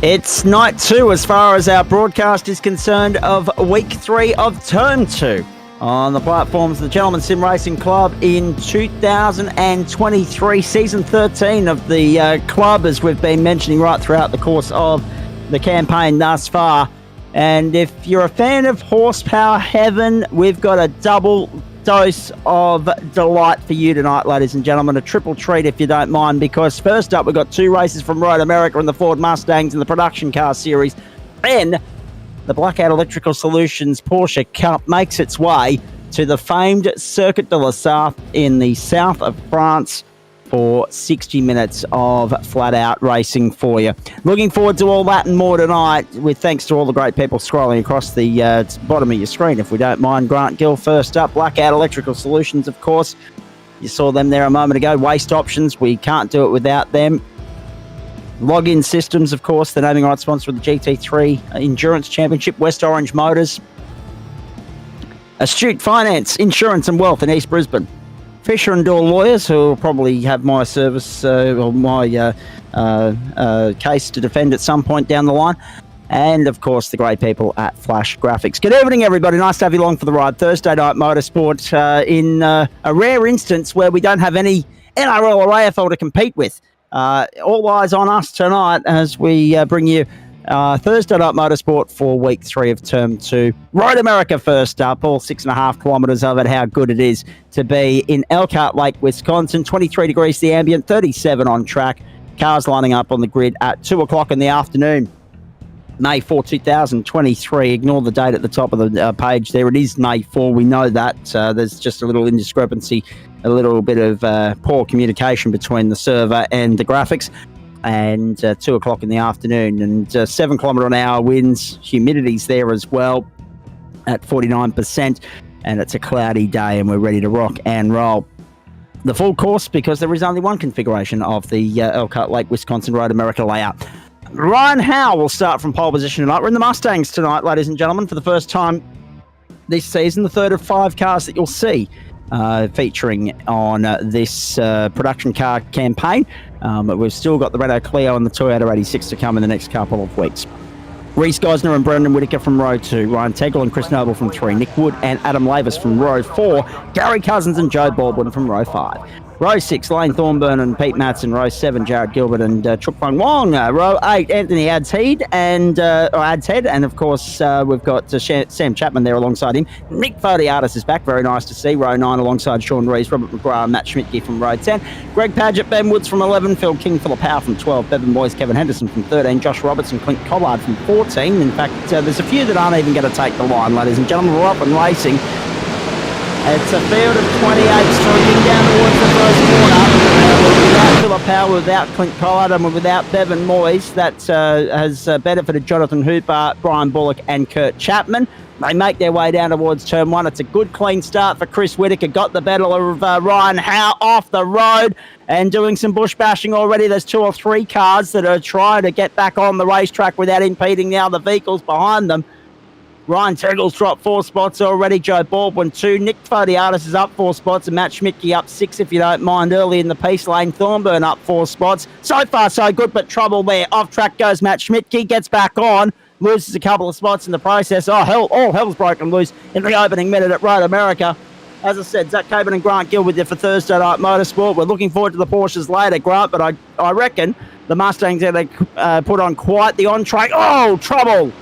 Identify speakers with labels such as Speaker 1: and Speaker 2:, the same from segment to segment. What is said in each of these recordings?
Speaker 1: It's night 2 as far as our broadcast is concerned of week 3 of term 2 on the platforms of the Gentleman Sim Racing Club in 2023, season 13 of the club, as we've been mentioning right throughout the course of the campaign thus far. And if you're a fan of horsepower heaven, we've got a double dose of delight for you tonight, ladies and gentlemen. A triple treat, if you don't mind, because first up we've got 2 races from Road America and the Ford Mustangs in the production car series. Then the Blackout Electrical Solutions Porsche Cup makes its way to the famed Circuit de la Sarthe in the south of France for 60 minutes of flat-out racing for you. Looking forward to all that and more tonight, with thanks to all the great people scrolling across the bottom of your screen, if we don't mind. Grant Gill first up. Blackout Electrical Solutions, of course. You saw them there a moment ago. Waste Options, we can't do it without them. Login Systems, of course, the naming rights sponsor of the GT3 Endurance Championship. West Orange Motors. Astute Finance, Insurance and Wealth in East Brisbane. Fisher and Doyle Lawyers, who will probably have my service or my case to defend at some point down the line. And, of course, the great people at Flash Graphics. Good evening, everybody. Nice to have you along for the ride. Thursday night motorsport in a rare instance where we don't have any NRL or AFL to compete with. All eyes on us tonight as we bring you Thursday night motorsport for week 3 of term 2. Road America first up, all 6.5 kilometres of it. How good it is to be in Elkhart Lake, Wisconsin. 23 degrees the ambient, 37 on track. Cars lining up on the grid at 2 o'clock in the afternoon. May 4, 2023. Ignore the date at the top of the page there. It is May 4. We know that. There's just a little indiscrepancy, a little bit of poor communication between the server and the graphics. And 2 o'clock in the afternoon, and 7 kilometre an hour winds. Humidity's there as well at 49%, and it's a cloudy day, and we're ready to rock and roll. The full course, because there is only one configuration of the Elkhart Lake, Wisconsin Road America layout. Ryan Howe will start from pole position tonight. We're in the Mustangs tonight, ladies and gentlemen, for the first time this season. The third of 5 cars that you'll see featuring on this production car campaign. But we've still got the Renault Clio and the Toyota 86 to come in the next couple of weeks. Reese Gosner and Brendan Whitaker from row 2. Ryan Tegel and Chris Noble from 3. Nick Wood and Adam Lavis from row 4. Gary Cousins and Joe Baldwin from row 5. Row 6, Lane Thornburn and Pete Matson. Row 7, Jared Gilbert and Chuk Fung Wong. Row 8, Anthony Adshead and of course we've got Sam Chapman there alongside him. Nick Fodiatis is back, very nice to see. Row 9 alongside Sean Rees, Robert McGrath and Matt Schmidtke from row 10. Greg Padgett, Ben Woods from 11, Phil King, Philip Howe from 12, Bevan Boys, Kevin Henderson from 13, Josh Robertson, Clint Collard from 14. In fact, there's a few that aren't even going to take the line, ladies and gentlemen. We're off and racing. It's a field of 28 streaking down towards the first corner. Without Philip Howe, without Clint Collard, and without Bevan Moyes. That has benefited Jonathan Hooper, Brian Bullock and Kurt Chapman. They make their way down towards turn 1. It's a good clean start for Chris Whitaker. Got the battle of Ryan Howe off the road and doing some bush bashing already. There's 2 or 3 cars that are trying to get back on the racetrack without impeding the other vehicles behind them. Ryan Tegel's dropped 4 spots already. Joe Baldwin 2. Nick Fodiatis is up 4 spots, and Matt Schmidtke up 6, if you don't mind. Early in the piece, Lane Thornburn up 4 spots. So far, so good, but trouble there. Off track goes Matt Schmidtke, gets back on, loses a couple of spots in the process. Oh, hell, all hell's broken loose in the opening minute at Road America. As I said, Zach Caban and Grant Gill with you for Thursday night motorsport. We're looking forward to the Porsches later, Grant, but I reckon the Mustangs are going to put on quite the entree. Oh, trouble!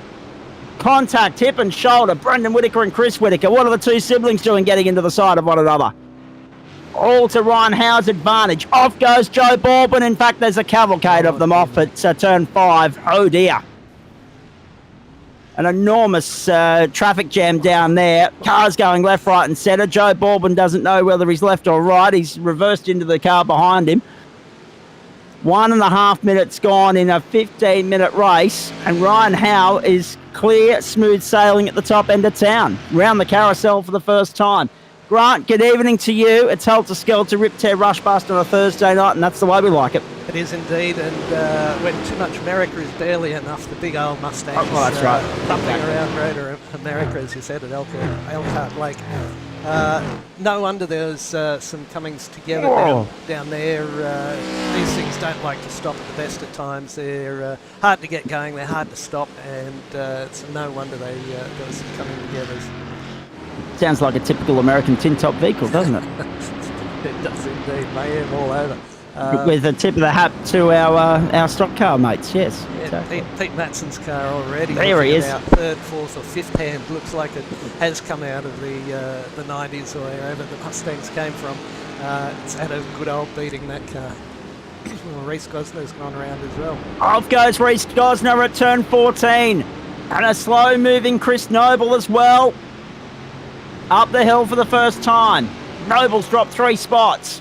Speaker 1: Contact, hip and shoulder. Brendan Whitaker and Chris Whitaker. What are the 2 siblings doing getting into the side of one another? All to Ryan Howe's advantage. Off goes Joe Baldwin. In fact, there's a cavalcade of them off at turn 5. Oh dear. An enormous traffic jam down there. Cars going left, right and centre. Joe Baldwin doesn't know whether he's left or right. He's reversed into the car behind him. 1.5 minutes gone in a 15-minute race, and Ryan Howe is clear, smooth sailing at the top end of town. Round the carousel for the first time. Grant, good evening to you. It's helter-skelter, rip-tear, rush-bust on a Thursday night, and that's the way we like it.
Speaker 2: It is indeed, and when too much America is barely enough, the big old Mustangs
Speaker 1: that's right.
Speaker 2: Thumping around Road America, as you said, at Elkhart Lake. No wonder there's some comings together down there. These things don't like to stop at the best of times. They're hard to get going, they're hard to stop, and it's no wonder there was some coming together.
Speaker 1: Sounds like a typical American tin-top vehicle, doesn't it?
Speaker 2: It does indeed, mayhem all over.
Speaker 1: With a tip of the hat to our stock car mates, yes.
Speaker 2: Yeah,
Speaker 1: exactly.
Speaker 2: Pete Matson's car already.
Speaker 1: There he is.
Speaker 2: About third, fourth, or fifth hand. Looks like it has come out of the 90s or wherever the Mustangs came from. It's had a good old beating, that car. Well, Reese Gosner's gone around as well.
Speaker 1: Off goes Reese Gosner at turn 14. And a slow-moving Chris Noble as well. Up the hill for the first time. Noble's dropped 3 spots.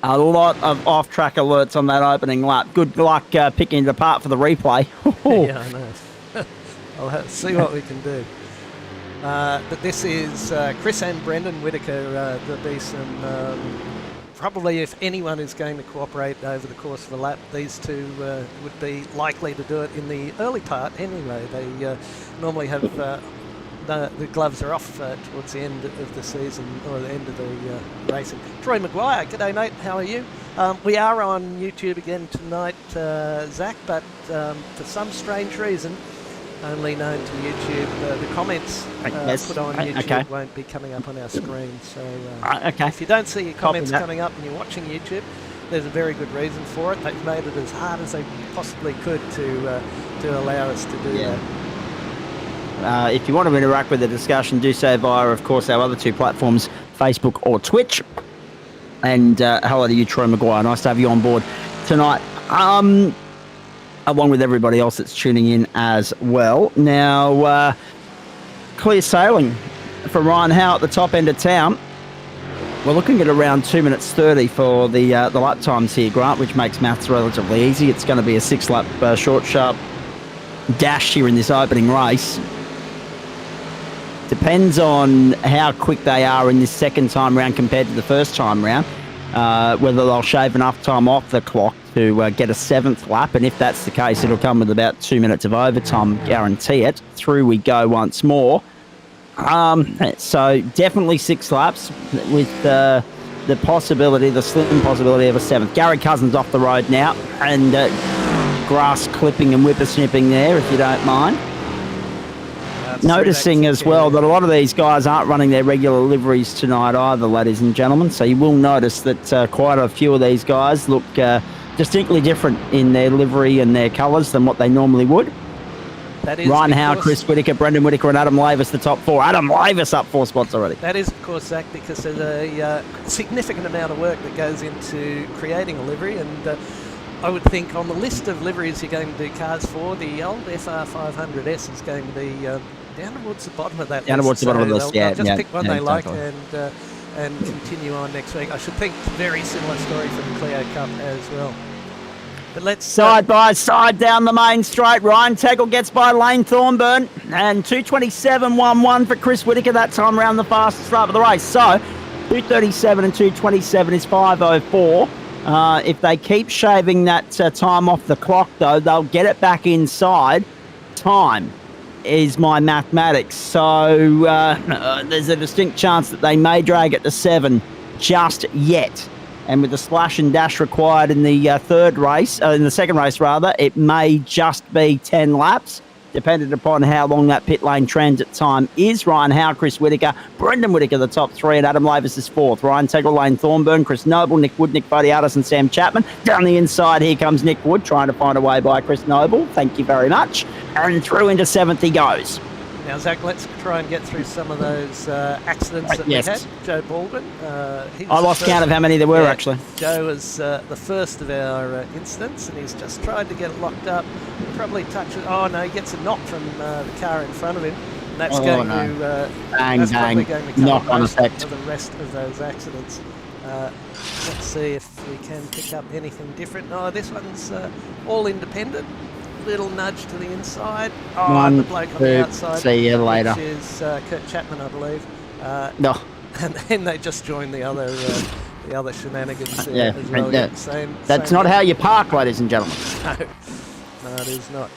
Speaker 1: A lot of off-track alerts on that opening lap. Good luck picking it apart for the replay.
Speaker 2: Yeah, I know. I'll see what we can do. But this is Chris and Brendan Whitaker. There'll be some... probably if anyone is going to cooperate over the course of a lap, these two would be likely to do it in the early part anyway. They normally have... the gloves are off towards the end of the season, or the end of the racing. Troy Maguire, g'day mate, how are you? We are on YouTube again tonight, Zach, but for some strange reason, only known to YouTube, the comments put on YouTube won't be coming up on our screen. So if you don't see your comments coming up and you're watching YouTube, there's a very good reason for it. They've made it as hard as they possibly could to allow us to do that.
Speaker 1: If you want to interact with the discussion, do so via, of course, our other 2 platforms, Facebook or Twitch. And hello to you, Troy Maguire. Nice to have you on board tonight, along with everybody else that's tuning in as well. Now, clear sailing for Ryan Howe at the top end of town. We're looking at around 2 minutes 30 for the lap times here, Grant, which makes maths relatively easy. It's going to be a 6-lap short, sharp dash here in this opening race. Depends on how quick they are in this second time round compared to the first time round, whether they'll shave enough time off the clock to get a 7th lap, and if that's the case, it'll come with about 2 minutes of overtime, guarantee it. Through we go once more. So definitely 6 laps with the possibility, the slim possibility of a 7th. Gary Cousins off the road now, and grass clipping and whippersnipping there, if you don't mind. Noticing as well that a lot of these guys aren't running their regular liveries tonight either, ladies and gentlemen. So you will notice that quite a few of these guys look distinctly different in their livery and their colours than what they normally would.
Speaker 2: That is
Speaker 1: Ryan Howe, Chris Whitaker, Brendan Whitaker and Adam Lavis, the top 4. Adam Lavis up 4 spots already.
Speaker 2: That is, of course, Zach, because there's a significant amount of work that goes into creating a livery, and I would think on the list of liveries you're going to do cars for, the old FR500S is going to be down towards the bottom of that list.
Speaker 1: Down towards the bottom of the list,
Speaker 2: they'll just pick one they like and continue on next week. I should think very similar story for the Clio Cup as well. But let's
Speaker 1: side by side down the main straight. Ryan Tegel gets by Lane Thornburn, and 2:27.11 for Chris Whitaker that time around, the fastest lap of the race. So 2:37 and 2:27 is 5:04. If they keep shaving that time off the clock, though, they'll get it back inside time, is my mathematics. So there's a distinct chance that they may drag it to 7 just yet. And with the splash and dash required in the in the second race, it may just be 10 laps, depending upon how long that pit lane transit time is. Ryan Howe, Chris Whitaker, Brendan Whitaker, the top 3, and Adam Lavis is 4th. Ryan Tegel, Lane Thornburn, Chris Noble, Nick Wood, Nick Fodiatis, and Sam Chapman. Down the inside, here comes Nick Wood, trying to find a way by Chris Noble. Thank you very much. And through into 7th he goes.
Speaker 2: Now, Zach, let's try and get through some of those accidents that we had. Joe Baldwin.
Speaker 1: I lost count of how many there were, actually.
Speaker 2: Joe was the first of our incidents, and he's just tried to get it locked up. Probably touch it. Oh, no, he gets a knock from the car in front of him. And that's going to probably going to cover most of the rest of those accidents. Let's see if we can pick up anything different. Oh, this one's all independent. Little nudge to the inside. Oh, the bloke on the outside.
Speaker 1: See you later.
Speaker 2: Which is Kurt Chapman, I believe.
Speaker 1: No.
Speaker 2: And then they just joined the other shenanigans as well.
Speaker 1: That's not how you park, ladies and gentlemen.
Speaker 2: No. No, it is not.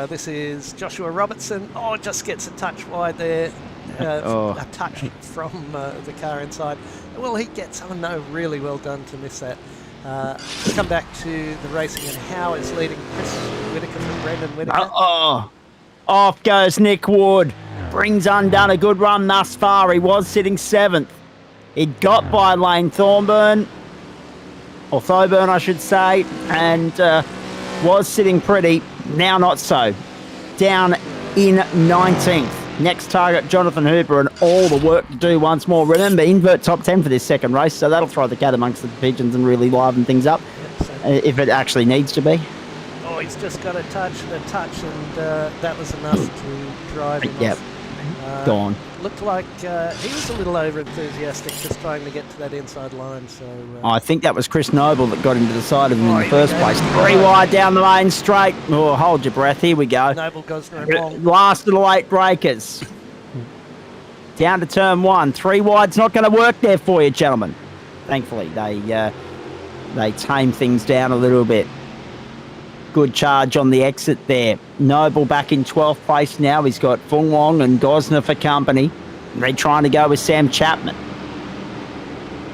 Speaker 2: This is Joshua Robertson. Oh, just gets a touch wide there. A touch from the car inside. Well, he gets, oh no, really well done to miss that. Come back to the racing, and Howe is leading Chris Whittaker from Brendan Whittaker.
Speaker 1: Off goes Nick Wood. Brings undone a good run thus far. He was sitting 7th. He got by Lane Thorburn, or Thoburn I should say, and was sitting pretty. Now not so. Down in 19th. Next target, Jonathan Hooper, and all the work to do once more. Remember, invert top 10 for this second race, so that'll throw the cat amongst the pigeons and really liven things up, if it actually needs to be.
Speaker 2: Oh, he's just got a touch, and that was enough to drive him off.
Speaker 1: Gone.
Speaker 2: Looked like he was a little over-enthusiastic just trying to get to that inside line. So
Speaker 1: I think that was Chris Noble that got into the side of him in the first place. 3 wide down the main straight. Oh, hold your breath. Here we go.
Speaker 2: Noble, Gosner and Wong.
Speaker 1: Last of the late breakers. Down to turn 1. 3 wide's not going to work there for you, gentlemen. Thankfully, they tame things down a little bit. Good charge on the exit there. Noble back in 12th place now. He's got Fung Wong and Gosner for company. They're trying to go with Sam Chapman.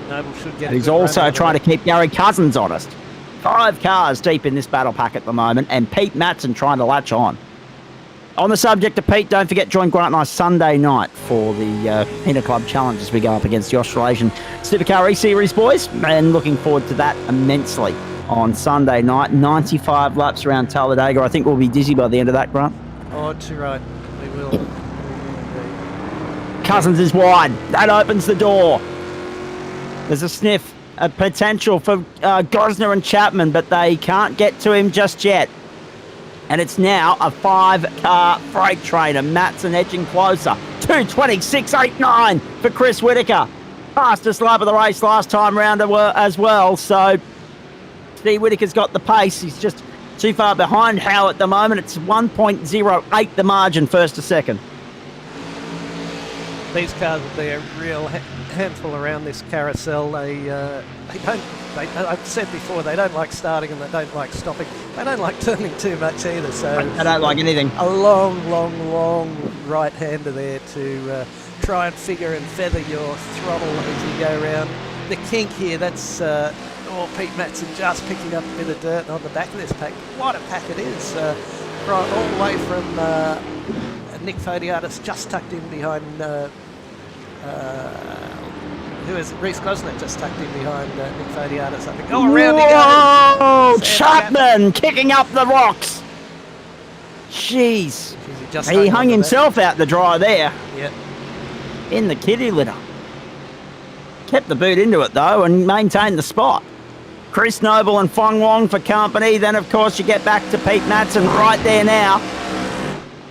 Speaker 2: Noble should get.
Speaker 1: He's also trying to keep Gary Cousins honest. 5 cars deep in this battle pack at the moment, and Pete Matson trying to latch on. On the subject of Pete, don't forget, join Grant and I Sunday night for the Inter Club Challenge as we go up against the Australasian Supercar E-Series boys, and looking forward to that immensely. On Sunday night, 95 laps around Talladega. I think we'll be dizzy by the end of that, Grant.
Speaker 2: Oh, too right. We will.
Speaker 1: Cousins is wide. That opens the door. There's a sniff, a potential for Gosner and Chapman, but they can't get to him just yet. And it's now a 5-car freight train, and Matson edging closer. 2:26.89 for Chris Whittaker. Fastest lap of the race last time round as well, so Steve Whittaker's got the pace. He's just too far behind Howe at the moment. It's 1.08 the margin first to second.
Speaker 2: These cars will be a real handful around this carousel. They don't. I've said before, they don't like starting and they don't like stopping. They don't like turning too much either. So
Speaker 1: they don't like anything.
Speaker 2: A long right-hander there to try and figure and feather your throttle as you go around. The kink here, that's Pete Matson just picking up a bit of dirt on the back of this pack. What a pack it is. Right all the way from Nick Fodiatis, just tucked in behind who is it? Reece Gosner just tucked in behind Nick Fodiatis, I think. Oh, around he goes.
Speaker 1: Oh, Chapman kicking up the rocks. Jeez. He hung himself out the dry there.
Speaker 2: Yeah.
Speaker 1: In the kitty litter. Kept the boot into it, though, and maintained the spot. Chris Noble and Fung Wong for company. Then, of course, you get back to Pete Matson right there now.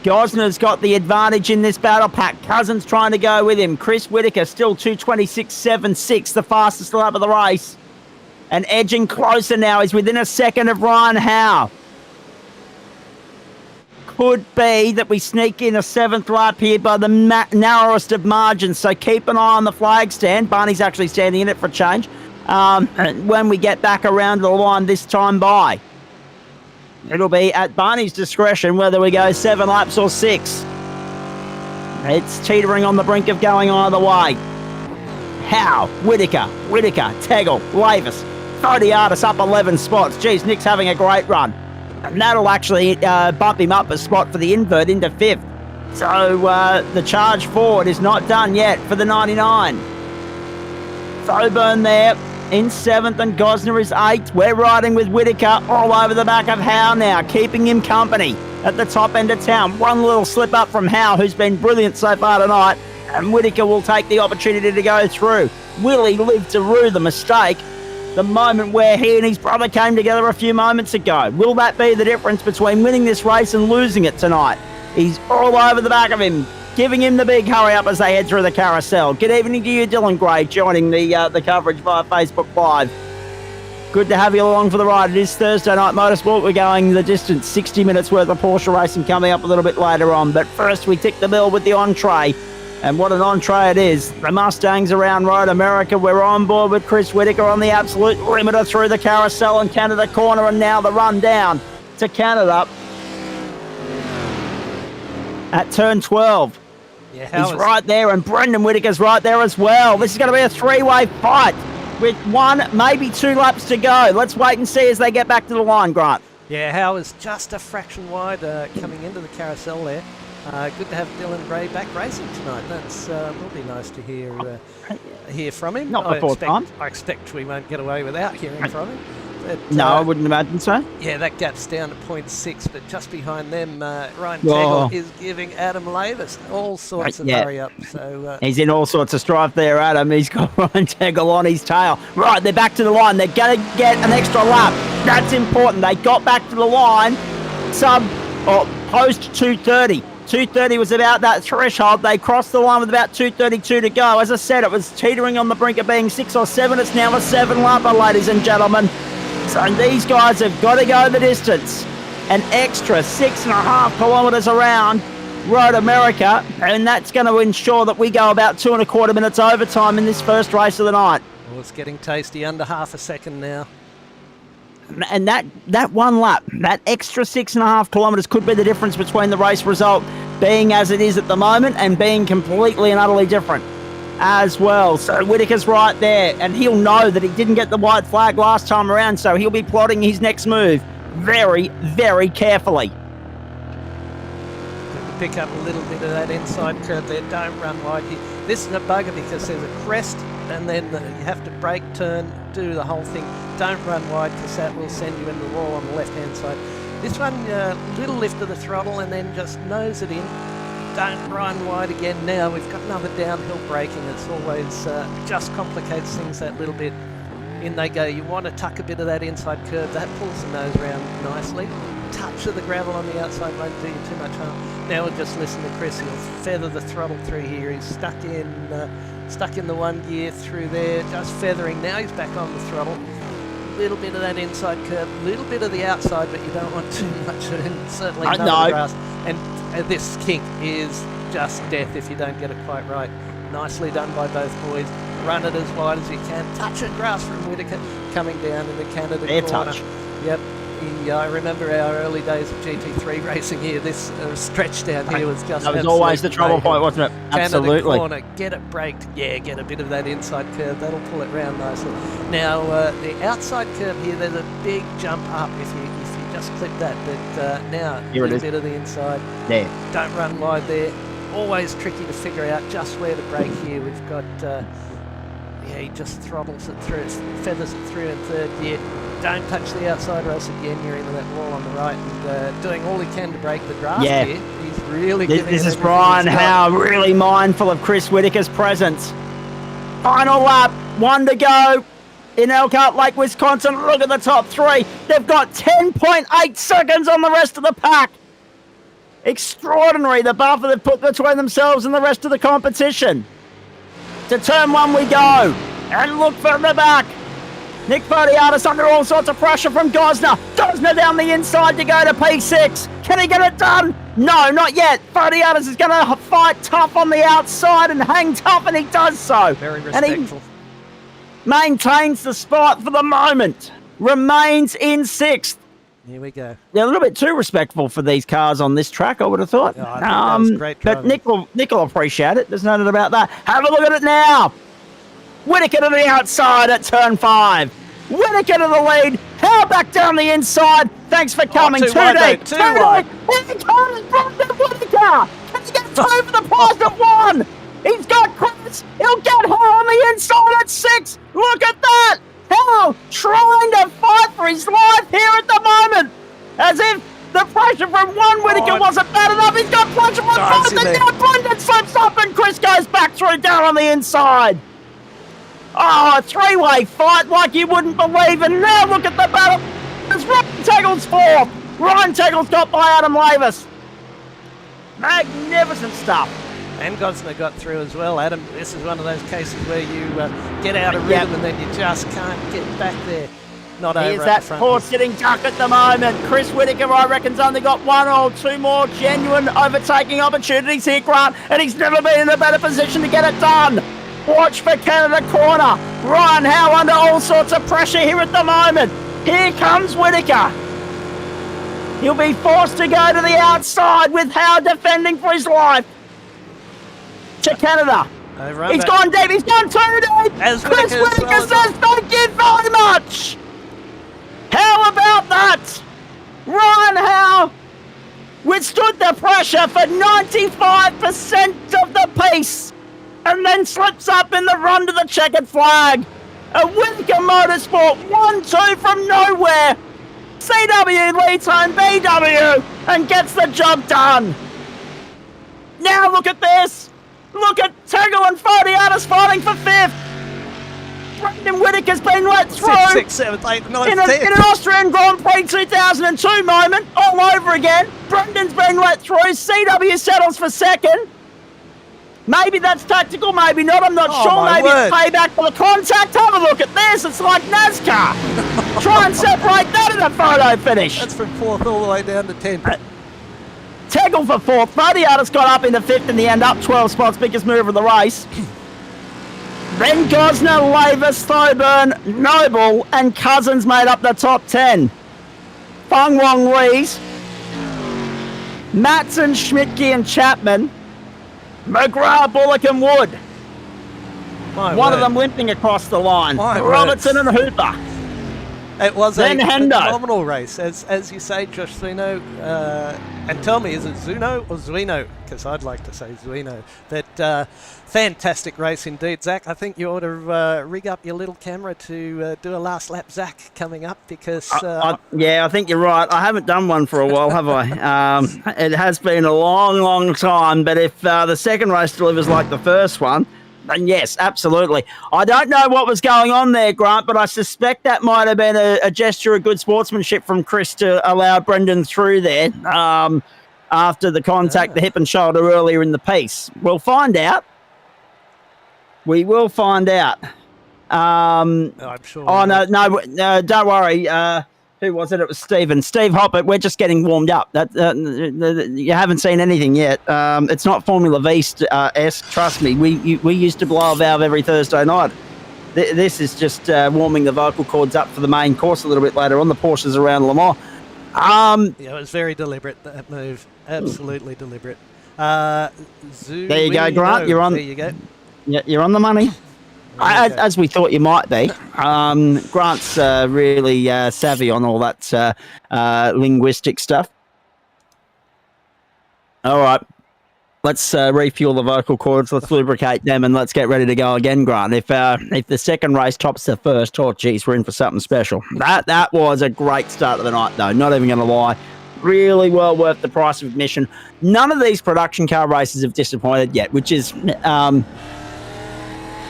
Speaker 1: Gosner's got the advantage in this battle pack. Cousins trying to go with him. Chris Whittaker still 2:26.76, the fastest lap of the race. And edging closer now. He's within a second of Ryan Howe. Could be that we sneak in a 7th lap here by the narrowest of margins. So keep an eye on the flag stand. Barney's actually standing in it for a change. When we get back around the line this time by. It'll be at Barney's discretion whether we go 7 laps or 6. It's teetering on the brink of going either way. Howe, Whittaker, Tegel, Lavis, Fodiatis up 11 spots. Geez, Nick's having a great run. And that'll actually bump him up a spot for the invert into 5th. So the charge forward is not done yet for the 99. Thoburn there in 7th and Gosner is 8th. We're riding with Whittaker all over the back of Howe now, keeping him company at the top end of town. One little slip up from Howe, who's been brilliant so far tonight, and Whittaker will take the opportunity to go through. Will he live to rue the mistake? The moment where he and his brother came together a few moments ago. Will that be the difference between winning this race and losing it tonight? He's all over the back of him, giving him the big hurry up as they head through the carousel. Good evening to you, Dylan Gray, joining the coverage via Facebook Live. Good to have you along for the ride. It is Thursday Night Motorsport. We're going the distance, 60 minutes worth of Porsche racing coming up a little bit later on. But first, we tick the bill with the entree. And what an entree it is. The Mustangs around Road America. We're on board with Chris Whittaker on the absolute limiter through the carousel and Canada corner. And now the run down to Canada. at turn 12.
Speaker 2: Yeah,
Speaker 1: He's right there, and Brendan Whitaker's right there as well. This is going to be a three-way fight with 1, maybe 2 laps to go. Let's wait and see as they get back to the line, Grant.
Speaker 2: Yeah, Howe is just a fraction wide coming into the carousel there. Good to have Dylan Gray back racing tonight. That's will be nice to hear from him.
Speaker 1: Not before time.
Speaker 2: I expect we won't get away without hearing from him. But,
Speaker 1: No, I wouldn't imagine so.
Speaker 2: Yeah, that gap's down to 0.6, but just behind them, Ryan Tegel is giving Adam Lavis all sorts of hurry up. So
Speaker 1: he's in all sorts of strife there, Adam. He's got Ryan Tegel on his tail. Right, they're back to the line. They're going to get an extra lap. That's important. They got back to the line. Post 2:30. 2:30 was about that threshold. They crossed the line with about 2:32 to go. As I said, it was teetering on the brink of being 6 or 7. It's now a 7-lapper, ladies and gentlemen. So these guys have got to go the distance. An extra 6.5 kilometres around Road America, and that's going to ensure that we go about 2.25 minutes overtime in this first race of the night.
Speaker 2: Well, it's getting tasty, under half a second now.
Speaker 1: And that one lap, that extra 6.5 kilometres could be the difference between the race result being as it is at the moment and being completely and utterly different as well. So Whitaker's right there, and he'll know that he didn't get the white flag last time around, so he'll be plotting his next move very, very carefully.
Speaker 2: Pick up a little bit of that inside curve there. Don't run wide here. This is a bugger because there's a crest and then you have to brake, turn, do the whole thing. Don't run wide because that will send you into the wall on the left-hand side. This one, little lift of the throttle and then just nose it in. Don't run wide again now. We've got another downhill braking. It's always just complicates things that little bit. In they go. You want to tuck a bit of that inside curve. That pulls the nose round nicely. Touch of the gravel on the outside won't do you too much harm. Now we'll just listen to Chris. He'll feather the throttle through here. He's stuck in the one gear through there, just feathering. Now he's back on the throttle. Little bit of that inside curve, little bit of the outside, but you don't want too much, and certainly none of the grass. And this kink is just death if you don't get it quite right. Nicely done by both boys. Run it as wide as you can. Touch of grass from Whitaker coming down in the Canada corner.
Speaker 1: Touch.
Speaker 2: Yep. I remember our early days of GT3 racing here. This stretch down here was just
Speaker 1: that was always the trouble point, wasn't it? Absolutely.
Speaker 2: Canada corner, get it braked. Yeah, get a bit of that inside curve. That'll pull it round nicely. Now, the outside curve here, there's a big jump up if you just clip that. But now, a little bit of the inside.
Speaker 1: There.
Speaker 2: Don't run wide there. Always tricky to figure out just where to brake here. We've got, he just throttles it through, feathers it through in third gear. Don't touch the outside, or else again you're into that wall on the right, and doing all he can to break the grass here. He's really giving
Speaker 1: This is Brian Howe, really mindful of Chris Whitaker's presence. Final lap, 1 to go in Elkhart Lake, Wisconsin. Look at the top 3. They've got 10.8 seconds on the rest of the pack. Extraordinary, the buffer they've put between themselves and the rest of the competition. To turn 1 we go, and look for the back. Nick Fodiatis under all sorts of pressure from Gosner. Gosner down the inside to go to P6. Can he get it done? No, not yet. Fodiatis is going to fight tough on the outside and hang tough, and he does so.
Speaker 2: Very respectful.
Speaker 1: And he maintains the spot for the moment. Remains in 6th.
Speaker 2: Here we go.
Speaker 1: They're a little bit too respectful for these cars on this track, I would have thought.
Speaker 2: Oh, I think that was great driving.
Speaker 1: But Nick will appreciate it. There's no doubt about that. Have a look at it now. Whitaker to the outside at turn 5. Whitaker to the lead. How back down the inside. Thanks for coming.
Speaker 2: Too wide.
Speaker 1: Here comes Brendan Whitaker. Can he get 2 for the price of 1? He's got Chris. He'll get her on the inside at 6. Look at that. How trying to fight for his life here at the moment. As if the pressure from one Whitaker wasn't bad enough. He's got pressure from both. And now Brendan slips up and Chris goes back through down on the inside. Oh, a 3-way fight like you wouldn't believe. And now look at the battle. It's Ryan Tegel's 4th. Ryan Tegel's got by Adam Lavis. Magnificent stuff.
Speaker 2: And Gosner got through as well, Adam. This is one of those cases where you get out of rhythm and then you just can't get back there. Not over.
Speaker 1: Here's that poor sitting duck at the moment. Chris Whitaker, I reckon's only got 1 or 2 more genuine overtaking opportunities here, Grant, and he's never been in a better position to get it done. Watch for Canada corner. Ryan Howe under all sorts of pressure here at the moment. Here comes Whitaker. He'll be forced to go to the outside with Howe defending for his life. To Canada. He's gone deep. He's gone too deep. Chris Whittaker says thank you very much. How about that? Ryan Howe withstood the pressure for 95% of the piece and then slips up in the run to the checkered flag. A Whittaker Motorsport 1-2 from nowhere. CW leads home BW and gets the job done. Now look at this. Look at Tegel and Fodiatis fighting for 5th. Brendan Whittaker's been let through
Speaker 2: 6th, 7th, 8th, 9th,
Speaker 1: in an Austrian Grand Prix 2002 moment all over again. Brendan's been let through. CW settles for 2nd. Maybe that's tactical, maybe not. I'm not sure. Maybe it's payback for the contact. Have a look at this. It's like NASCAR. Try and separate that in a photo finish.
Speaker 2: That's from 4th all the way down to 10th.
Speaker 1: Tegel for 4th. Fodiatis got up into 5th in the end, up 12 spots. Biggest move of the race. Then Gosner, Lavis, Thoburn, Noble, and Cousins made up the top 10. Fung Wong Lees, Matson, Schmidtke, and Chapman. McGrath, Bullock, and Wood. One of them limping across the line. Robertson and Hooper.
Speaker 2: It was
Speaker 1: then
Speaker 2: a
Speaker 1: Hendo.
Speaker 2: phenomenal race, as you say, Josh Zuino. And tell me, is it Zuno or Zuino? Because I'd like to say Zuino. But fantastic race indeed, Zach. I think you ought to rig up your little camera to do a last lap, Zach, coming up. Because
Speaker 1: yeah, I think you're right. I haven't done one for a while, have I? It has been a long, long time. But if the second race delivers like the first one, then yes, absolutely. I don't know what was going on there, Grant, but I suspect that might have been a gesture of good sportsmanship from Chris to allow Brendan through there after the contact, the hip and shoulder earlier in the piece. We'll find out. We will find out.
Speaker 2: I'm sure.
Speaker 1: Oh, no, don't worry. Who was it? It was Stephen. Steve Hoppert, we're just getting warmed up. You haven't seen anything yet. It's not Formula V-esque, trust me. We used to blow a valve every Thursday night. This is just warming the vocal cords up for the main course a little bit later on. The Porsches around Le Mans.
Speaker 2: Yeah, it was very deliberate, that move. Absolutely deliberate.
Speaker 1: There you go, Grant. You're on.
Speaker 2: There you go.
Speaker 1: Yeah, you're on the money. As we thought you might be. Grant's really savvy on all that linguistic stuff. All right. Let's refuel the vocal cords. Let's lubricate them, and let's get ready to go again, Grant. If the second race tops the first, oh, geez, we're in for something special. That was a great start of the night, though. Not even going to lie. Really well worth the price of admission. None of these production car races have disappointed yet, which is...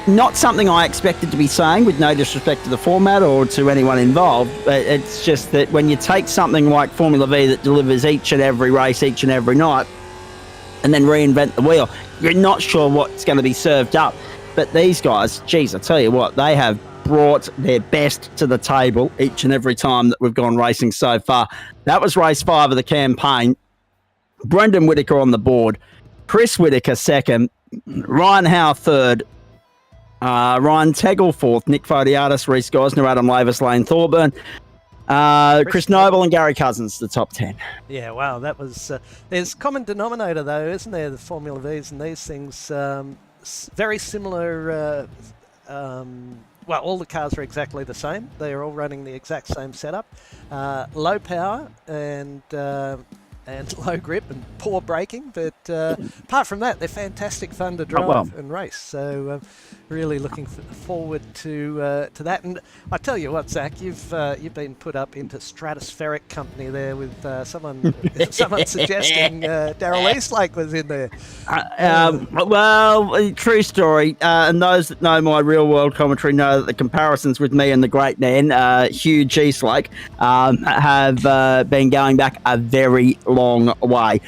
Speaker 1: not something I expected to be saying, with no disrespect to the format or to anyone involved, but it's just that when you take something like Formula V that delivers each and every race, each and every night, and then reinvent the wheel, you're not sure what's going to be served up. But these guys, geez, I tell you what, they have brought their best to the table each and every time that we've gone racing so far. That was race 5 of the campaign. Brendan Whittaker on the board, Chris Whittaker 2nd, Ryan Howe 3rd, Ryan Tegel 4th, Nick Fodiatis, Reece Gosner, Adam Lavis, Lane Thorburn, Chris Noble and Gary Cousins, the top 10.
Speaker 2: Yeah, wow, that was... there's common denominator, though, isn't there, the Formula Vs and these things. Very similar... well, all the cars are exactly the same. They are all running the exact same setup. Low power and low grip and poor braking, but apart from that, they're fantastic fun to drive and race. So really looking forward to that. And I tell you what, Zach, you've been put up into stratospheric company there with someone suggesting Darryl Eastlake was in there.
Speaker 1: Well, true story. And those that know my real world commentary know that the comparisons with me and the great man, Hugh Eastlake, have been going back a very long way.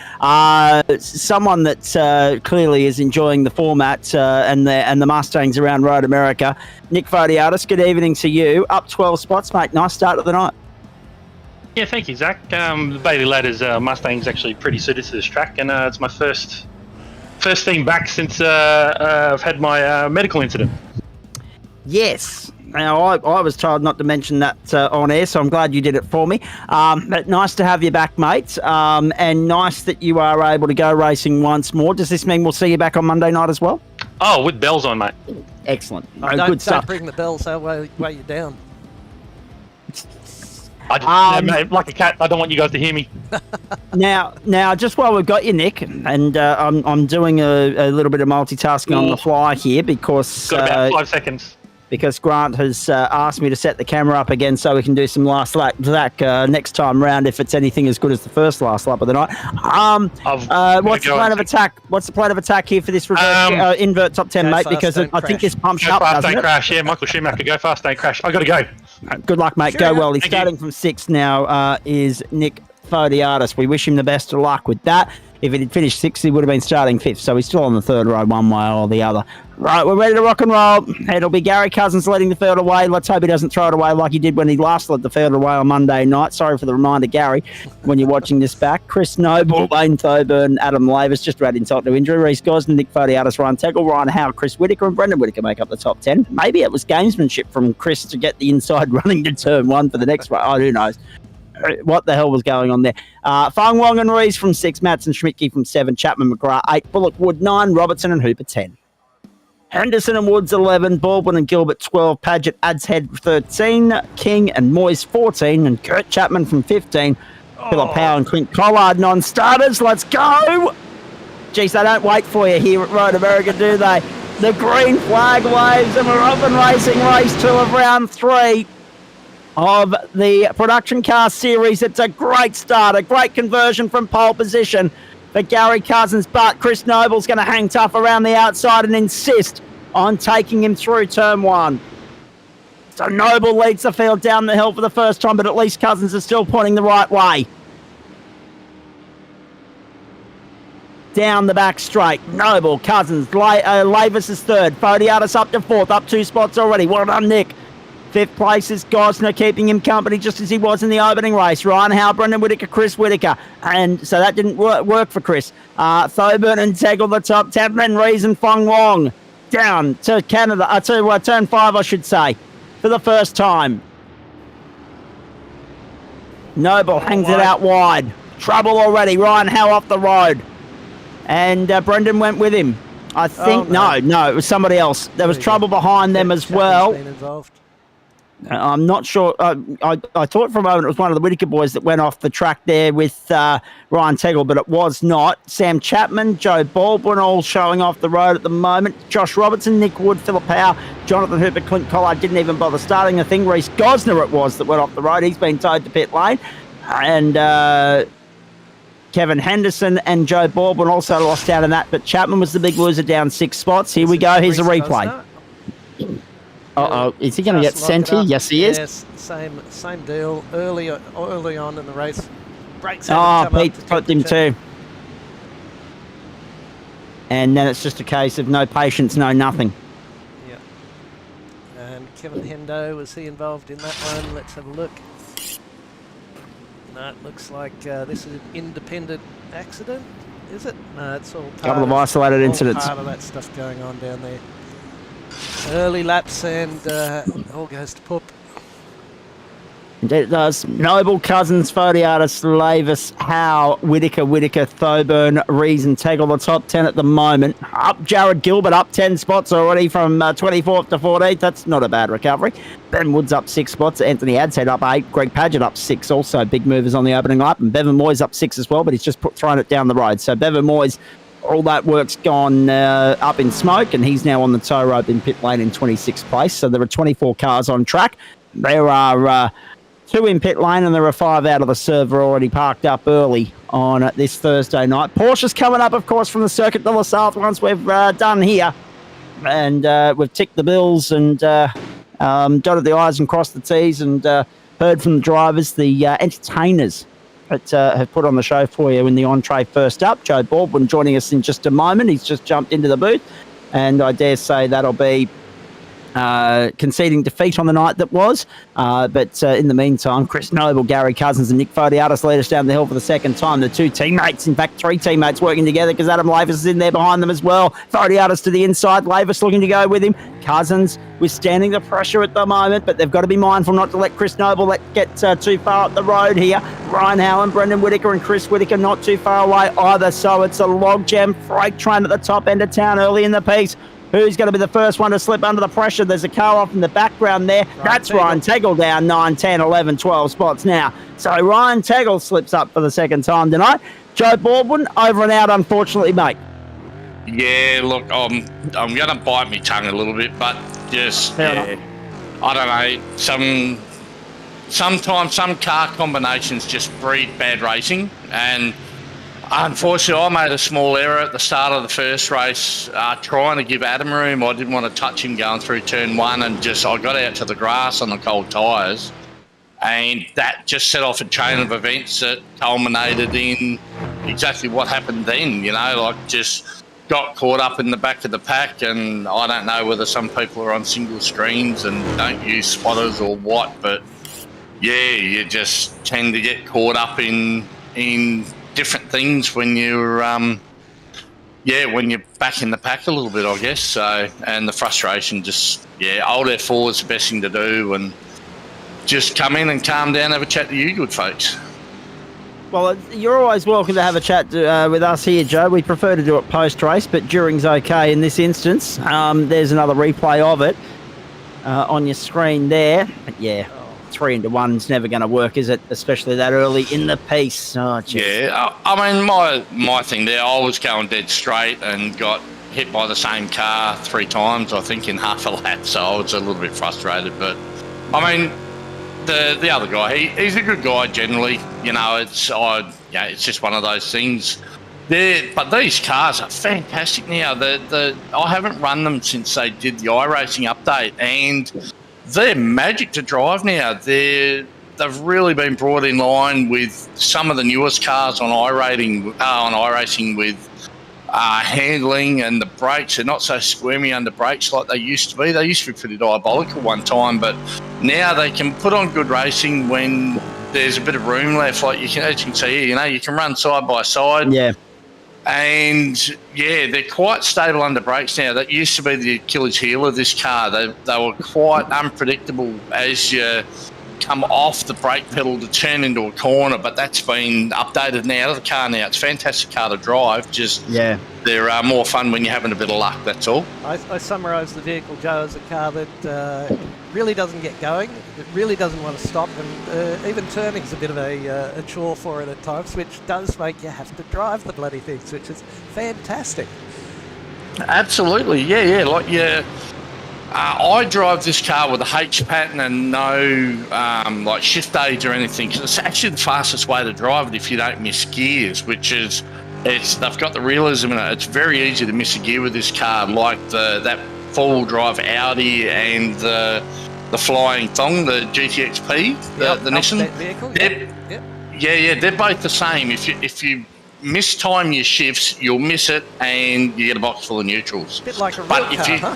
Speaker 1: Someone that clearly is enjoying the format and the Mustangs around Road America. Nick Fodiatis, good evening to you. Up 12 spots, mate. Nice start of the night.
Speaker 3: Yeah, thank you, Zach. The Bailey Ladders Mustang's actually pretty suited to this track, and it's my first theme back since I've had my medical incident.
Speaker 1: Yes. Now, I was told not to mention that on air, so I'm glad you did it for me. But nice to have you back, mate, and nice that you are able to go racing once more. Does this mean we'll see you back on Monday night as well?
Speaker 3: Oh, with bells on, mate.
Speaker 1: Excellent.
Speaker 2: Don't
Speaker 1: Good stuff.
Speaker 2: bring the bells, they'll weigh you down.
Speaker 3: Mate, like a cat, I don't want you guys to hear me.
Speaker 1: Now, just while we've got you, Nick, and I'm doing a little bit of multitasking on the fly here because
Speaker 3: Got about 5 seconds.
Speaker 1: Because Grant has asked me to set the camera up again so we can do some last lap next time round if it's anything as good as the first last lap of the night. What's the plan of attack? What's the plan of attack here for this reverse, invert top 10, mate? Because I think this pumps up,
Speaker 3: fast,
Speaker 1: doesn't
Speaker 3: don't
Speaker 1: it?
Speaker 3: crash. Yeah, Michael Schumacher, go fast, don't crash. I got to go.
Speaker 1: Good luck, mate.
Speaker 2: Sure,
Speaker 1: Go
Speaker 2: yeah.
Speaker 1: well. He's
Speaker 3: Thank
Speaker 1: starting from 6th now, is Nick Fodiatis. We wish him the best of luck with that. If he had finished 6th, he would have been starting 5th, so he's still on the third row one way or the other. Right, we're ready to rock and roll. It'll be Gary Cousins leading the field away. Let's hope he doesn't throw it away like he did when he last led the field away on Monday night. Sorry for the reminder, Gary, when you're watching this back. Chris Noble, Lane Thoburn, Adam Lavis, just ran insult to injury. Reece Gosden, Nick Fodiatis, Ryan Tegel, Ryan Howe, Chris Whittaker, and Brendan Whittaker make up the top 10. Maybe it was gamesmanship from Chris to get the inside running to turn 1 for the next one. Oh, who knows? What the hell was going on there? Fang Wong and Rees from 6, Matson Schmidtke from 7, Chapman McGrath 8, Bullock Wood 9, Robertson and Hooper 10. Henderson and Woods 11, Baldwin and Gilbert 12, Paget, Adshead 13, King and Moyes 14, and Kurt Chapman from 15. Philip Howe and Clint Collard non-starters. Let's go! Geez, they don't wait for you here at Road America, do they? The green flag waves and we're off and racing race 2 of round 3 of the production car series. It's a great start, a great conversion from pole position for Gary Cousins, but Chris Noble's going to hang tough around the outside and insist on taking him through turn 1. So Noble leads the field down the hill for the first time, but at least Cousins is still pointing the right way. Down the back straight, Noble, Cousins, Lavis is 3rd, Fodiatis up to 4th, up 2 spots already. Well done, Nick. 5th place is Gosner, keeping him company just as he was in the opening race. Ryan Howe, Brendan Whittaker, Chris Whittaker. And so that didn't work for Chris. Thoburn and Tegel the top 10, then Rees and Fong Wong down to Canada, to turn 5, I should say, for the first time. Noble hangs it out wide. Trouble already. Ryan Howe off the road. And Brendan went with him. I think, no, it was somebody else. There was trouble behind them as well.
Speaker 2: Been involved.
Speaker 1: I'm not sure. I thought for a moment it was one of the Whittaker boys that went off the track there with Ryan Tegel, but it was not. Sam Chapman, Joe Baldwin all showing off the road at the moment. Josh Robertson, Nick Wood, Philip Howe, Jonathan Hooper, Clint Collard didn't even bother starting the thing. Reece Gosner it was that went off the road. He's been towed to pit lane. And Kevin Henderson and Joe Baldwin also lost out in that, but Chapman was the big loser down 6 spots. Here we go. Here's a replay. Is he going to get sent here? Yes, he is.
Speaker 2: Yes, same deal. Early on in the race, brakes.
Speaker 1: Pete put him too. And then it's just a case of no patience, no nothing.
Speaker 2: Yeah. And Kevin Hendo, was he involved in that one? Let's have a look. No, it looks like this is an independent accident, is it? No, it's all part
Speaker 1: Couple of isolated incidents.
Speaker 2: Part of that stuff going on down there. Early laps and all goes to poop.
Speaker 1: Indeed it does. Noble, Cousins, Fodiatis, Lavis, Howe, Whittaker, Thoburn, Rees and Tegel, the top 10 at the moment. Up Jared Gilbert, up 10 spots already from 24th to 14th. That's not a bad recovery. Ben Woods up 6 spots. Anthony Adshead up 8. Greg Paget up 6 also. Big movers on the opening lap. And Bevan Moyes up 6 as well, but he's just thrown it down the road. So Bevan Moyes, all that work's gone up in smoke, and he's now on the tow rope in pit lane in 26th place. So there are 24 cars on track. There are 2 in pit lane, and there are 5 out of the server already parked up early on this Thursday night. Porsche's coming up, of course, from the Circuit de la South once we've done here. And we've ticked the bills and dotted the I's and crossed the T's and heard from the drivers, the entertainers that have put on the show for you in the entree first up. Joe Baldwin joining us in just a moment. He's just jumped into the booth, and I dare say that'll be conceding defeat on the night that was. But in the meantime, Chris Noble, Gary Cousins and Nick Fodiatis led us down the hill for the second time. The two teammates, in fact, three teammates working together because Adam Lavis is in there behind them as well. Fodiatis to the inside, Lavis looking to go with him. Cousins withstanding the pressure at the moment, but they've got to be mindful not to let Chris Noble get too far up the road here. Ryan Howland, Brendan Whitaker and Chris Whitaker not too far away either, so it's a logjam freight train at the top end of town early in the piece. Who's going to be the first one to slip under the pressure? There's a car off in the background there. That's Ryan Tegel down 9, 10, 11, 12 spots now. So Ryan Tegel slips up for the second time tonight. Joe Baldwin, over and out, unfortunately, mate.
Speaker 4: Yeah, look, I'm going to bite my tongue a little bit, but just, I don't know, sometimes some car combinations just breed bad racing, and unfortunately, I made a small error at the start of the first race, trying to give Adam room. I didn't want to touch him going through turn one, and I got out to the grass on the cold tyres, and that just set off a chain of events that culminated in exactly what happened then. Just got caught up in the back of the pack, and I don't know whether some people are on single screens and don't use spotters or what, but yeah, you just tend to get caught up in different things when you're when you're back in the pack a little bit, I guess. So, and the frustration old F4 is the best thing to do, and just come in and calm down, have a chat to you good folks.
Speaker 1: Well, you're always welcome to have a chat with us here, Joe. We prefer to do it post-race, but during's okay in this instance. There's another replay of it on your screen there. But yeah, 3 into 1's never going to work, is it? Especially that early in the piece. Oh, geez.
Speaker 4: Yeah, I mean, my thing there, I was going dead straight and got hit by the same car 3 times, I think, in half a lap, so I was a little bit frustrated. But, I mean, the other guy, he's a good guy generally. It's just one of those things. But these cars are fantastic now. I haven't run them since they did the iRacing update, and they're magic to drive now. They've really been brought in line with some of the newest cars on iRacing with handling, and the brakes are not so squirmy under brakes like they used to be. They used to be pretty diabolical one time, but now they can put on good racing when there's a bit of room left. Like as you can see here, you can run side by side.
Speaker 1: Yeah.
Speaker 4: And yeah, they're quite stable under brakes now. That used to be the Achilles heel of this car. They were quite unpredictable as you come off the brake pedal to turn into a corner, but that's been updated now to the car now. It's a fantastic car to drive. They're more fun when you're having a bit of luck, that's all.
Speaker 2: I summarise the vehicle, Joe, as a car that really doesn't get going. It really doesn't want to stop, and even turning's a bit of a chore for it at times, which does make you have to drive the bloody things, which is fantastic.
Speaker 4: Absolutely, yeah. I drive this car with a H pattern and no shift age or anything, because it's actually the fastest way to drive it if you don't miss gears, which is they've got the realism in it. It's very easy to miss a gear with this car, like that four-wheel drive Audi and the Flying Thong, the GTXP, the Nissan.
Speaker 2: Vehicle,
Speaker 4: they're both the same. If you mistime your shifts, you'll miss it and you get a box full of neutrals.
Speaker 2: A bit like a real car, huh?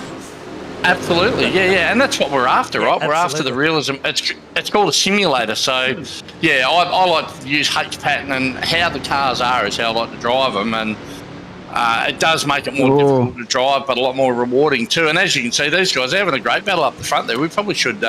Speaker 4: Absolutely, yeah, and that's what we're after, right? We're after the realism. It's called a simulator, so yeah, I like to use H pattern, and how the cars are is how I like to drive them, and it does make it more difficult to drive, but a lot more rewarding too. And as you can see, these guys are having a great battle up the front there. We probably should.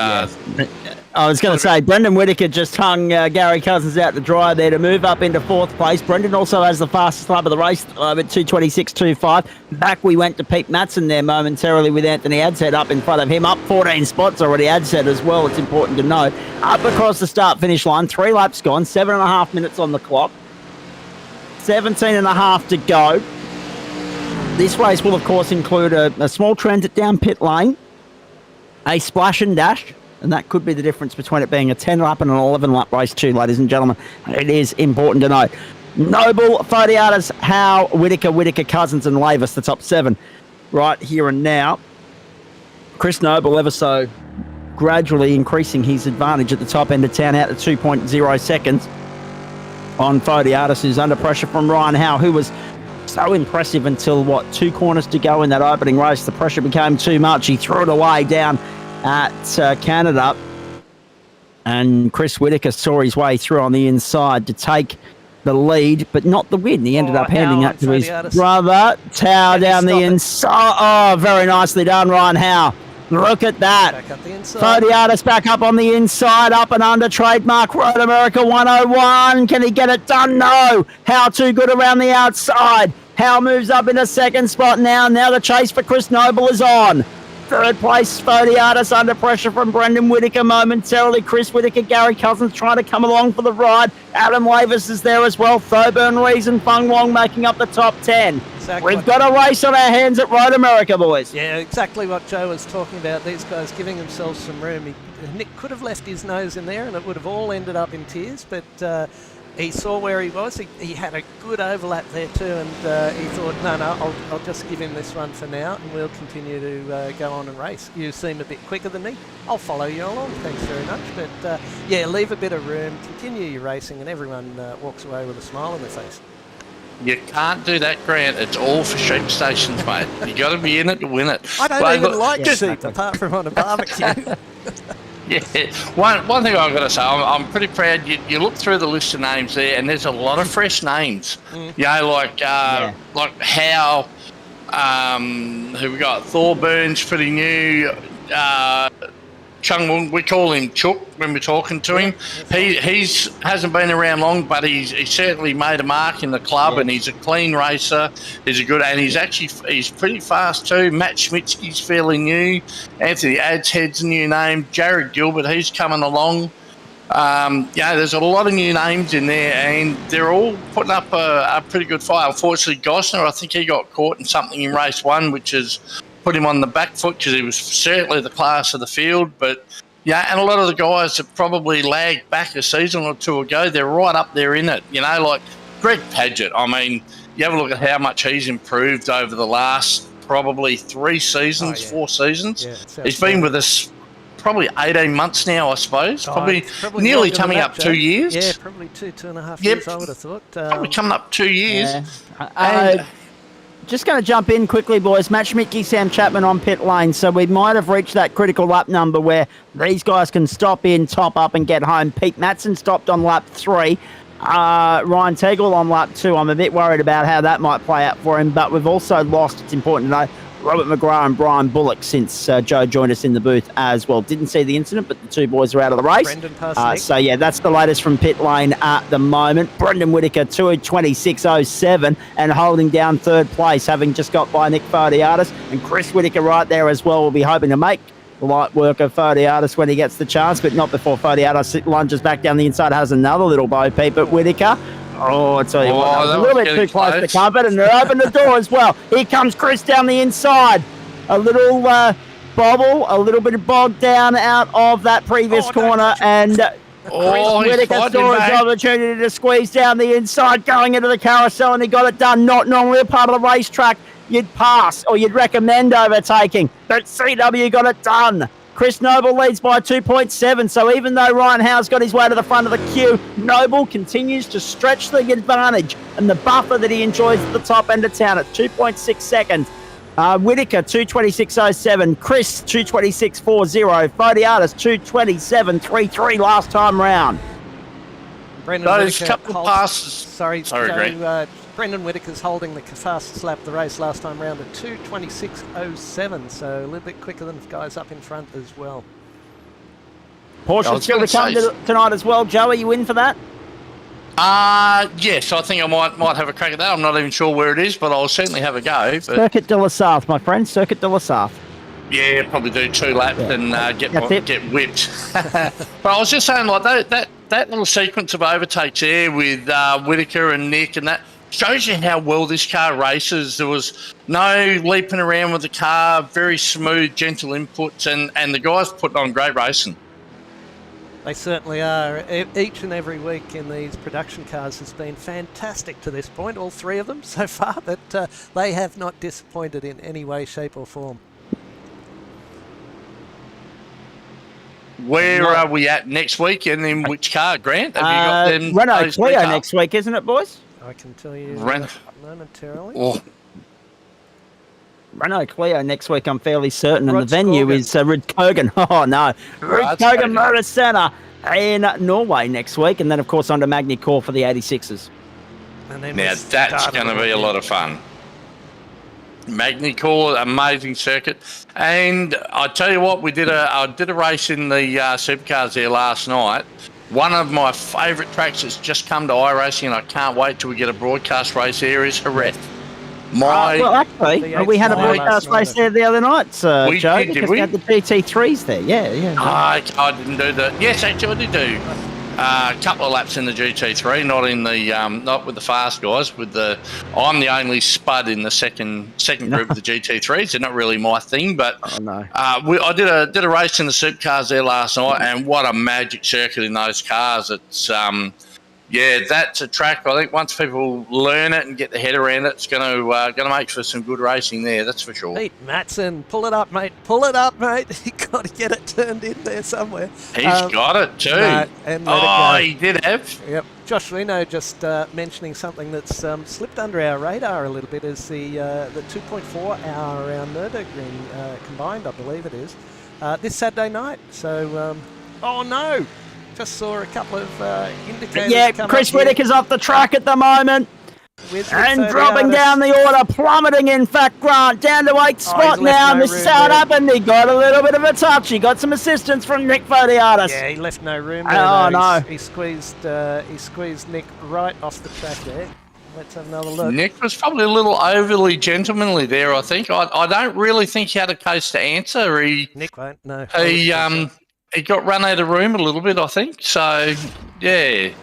Speaker 1: I was going to say, Brendan Whitaker just hung Gary Cousins out to dry there to move up into 4th place. Brendan also has the fastest lap of the race at 2:26.25. Back we went to Pete Matson there momentarily with Anthony Adshead up in front of him, up 14 spots already. Adshead as well, it's important to note. Up across the start-finish line, 3 laps gone, 7.5 minutes on the clock, 17.5 to go. This race will, of course, include a small transit down pit lane, a splash and dash, and that could be the difference between it being a 10-lap and an 11-lap race too, ladies and gentlemen. It is important to note. Noble, Fodiatis, Howe, Whitaker, Cousins and Lavis, the top 7 right here and now. Chris Noble ever so gradually increasing his advantage at the top end of town out to 2.0 seconds on Fodiatis, who's under pressure from Ryan Howe, who was so impressive until, 2 corners to go in that opening race. The pressure became too much. He threw it away down at Canada. And Chris Whitaker saw his way through on the inside to take the lead, but not the win. He ended up handing that to his brother. Tao down the inside. Oh, very nicely done, Ryan Howe. Look at that.
Speaker 2: Back up the inside.
Speaker 1: Fodiatis back up on the inside, up and under, trademark Road America 101. Can he get it done? No. Howe too good around the outside. Howe moves up in a second spot now. Now the chase for Chris Noble is on. Third place, Fodiatis under pressure from Brendan Whitaker momentarily. Chris Whitaker, Gary Cousins trying to come along for the ride. Adam Lavis is there as well. Thoburn, Rees and Fung Wong making up the top 10.
Speaker 2: Exactly.
Speaker 1: We've got a race on our hands at Road America, boys.
Speaker 2: Yeah, exactly what Joe was talking about. These guys giving themselves some room. Nick could have left his nose in there and it would have all ended up in tears, but he saw where he was. He had a good overlap there too, and he thought, no, I'll just give him this one for now, and we'll continue to go on and race. You seem a bit quicker than me. I'll follow you along. Thanks very much. But yeah, leave a bit of room, continue your racing, and everyone walks away with a smile on their face.
Speaker 4: You can't do that, Grant. It's all for sheep stations, mate. You got to be in it to win it.
Speaker 2: I don't even like sheep apart from on a barbecue.
Speaker 4: Yeah, one thing I've got to say, I'm pretty proud. You look through the list of names there, and there's a lot of fresh names. You know, like Howe, who we got? Thorburns, pretty new. Chung Wung, we call him Chook when we're talking to him. He's hasn't been around long, but he's certainly made a mark in the club, and he's a clean racer. He's a good, and he's pretty fast too. Matt Schmitzky's fairly new. Anthony Adshead's a new name. Jared Gilbert, he's coming along. There's a lot of new names in there, and they're all putting up a pretty good fight. Unfortunately, Gosner, I think he got caught in something in race 1, which is put him on the back foot because he was certainly the class of the field. But, yeah, and a lot of the guys that probably lagged back a season or two ago, they're right up there in it. You know, like Greg Padgett. I mean, you have a look at how much he's improved over the last probably 3 seasons, 4 seasons. Yeah, he's been with us probably 18 months now, I suppose. Probably nearly coming up 2 years.
Speaker 2: Yeah, probably 2.5 years, I would have thought.
Speaker 4: Probably coming up 2 years.
Speaker 1: Yeah. Just going to jump in quickly, boys. Matt Schmidtke, Sam Chapman on pit lane. So we might have reached that critical lap number where these guys can stop in, top up and get home. Pete Matson stopped on lap 3. Ryan Tegel on lap 2. I'm a bit worried about how that might play out for him. But we've also lost, it's important to know, Robert McGrath and Brian Bullock since Joe joined us in the booth as well. Didn't see the incident, but the 2 boys are out of the race. So, yeah, that's the latest from pit lane at the moment. Brendan Whitaker, 2:26.07, and holding down 3rd place, having just got by Nick Fodiatis. And Chris Whitaker right there as well. We'll be hoping to make light work of Fodiatis when he gets the chance, but not before Fodiatis lunges back down the inside, has another little bo peep at Whitaker. Oh, I tell you what, that was a little bit too close to comfort, and they opened the door as well. Here comes Chris down the inside. A little bobble, a little bit of bogged down out of that previous corner, and Chris Whitaker saw his opportunity to squeeze down the inside, going into the carousel, and he got it done. Not normally a part of the racetrack you'd pass or you'd recommend overtaking, but CW got it done. Chris Noble leads by 2.7, so even though Ryan Howe's got his way to the front of the queue, Noble continues to stretch the advantage and the buffer that he enjoys at the top end of town at 2.6 seconds. Whitaker, 2:26.07. Chris, 2:26.40. Fodiatis, 2:27.33 last time round.
Speaker 2: Those
Speaker 4: couple of passes.
Speaker 2: Sorry, Joe, Brendan Whitaker's holding the fastest lap of the race last time round at 2:26.07, so a little bit quicker than the guys up in front as well.
Speaker 1: Porsche still to come tonight as well. Joe, are you in for that?
Speaker 4: Yes, I think I might have a crack at that. I'm not even sure where it is, but I'll certainly have a go. But
Speaker 1: Circuit de la Sarthe, my friend. Circuit de la Sarthe.
Speaker 4: Yeah, probably do 2 laps and get whipped. But I was just saying, like that little sequence of overtakes there with Whitaker and Nick, and that shows you how well this car races. There was no leaping around with the car, very smooth, gentle inputs, and the guys putting on great racing.
Speaker 2: They certainly are. Each and every week in these production cars has been fantastic to this point, all 3 of them so far, but they have not disappointed in any way, shape or form.
Speaker 4: Where are we at next week and in which car, Grant? Have you got them?
Speaker 1: Renault Clio next week, isn't it, boys?
Speaker 2: I can tell you momentarily.
Speaker 4: Oh,
Speaker 1: Renault Clio next week, I'm fairly certain, and
Speaker 2: Rod
Speaker 1: the venue
Speaker 2: Skogen.
Speaker 1: is Rudskogen. Oh, no. Rudskogen Motor Centre in Norway next week, and then, of course, on to Magny Core for the 86s.
Speaker 2: And then
Speaker 4: now that's going to be a lot of fun. Magny Core, amazing circuit. And I tell you what, I did a race in the supercars there last night. One of my favourite tracks that's just come to iRacing, and I can't wait till we get a broadcast race there, is Jerez.
Speaker 1: Well, actually, we had a broadcast race there the other night, Joe, because we had the GT3s there. Yeah.
Speaker 4: I didn't do that. Yes, actually, I did do a couple of laps in the GT3, not with the fast guys. I'm the only spud in the second group of the GT3s. They're not really my thing, but I did a race in the supercars there last night, and what a magic circuit in those cars! It's that's a track. I think once people learn it and get their head around it, it's going to make for some good racing there. That's for sure.
Speaker 2: Pete Matson, pull it up, mate. Pull it up, mate. You got to get it turned in there somewhere.
Speaker 4: He's got it too. He did have.
Speaker 2: Yep. Josh Reno just mentioning something that's slipped under our radar a little bit is the 2.4 hour around Nürburgring combined, I believe it is, this Saturday night. So, oh no. Just saw a couple of indicators.
Speaker 1: Yeah, Chris Whitaker's off the track at the moment. And dropping down the order, plummeting in fact, Grant, down to 8th spot now. This is how it happened. He got a little bit of a touch. He got some assistance from Nick Fodiatis.
Speaker 2: Yeah, he left no room there.
Speaker 1: Oh, no.
Speaker 2: He squeezed Nick right off the track there. Let's have another look.
Speaker 4: Nick was probably a little overly gentlemanly there, I think. I don't really think he had a case to answer.
Speaker 2: Nick won't, no.
Speaker 4: He got run out of room a little bit, I think. So, yeah.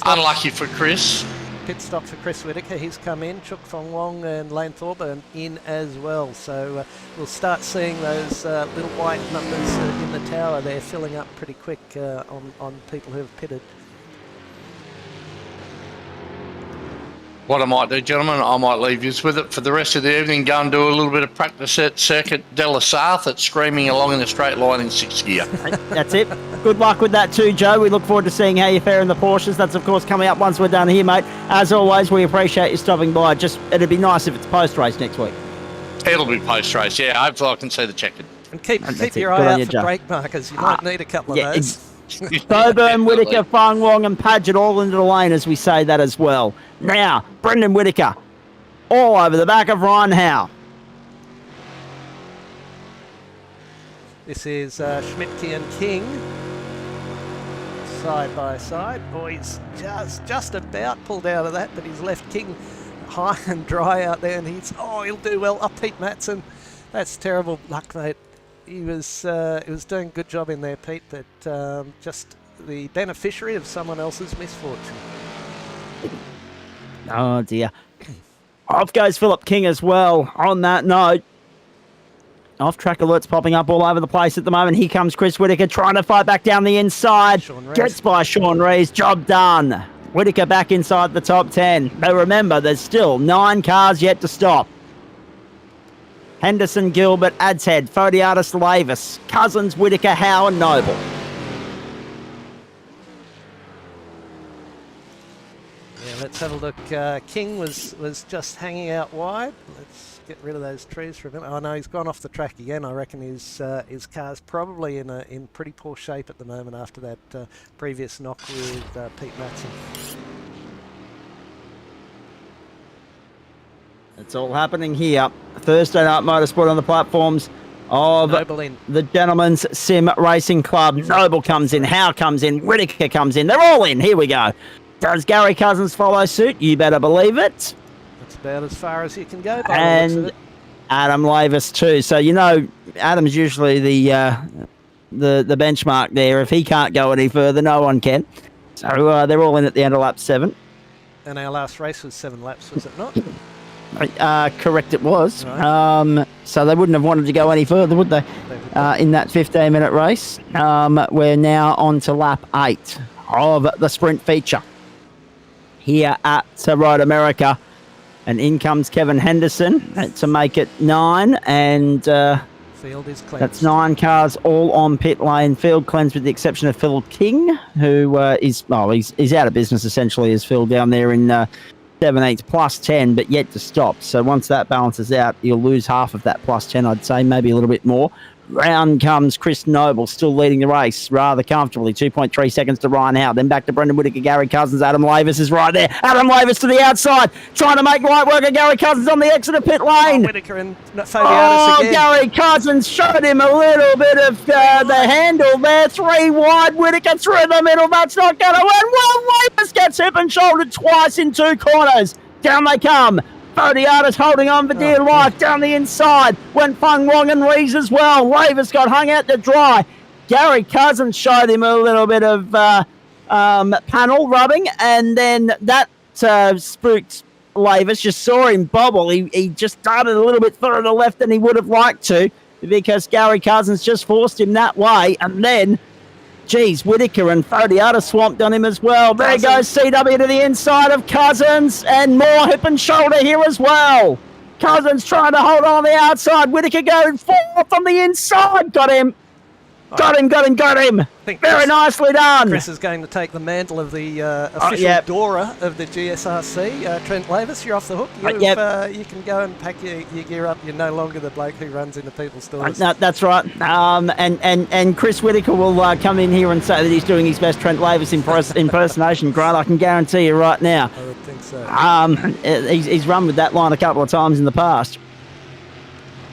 Speaker 4: Unlucky for Chris.
Speaker 2: Pit stop for Chris Whitaker. He's come in. Chuk Fong Wong and Lane Thorburn in as well. So we'll start seeing those little white numbers in the tower there filling up pretty quick on people who have pitted.
Speaker 4: What I might do, gentlemen, I might leave you with it for the rest of the evening. Go and do a little bit of practice at Circuit de la Sarthe. It's screaming along in a straight line in 6th gear.
Speaker 1: That's it. Good luck with that too, Joe. We look forward to seeing how you fare in the Porsches. That's, of course, coming up once we're done here, mate. As always, we appreciate you stopping by. It'd be nice if it's post-race next week.
Speaker 4: It'll be post-race, yeah. Hopefully I can see the checkered.
Speaker 2: And keep your eye out for brake markers. You might need a couple of those.
Speaker 1: Thorburn, Whitaker, Fung Wong and Padgett all into the lane as we say that as well. Now, Brendan Whitaker all over the back of Ryan Howe.
Speaker 2: This is Schmidtke and King side by side. Oh, he's just about pulled out of that, but he's left King high and dry out there, and he'll do well. Up Pete Matson. That's terrible luck, mate. He was doing a good job in there, Pete, but just the beneficiary of someone else's misfortune.
Speaker 1: Oh, dear. Off goes Philip King as well. On that note, off-track alerts popping up all over the place at the moment. Here comes Chris Whitaker trying to fight back down the inside. Gets by Sean Rees. Job done. Whitaker back inside the top 10. But remember, there's still 9 cars yet to stop. Henderson, Gilbert, Adshead, Fodiatis, Lavis, Cousins, Whitaker, Howe and Noble.
Speaker 2: Yeah, let's have a look. King was just hanging out wide. Let's get rid of those trees for a minute. Oh no, he's gone off the track again. I reckon his car's probably in pretty poor shape at the moment after that previous knock with Pete Matson.
Speaker 1: It's all happening here. Thursday Night Motorsport on the platforms of the Gentleman's Sim Racing Club. Noble comes in, Howe comes in, Whitaker comes in. They're all in. Here we go. Does Gary Cousins follow suit? You better believe it.
Speaker 2: That's about as far as you can go.
Speaker 1: And Adam Lavis too. So, you know, Adam's usually the benchmark there. If he can't go any further, no one can. So they're all in at the end of lap 7.
Speaker 2: And our last race was 7 laps, was it not?
Speaker 1: Correct, it was.
Speaker 2: Right.
Speaker 1: So they wouldn't have wanted to go any further, would they? In that 15-minute race. We're now on to lap 8 of the sprint feature here at Road America. And in comes Kevin Henderson to make it 9. And
Speaker 2: Field is cleansed.
Speaker 1: That's 9 cars all on pit lane. Field cleansed with the exception of Phil King, who he's out of business essentially as Phil down there in 17th plus 10, but yet to stop. So once that balances out, you'll lose half of that plus 10, I'd say, maybe a little bit more. Round comes Chris Noble, still leading the race rather comfortably. 2.3 seconds to Ryan Howe. Then back to Brendan Whitaker, Gary Cousins. Adam Lavis is right there. Adam Lavis to the outside, trying to make light work of Gary Cousins on the exit of pit lane.
Speaker 2: Whitaker and Fabianus again.
Speaker 1: Gary Cousins showed him a little bit of the handle there. 3 wide. Whitaker through the middle. That's not going to win. Well, Lavis gets hip and shouldered twice in 2 corners. Down they come. Fodiatis holding on for dear life down the inside. Went Fung Wong and Rees as well. Lavis got hung out to dry. Gary Cousins showed him a little bit of panel rubbing, and then that spooked Lavis. Just saw him bobble. He just darted a little bit further left than he would have liked to, because Gary Cousins just forced him that way, and then Whitaker and Fodiatis swamped on him as well. There goes CW to the inside of Cousins, and more hip and shoulder here as well. Cousins trying to hold on the outside. Whitaker going forward from the inside. Got him. Got him. Very nicely done.
Speaker 2: Chris is going to take the mantle of the official Dora of the GSRC. Trent Lavis, you're off the hook. You can go and pack your gear up. You're no longer the bloke who runs into people's stores.
Speaker 1: No, that's right. And Chris Whitaker will come in here and say that he's doing his best Trent Lavis impersonation. Grant, I can guarantee you right now.
Speaker 2: I would think so.
Speaker 1: He's run with that line a couple of times in the past.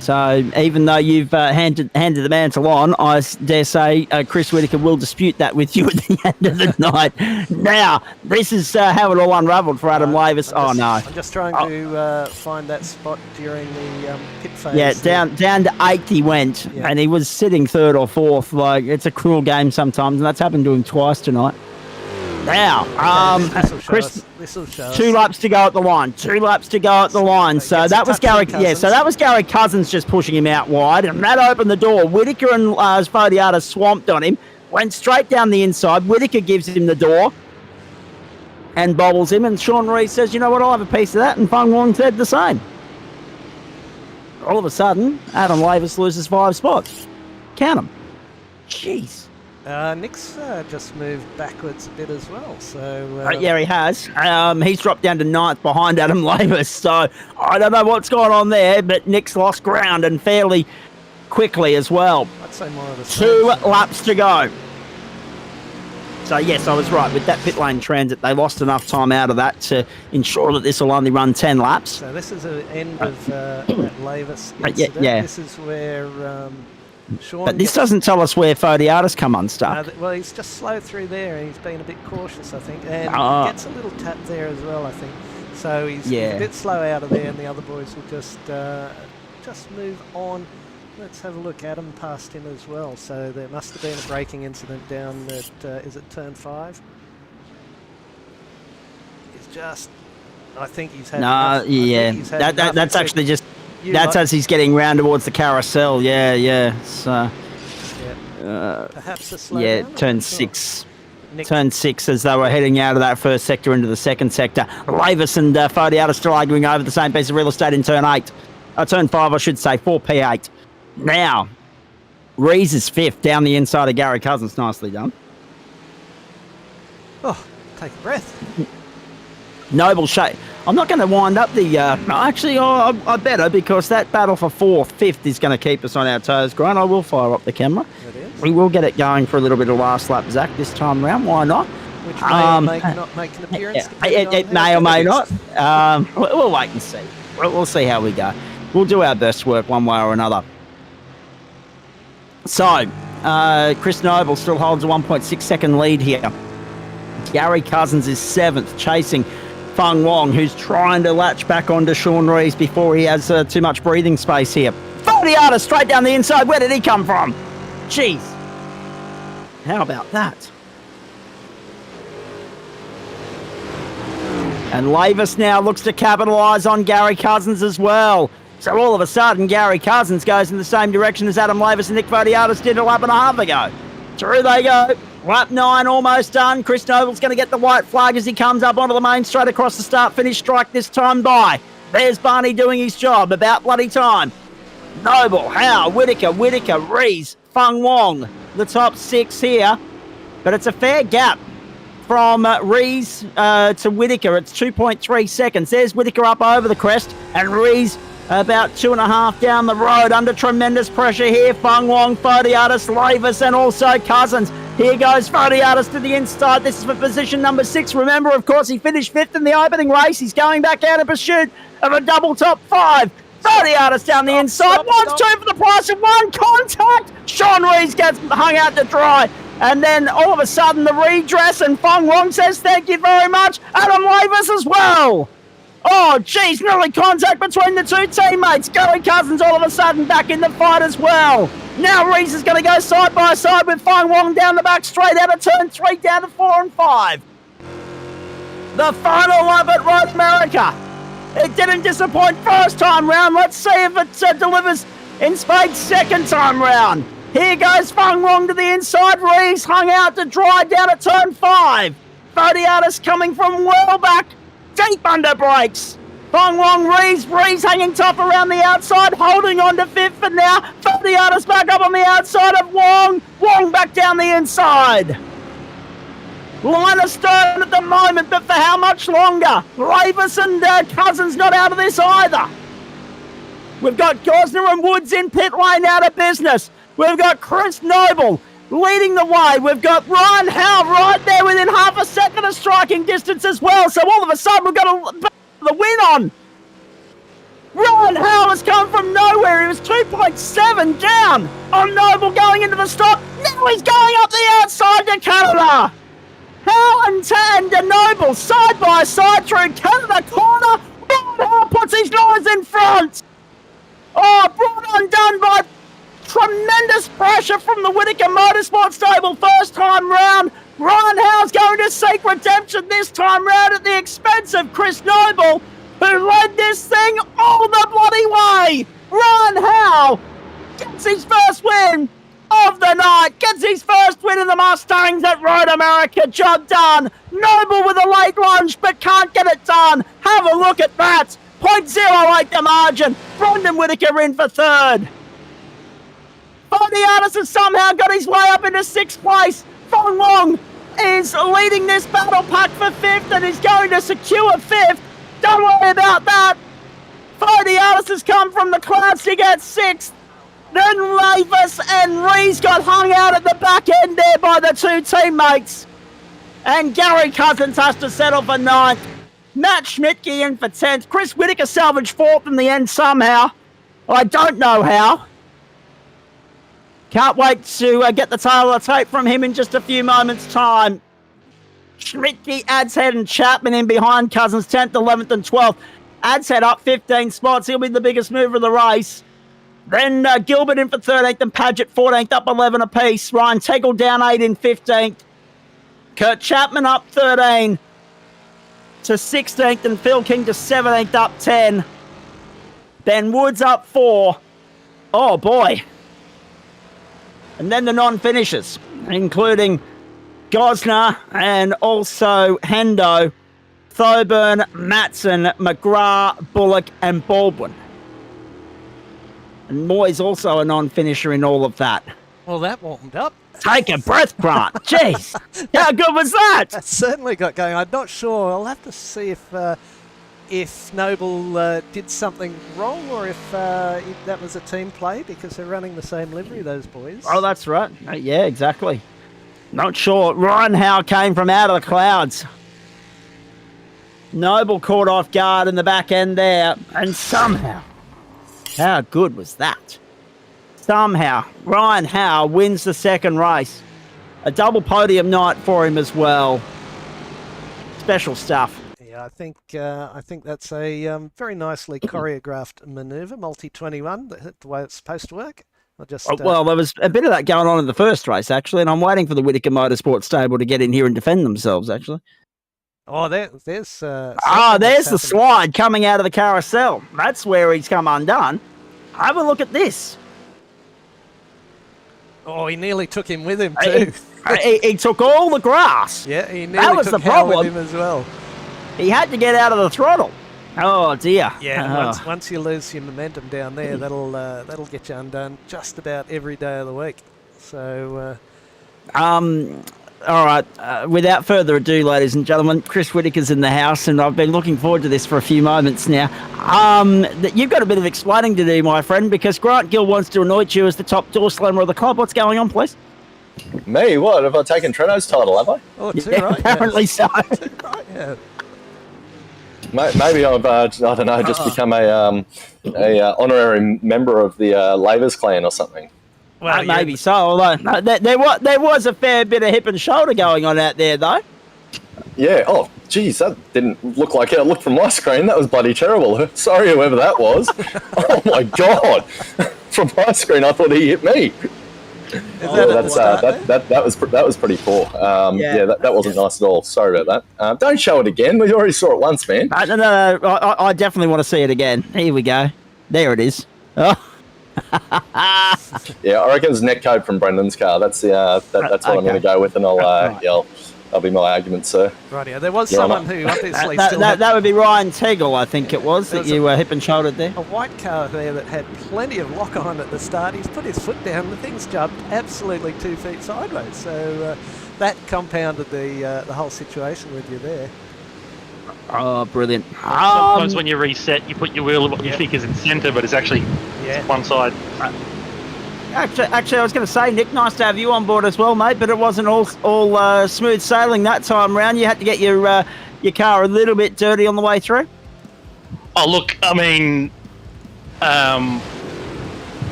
Speaker 1: So even though you've handed the mantle on, I dare say Chris Whitaker will dispute that with you at the end of the night. Now, this is how it all unravelled for Adam Lavis.
Speaker 2: I'm just trying to find that spot during the pit phase.
Speaker 1: Yeah, down to 8th he went, and he was sitting 3rd or 4th. Like, it's a cruel game sometimes, and that's happened to him twice tonight. Now, Chris, 2 laps to go at the line. 2 laps to go at the line. So that was Gary. Yeah, so that was Gary Cousins just pushing him out wide, and that opened the door. Whitaker and Fodiatis swamped on him. Went straight down the inside. Whitaker gives him the door and bobbles him. And Sean Rees says, "You know what? I'll have a piece of that." And Fung Wong said the same. All of a sudden, Adam Lavis loses 5 spots. Count them. Jeez.
Speaker 2: Nick's just moved backwards a bit as well. So
Speaker 1: yeah, he has. He's dropped down to 9th behind Adam Lavis. So I don't know what's going on there, but Nick's lost ground, and fairly quickly as well.
Speaker 2: I'd say more of a
Speaker 1: 2 laps to go. So yes, I was right. With that pit lane transit, they lost enough time out of that to ensure that this will only run 10 laps.
Speaker 2: So this is the end of that Lavis incident.
Speaker 1: Yeah.
Speaker 2: This is where Sean
Speaker 1: but this doesn't tell us where Fodiatis come unstuck.
Speaker 2: Well, he's just slowed through there, and he's been a bit cautious, I think, and gets a little tap there as well, I think. So he's a bit slow out of there, and the other boys will just move on. Let's have a look. Adam passed him as well, so there must have been a braking incident down at is it turn 5? He's just, I think he's had.
Speaker 1: That's actually just. That's as he's getting round towards the carousel. So,
Speaker 2: perhaps a slow down,
Speaker 1: turn 6. Turn 6 as they were heading out of that first sector into the second sector. Lavis and Fodiatis still arguing over the same piece of real estate in turn 8. Turn 5, I should say, 4P8. Now, Rees is 5th down the inside of Gary Cousins. Nicely done.
Speaker 2: Oh, take a breath.
Speaker 1: Noble shape. I'm not going to wind up the... I better, because that battle for 4th, 5th is going to keep us on our toes, Grant. I will fire up the camera.
Speaker 2: It is.
Speaker 1: We will get it going for a little bit of last lap, Zach, this time around. Why not?
Speaker 2: Which may not make an appearance.
Speaker 1: It may or may not. We'll wait and see. We'll see how we go. We'll do our best work one way or another. So, Chris Noble still holds a 1.6 second lead here. Gary Cousins is 7th, chasing Fung Wong, who's trying to latch back onto Sean Rees before he has too much breathing space here. Fodiatis straight down the inside. Where did he come from? Jeez. How about that? And Lavis now looks to capitalise on Gary Cousins as well. So all of a sudden, Gary Cousins goes in the same direction as Adam Lavis and Nick Fodiatis did a lap and a half ago. Through they go. Lap 9 almost done. Chris Noble's going to get the white flag as he comes up onto the main straight across the start-finish strike this time by. There's Barney doing his job. About bloody time. Noble, Howe, Whitaker, Rees, Fung Wong, the top 6 here. But it's a fair gap from Rees to Whitaker. It's 2.3 seconds. There's Whitaker up over the crest, and Rees about 2.5 down the road under tremendous pressure here. Fung Wong, Photiadis, Lavis, and also Cousins. Here goes Photiadis to the inside. This is for position number 6. Remember, of course, he finished 5th in the opening race. He's going back out in pursuit of a double top 5. Photiadis down the inside. Wants 2 for the price of 1. Contact. Sean Rees gets hung out to dry. And then all of a sudden the redress, and Fung Wong says thank you very much. Adam Lavis as well. Oh, geez, nearly contact between the 2 teammates. Gary Cousins all of a sudden back in the fight as well. Now Rees is going to go side by side with Fung Wong down the back straight out of turn 3 down to 4 and 5. The final lap at Road America. It didn't disappoint first time round. Let's see if it delivers in spades second time round. Here goes Fung Wong to the inside. Rees hung out to dry down at turn 5. Photiadis coming from well back. Deep under brakes. Fung Wong, Rees hanging top around the outside, holding on to 5th for now. Photiadis back up on the outside of Wong. Wong back down the inside. Line astern at the moment, but for how much longer? Lavis and Cousins not out of this either. We've got Gosner and Woods in pit lane out of business. We've got Chris Noble leading the way. We've got Ryan Howe right there within half a second of striking distance as well. So all of a sudden we've got the win on. Ryan Howe has come from nowhere. He was 2.7 down on Noble going into the stop. Now he's going up the outside to Canada. Howe and Noble side by side through Canada corner. Ryan Howe puts his nose in front. Oh, brought undone by tremendous pressure from the Whitaker Motorsport stable first time round. Ryan Howe's going to seek redemption this time round at the expense of Chris Noble, who led this thing all the bloody way. Ryan Howe gets his first win of the night, gets his first win in the Mustangs at Road America. Job done. Noble with a late lunge, but can't get it done. Have a look at that. 0.08 the margin. Brendan Whitaker in for 3rd. Photiadis has somehow got his way up into 6th place. Fung Wong is leading this battle pack for 5th and is going to secure 5th. Don't worry about that. Photiadis has come from the clouds to get 6th. Then Lavis and Rees got hung out at the back end there by the 2 teammates. And Gary Cousins has to settle for 9th. Matt Schmidtke in for 10th. Chris Whitaker salvaged 4th in the end somehow. I don't know how. Can't wait to get the tail of the tape from him in just a few moments' time. Schmidtke, Adshead and Chapman in behind Cousins, 10th, 11th and 12th. Adshead up 15 spots. He'll be the biggest mover of the race. Then Gilbert in for 13th and Padgett 14th, up 11 apiece. Ryan Tegel down 8 in 15th. Kurt Chapman up 13 to 16th and Phil King to 17th, up 10. Ben Woods up 4. Oh, boy. And then the non-finishers, including Gosner and also Hendo, Thoburn, Matson, McGrath, Bullock and Baldwin. And Moy's also a non-finisher in all of that.
Speaker 2: Well, that warmed up.
Speaker 1: Take a breath, Grant. Jeez, how good was that?
Speaker 2: That certainly got going. I'm not sure. I'll have to see if Noble did something wrong or if that was a team play, because they're running the same livery, those boys.
Speaker 1: Oh, that's right. Yeah, exactly. Not sure. Ryan Howe came from out of the clouds. Noble caught off guard in the back end there, and somehow, how good was that? Somehow, Ryan Howe wins the second race. A double podium night for him as well. Special stuff.
Speaker 2: Yeah, I think that's a very nicely choreographed manoeuvre, multi-21, the way it's supposed to work.
Speaker 1: Well, there was a bit of that going on in the first race, actually, and I'm waiting for the Whitaker Motorsport stable to get in here and defend themselves, actually.
Speaker 2: Oh, there's
Speaker 1: there's the slide coming out of the carousel. That's where he's come undone. Have a look at
Speaker 2: Oh, he nearly took him with him too.
Speaker 1: He took all the grass.
Speaker 2: Yeah, he nearly
Speaker 1: that was
Speaker 2: took
Speaker 1: the problem
Speaker 2: with him as well.
Speaker 1: He had to get out of the throttle. Oh dear.
Speaker 2: Yeah,
Speaker 1: Oh.
Speaker 2: once you lose your momentum down there, that'll get you undone just about every day of the week. So,
Speaker 1: All right. Without further ado, ladies and gentlemen, Chris Whitaker's in the house, and I've been looking forward to this for a few moments now. You've got a bit of explaining to do, my friend, because Grant Gill wants to anoint you as the top door slammer of the club. What's going on, please?
Speaker 5: Me? What? Have I taken Treno's title, have I?
Speaker 2: oh, too
Speaker 1: Yeah,
Speaker 2: right.
Speaker 1: apparently so.
Speaker 2: Too right, yeah.
Speaker 5: Maybe I've, I don't know, just become a honorary member of the Lavers clan or something.
Speaker 2: Well, yeah,
Speaker 1: Maybe so. Although there was a fair bit of hip and shoulder going on out there, though.
Speaker 5: Yeah. Oh, geez, that didn't look like how it looked from my screen. That was bloody terrible. Sorry, whoever that was. Oh my God! From my screen, I thought he hit me. That was pretty poor. That wasn't nice at all. Sorry about that. Don't show it again. We already saw it once, man.
Speaker 1: No. I definitely want to see it again. Here we go. There it is. Oh.
Speaker 5: Yeah, I reckon it's netcode from Brendan's car. That's that's what I'm going to go with, and that'll be my argument, sir.
Speaker 2: Rightio. There was someone who obviously
Speaker 1: that would be Ryan Tegel, I think it was, that you were hip and shouldered there.
Speaker 2: a white car there that had plenty of lock on at the start. He's put his foot down, the thing's jumped absolutely 2 feet sideways. So that compounded the whole situation with you there.
Speaker 1: Oh, brilliant.
Speaker 3: Sometimes when you reset, you put your wheel what you think is in centre, but it's actually one side.
Speaker 1: Actually, I was going to say, Nick, nice to have you on board as well, mate. But it wasn't all smooth sailing that time round. You had to get your car a little bit dirty on the way through.
Speaker 3: Oh, look, I mean, I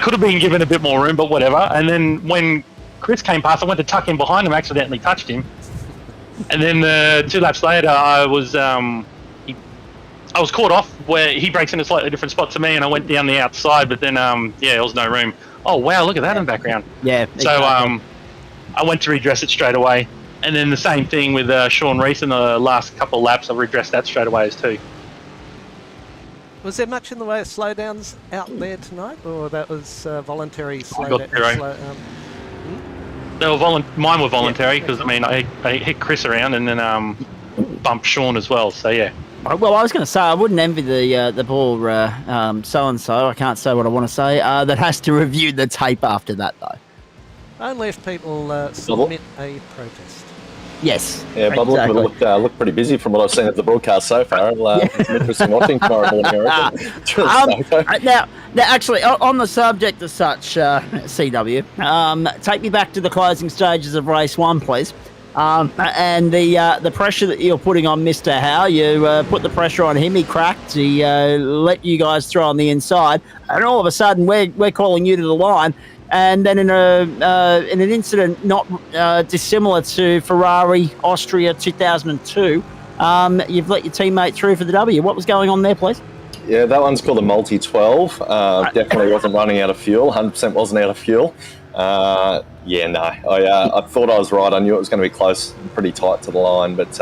Speaker 3: could have been given a bit more room, but whatever. And then when Chris came past, I went to tuck in behind him, accidentally touched him. And then 2 laps later, I was caught off where he breaks in a slightly different spot to me, and I went down the outside. But then, there was no room. Oh wow, look at that in the background.
Speaker 1: Yeah.
Speaker 3: So I went to redress it straight away, and then the same thing with Sean Reese in the last couple of laps. I redressed that straight away as too.
Speaker 2: Was there much in the way of slowdowns out there tonight, or that was voluntary
Speaker 3: Voluntary. Mine were voluntary because I hit Chris around and then bumped Sean as well. So yeah.
Speaker 1: Well, I was going to say I wouldn't envy the poor so and so. I can't say what I want to say. That has to review the tape after that, though.
Speaker 2: Only if people submit a protest.
Speaker 1: Yes.
Speaker 5: Yeah, Bob looked pretty busy from what I've seen at the broadcast so far. It's interesting watching tomorrow morning, I reckon.
Speaker 1: Now, actually, on the subject of such, CW, take me back to the closing stages of race 1, please. And the pressure that you're putting on Mr. Howe, you put the pressure on him. He cracked. He let you guys throw on the inside, and all of a sudden we're calling you to the line. And then in an incident not dissimilar to Ferrari Austria 2002, you've let your teammate through for the W. What was going on there, please?
Speaker 5: Yeah, that one's called a multi-12. Definitely wasn't running out of fuel. 100% wasn't out of fuel. I thought I was right. I knew it was going to be close, pretty tight to the line, but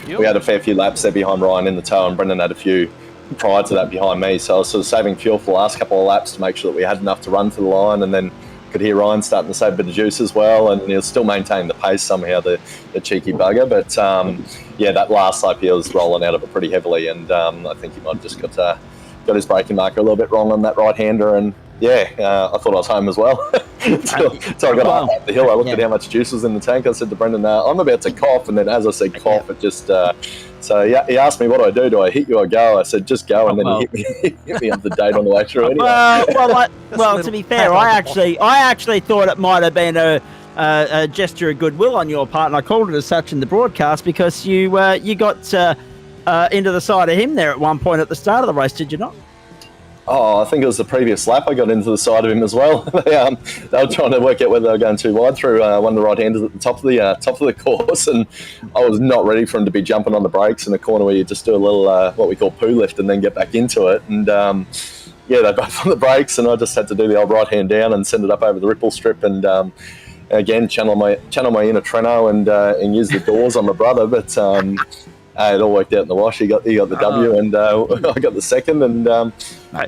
Speaker 5: we had a fair few laps there behind Ryan in the tow, and Brendan had a few prior to that behind me. So I was sort of saving fuel for the last couple of laps to make sure that we had enough to run to the line, and then could hear Ryan starting to save a bit of juice as well, and he was still maintaining the pace somehow, the cheeky bugger. But that last lap he was rolling out of it pretty heavily, and I think he might have just got his braking marker a little bit wrong on that right-hander, and I thought I was home as well. So I got up the hill, I looked at how much juice was in the tank. I said to Brendan, I'm about to cough, and then as I said cough, it just... he asked me, what do I do? Do I hit you or go? I said, just go, and then he hit me up the date on the way through anyway.
Speaker 1: Well, to be fair, I actually thought it might have been a gesture of goodwill on your part, and I called it as such in the broadcast because you got into the side of him there at one point at the start of the race, did you not?
Speaker 5: Oh, I think it was the previous lap. I got into the side of him as well. They were trying to work out whether they were going too wide through one of the right-handers at the top of the course, and I was not ready for him to be jumping on the brakes in the corner where you just do a little what we call poo lift and then get back into it. And they both on the brakes, and I just had to do the old right hand down and send it up over the ripple strip, and again channel my inner Treno and use the doors on my brother, but. It all worked out in the wash. He got the W, and I got the second. And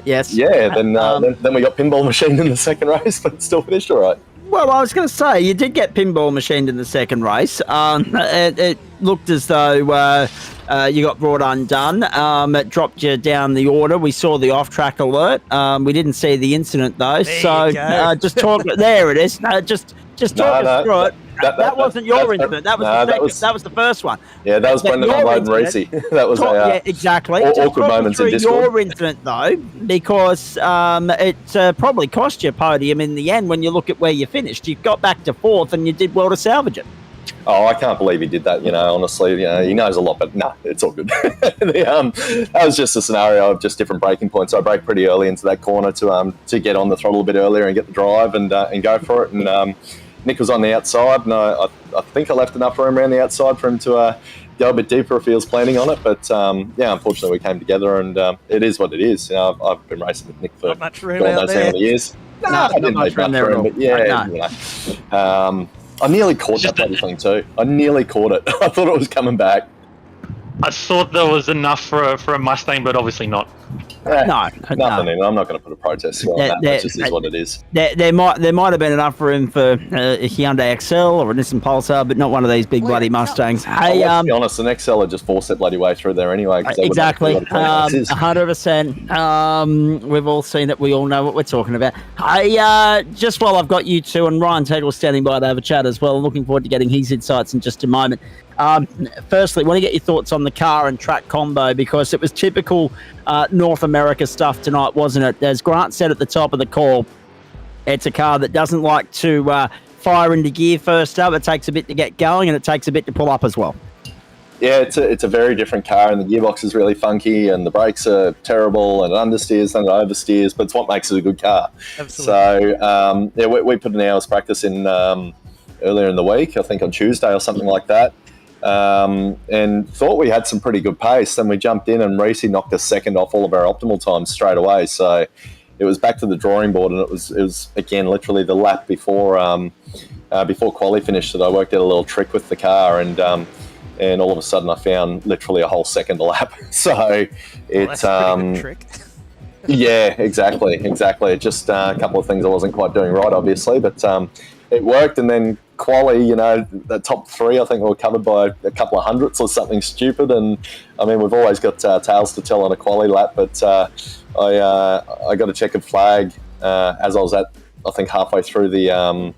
Speaker 1: yes,
Speaker 5: then we got pinball machine in the second race, but still finished all right.
Speaker 1: Well, I was going to say, you did get pinball machined in the second race. It looked as though you got brought undone. It dropped you down the order. We saw the off-track alert. We didn't see the incident, though.
Speaker 2: There you go.
Speaker 1: Just talk. There it is. Just talk us through it. That wasn't your incident. That was the first one.
Speaker 5: Yeah, that was Brendan Unload and Reese. That was
Speaker 1: yeah, exactly.
Speaker 5: awkward moments in Discord.
Speaker 1: Your incident, though, because it probably cost you a podium in the end when you look at where you finished. You got back to fourth and you did well to salvage it.
Speaker 5: Oh, I can't believe he did that, honestly. He knows a lot, but it's all good. That was just a scenario of just different braking points. I braked pretty early into that corner to get on the throttle a bit earlier and get the drive and go for it. And Nick was on the outside, and I think I left enough room around the outside for him to go a bit deeper if he was planning on it. But unfortunately, we came together, and it is what it is. I've been racing with Nick for
Speaker 2: Not much room
Speaker 5: God
Speaker 2: out
Speaker 5: knows
Speaker 2: there.
Speaker 5: how many years.
Speaker 1: No,
Speaker 5: I didn't
Speaker 1: not much
Speaker 5: leave
Speaker 1: room
Speaker 5: much
Speaker 1: there at
Speaker 5: room,
Speaker 1: all.
Speaker 5: but I nearly caught that bloody thing too. I nearly caught it. I thought it was coming back.
Speaker 3: I thought there was enough for a Mustang, but obviously not.
Speaker 5: Nothing. I'm not going to put a protest on that. That just is what it is.
Speaker 1: There might have been enough room for a Hyundai XL or a Nissan Pulsar, but not one of these big bloody Mustangs. Hey,
Speaker 5: let's be honest, an XL would just force that bloody way through there anyway.
Speaker 1: Exactly, 100%. We've all seen it. We all know what we're talking about. Hey, just while I've got you two and Ryan Tegel standing by to have a chat as well, looking forward to getting his insights in just a moment. Firstly, want to get your thoughts on the car and track combo, because it was typical North America stuff tonight, wasn't it? As Grant said at the top of the call, it's a car that doesn't like to fire into gear first up. It takes a bit to get going, and it takes a bit to pull up as well.
Speaker 5: Yeah, it's a very different car, and the gearbox is really funky, and the brakes are terrible, and it understeers and it oversteers, but it's what makes it a good car.
Speaker 2: Absolutely.
Speaker 5: So, we put an hour's practice in earlier in the week, I think on Tuesday or something like that. And thought we had some pretty good pace. Then we jumped in and Reese knocked us second off all of our optimal times straight away. So it was back to the drawing board, and it was again literally the lap before quali finished that I worked out a little trick with the car, and all of a sudden I found literally a whole second lap. So it's
Speaker 2: that's a pretty good trick.
Speaker 5: Yeah, exactly. Just a couple of things I wasn't quite doing right, obviously, but it worked. And then quali, the top three, I think we were covered by a couple of hundredths or something stupid. And I mean, we've always got tales to tell on a quali lap, but I got a checkered flag as I was at, I think, halfway through the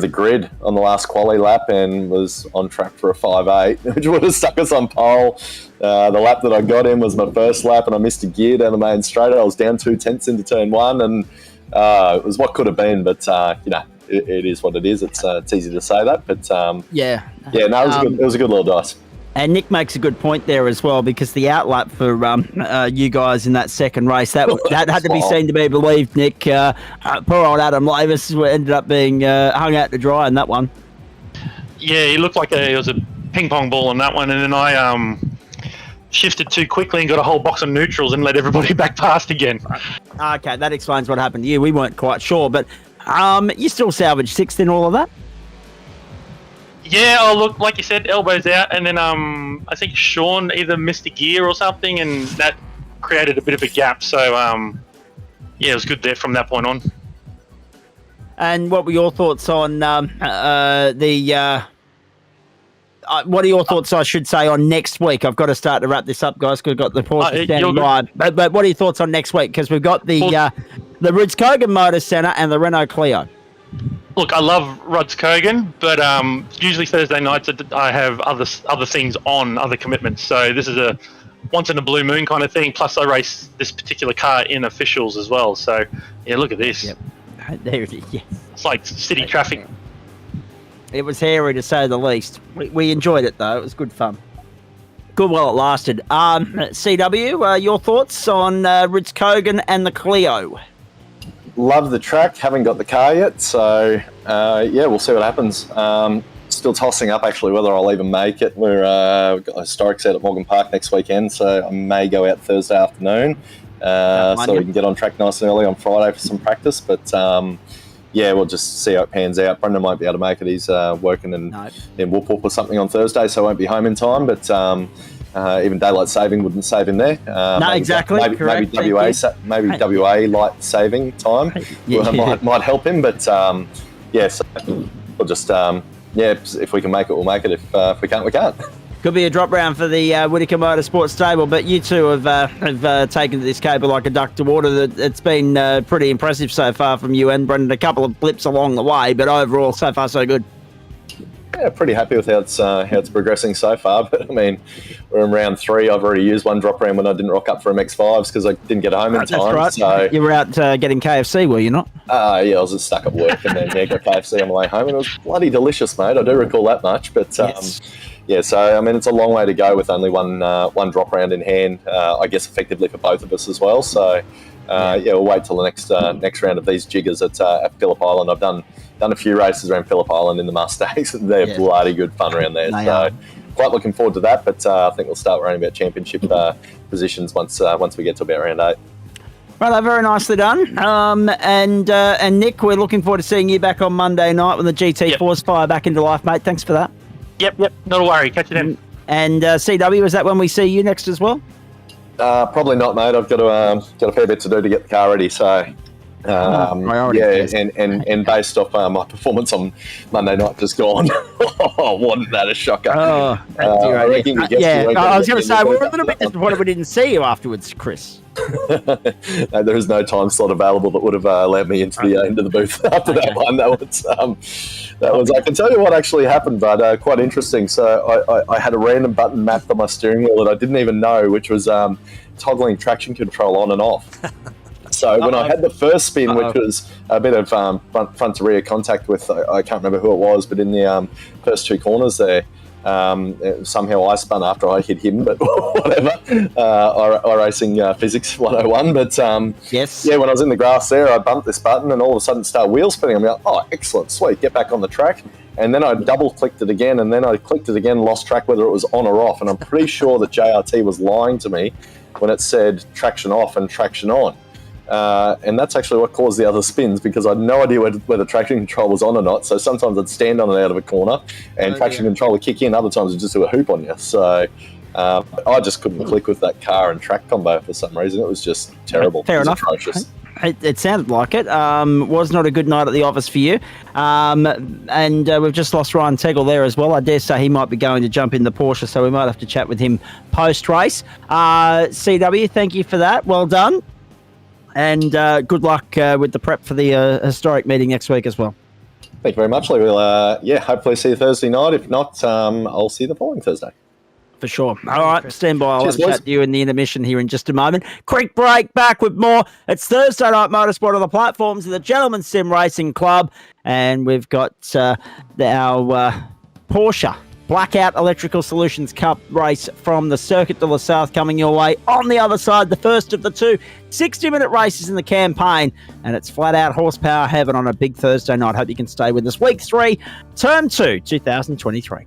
Speaker 5: grid on the last quali lap, and was on track for a 5.8, which would have stuck us on pole. The lap that I got in was my first lap, and I missed a gear down the main straight. I was down 0.2 into turn one, and it was what could have been, but it is what it is. It's easy to say that, but no, it was a good little dice. And
Speaker 1: Nick makes a good point there as well, because the outlap for you guys in that second race, that had to be seen to be believed, Nick. Poor old Adam Lavis ended up being hung out to dry in that one.
Speaker 3: Yeah, he looked like it was a ping pong ball on that one, and then I shifted too quickly and got a whole box of neutrals and let everybody back past again.
Speaker 1: Okay, that explains what happened to you. We weren't quite sure, but you still salvaged sixth in all of that?
Speaker 3: Yeah, look, like you said, elbows out, and then I think Sean either missed a gear or something, and that created a bit of a gap. So, it was good there from that point on.
Speaker 1: And what were your thoughts on what are your thoughts, I should say, on next week? I've got to start to wrap this up, guys, because we've got the Porsche standing by. But what are your thoughts on next week? Because we've got the Rd-3 Motor Centre and the Renault Clio.
Speaker 3: Look, I love Rod's Kogan, but usually Thursday nights I have other things on, other commitments. So this is a once in a blue moon kind of thing. Plus, I race this particular car in officials as well. So, yeah, look at this.
Speaker 1: Yep. There it is. Yeah.
Speaker 3: It's like city traffic.
Speaker 1: It was hairy, to say the least. We enjoyed it, though. It was good fun. Good while it lasted. CW, your thoughts on Rd-3 and the Clio?
Speaker 5: Love the track. Haven't got the car yet, so we'll see what happens. Still tossing up actually whether I'll even make it. We've got a historic set at Morgan Park next weekend, so I may go out Thursday afternoon, so we can get on track nice and early on Friday for some practice. But we'll just see how it pans out. Brendan won't be able to make it. He's working in Whoop Whoop or something on Thursday, so I won't be home in time. But even daylight saving wouldn't save him there.
Speaker 1: Exactly.
Speaker 5: Maybe WA light saving time might help him. But So we'll just if we can make it, we'll make it. If we can't, we can't.
Speaker 1: Could be a drop round for the Whittaker Motorsport stable, but you two have taken this cable like a duck to water. It's been pretty impressive so far from you and Brendan. A couple of blips along the way, but overall, so far so good.
Speaker 5: Yeah, pretty happy with how it's progressing so far. But I mean, we're in round 3. I've already used one drop round when I didn't rock up for MX5s because I didn't get home in time.
Speaker 1: That's
Speaker 5: So
Speaker 1: right. You were out getting KFC, were you not?
Speaker 5: I was just stuck at work and then got KFC on the way home, and it was bloody delicious, mate. I do recall that much. But
Speaker 1: Yes.
Speaker 5: So I mean, it's a long way to go with only one drop round in hand. I guess effectively for both of us as well. So we'll wait till the next round of these jiggers at Phillip Island. I've done a few races around Phillip Island in the Mustangs. They're bloody good fun around there. So quite looking forward to that. But I think we'll start worrying about championship positions once we get to about round 8.
Speaker 1: Right, very nicely done. And Nick, we're looking forward to seeing you back on Monday night when the GT4s fire back into life, mate. Thanks for that.
Speaker 3: Yep. Not a worry. Catch you then.
Speaker 1: And CW, is that when we see you next as well?
Speaker 5: Probably not, mate. I've got a fair bit to do to get the car ready. So, and based off my performance on Monday night just gone, wasn't that a shocker?
Speaker 1: Oh,
Speaker 5: I reckon you guessed
Speaker 1: I was going to say, we were a
Speaker 5: about
Speaker 1: little bit disappointed we didn't see you afterwards, Chris.
Speaker 5: No, there is no time slot available that would have allowed me into the booth after that one. That was. I can tell you what actually happened, but quite interesting. So I had a random button mapped on my steering wheel that I didn't even know, which was toggling traction control on and off. So when I had the first spin, which was a bit of front to rear contact with, I can't remember who it was, but in the first 2 corners there, somehow I spun after I hit him, but whatever. iRacing Physics 101. But
Speaker 1: yes.
Speaker 5: When I was in the grass there, I bumped this button and all of a sudden start wheel spinning. I'm like, oh, excellent, sweet, get back on the track. And then I double clicked it again, and then I clicked it again, lost track whether it was on or off. And I'm pretty sure that JRT was lying to me when it said traction off and traction on. And that's actually what caused the other spins, because I had no idea whether traction control was on or not. So sometimes I'd stand on it out of a corner and traction control would kick in. Other times it'd just do a hoop on you. So I just couldn't click with that car and track combo for some reason. It was just terrible.
Speaker 1: Fair enough.
Speaker 5: Atrocious.
Speaker 1: It sounded like it. Was not a good night at the office for you. And we've just lost Ryan Tegel there as well. I dare say he might be going to jump in the Porsche, so we might have to chat with him post-race. CW, thank you for that. Well done. And good luck with the prep for the historic meeting next week as well.
Speaker 5: Thank you very much, Lee. We'll hopefully see you Thursday night. If not, I'll see you the following Thursday.
Speaker 1: For sure. All right, stand by. I'll
Speaker 5: Cheers,
Speaker 1: have a chat to you in the intermission here in just a moment. Quick break, back with more. It's Thursday Night Motorsport on the platforms of the Gentleman's Sim Racing Club. And we've got our Porsche Blackout Electrical Solutions Cup race from the Circuit de la South coming your way. On the other side, the first of the 2 60-minute races in the campaign. And it's flat-out horsepower heaven on a big Thursday night. Hope you can stay with us. Week 3, Term 2, 2023.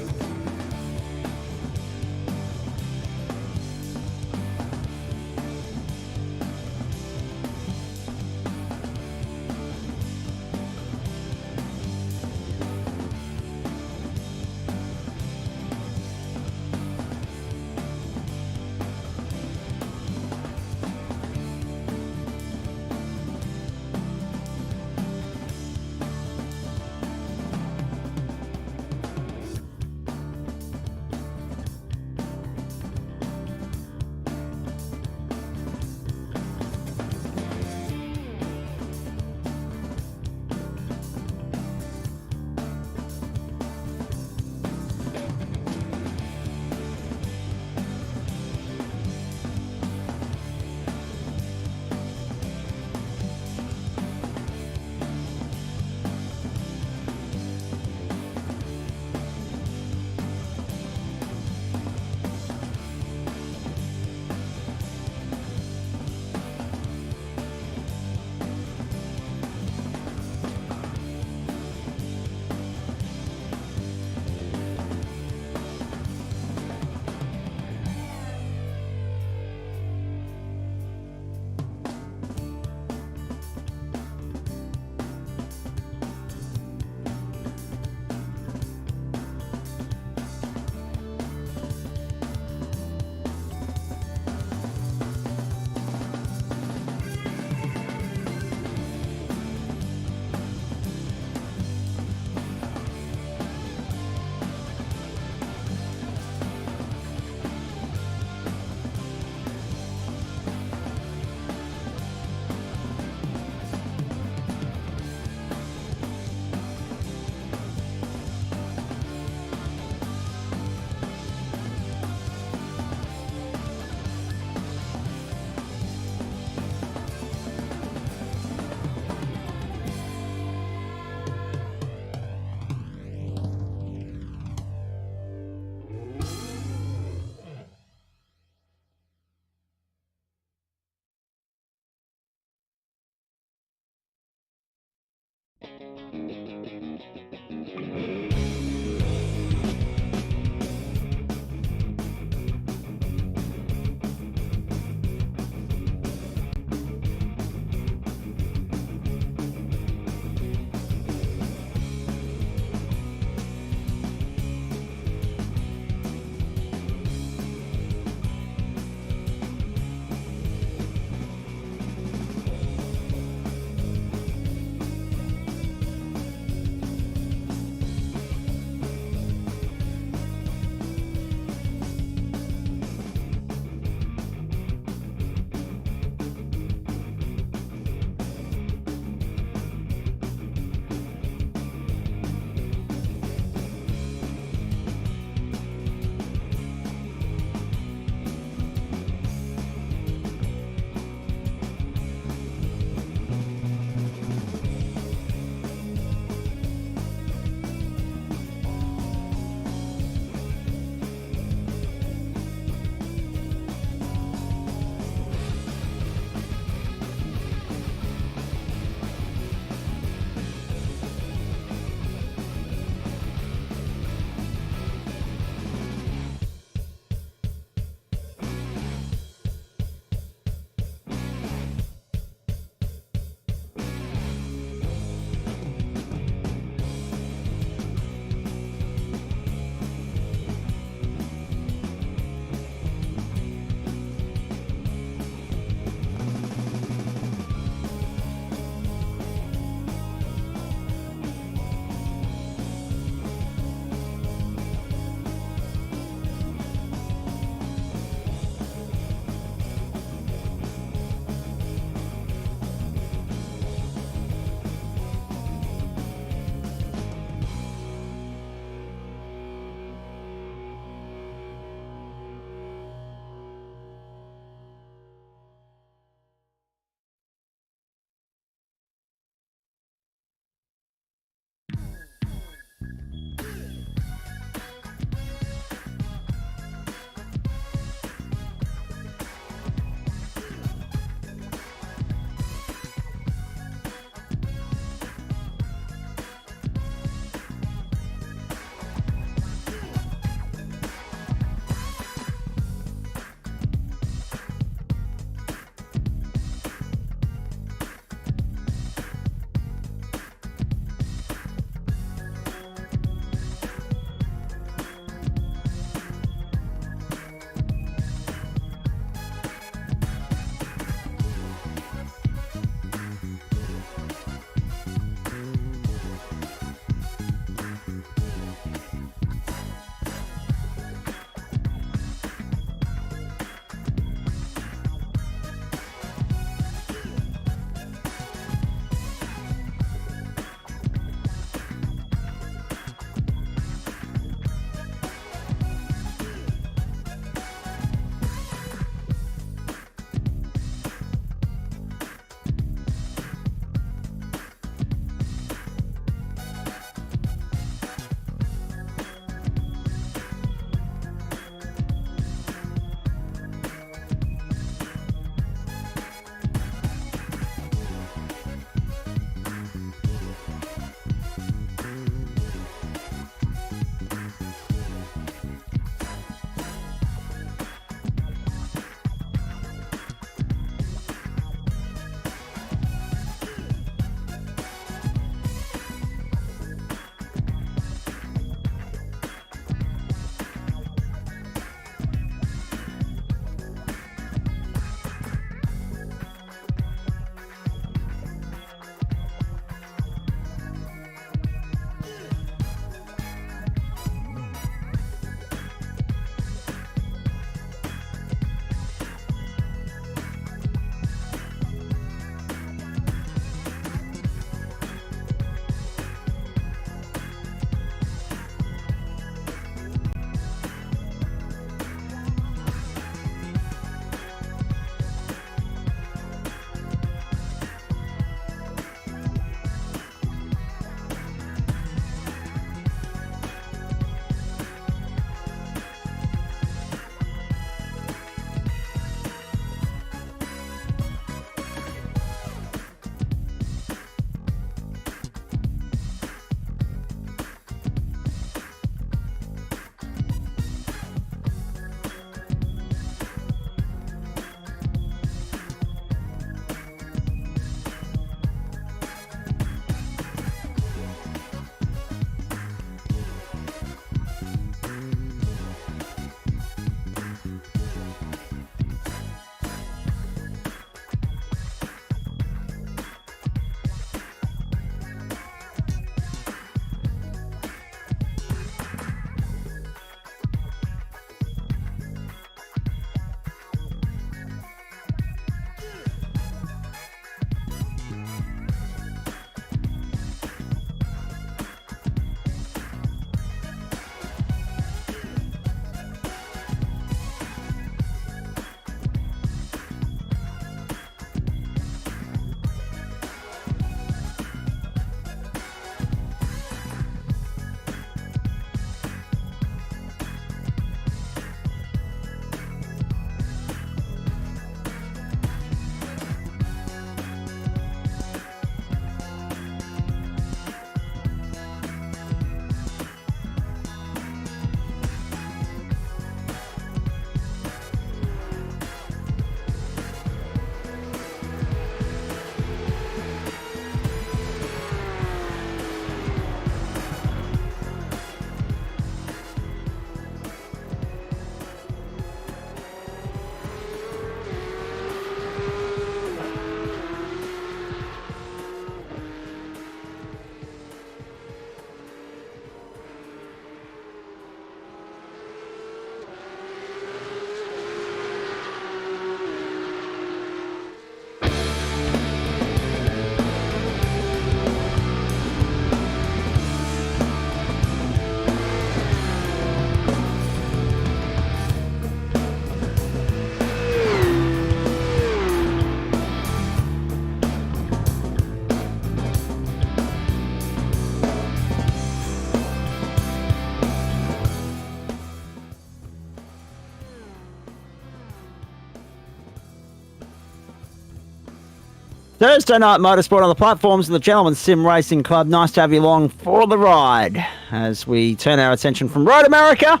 Speaker 1: Thursday night motorsport on the platforms of the Gentlemen's Sim Racing Club. Nice to have you along for the ride as we turn our attention from Road America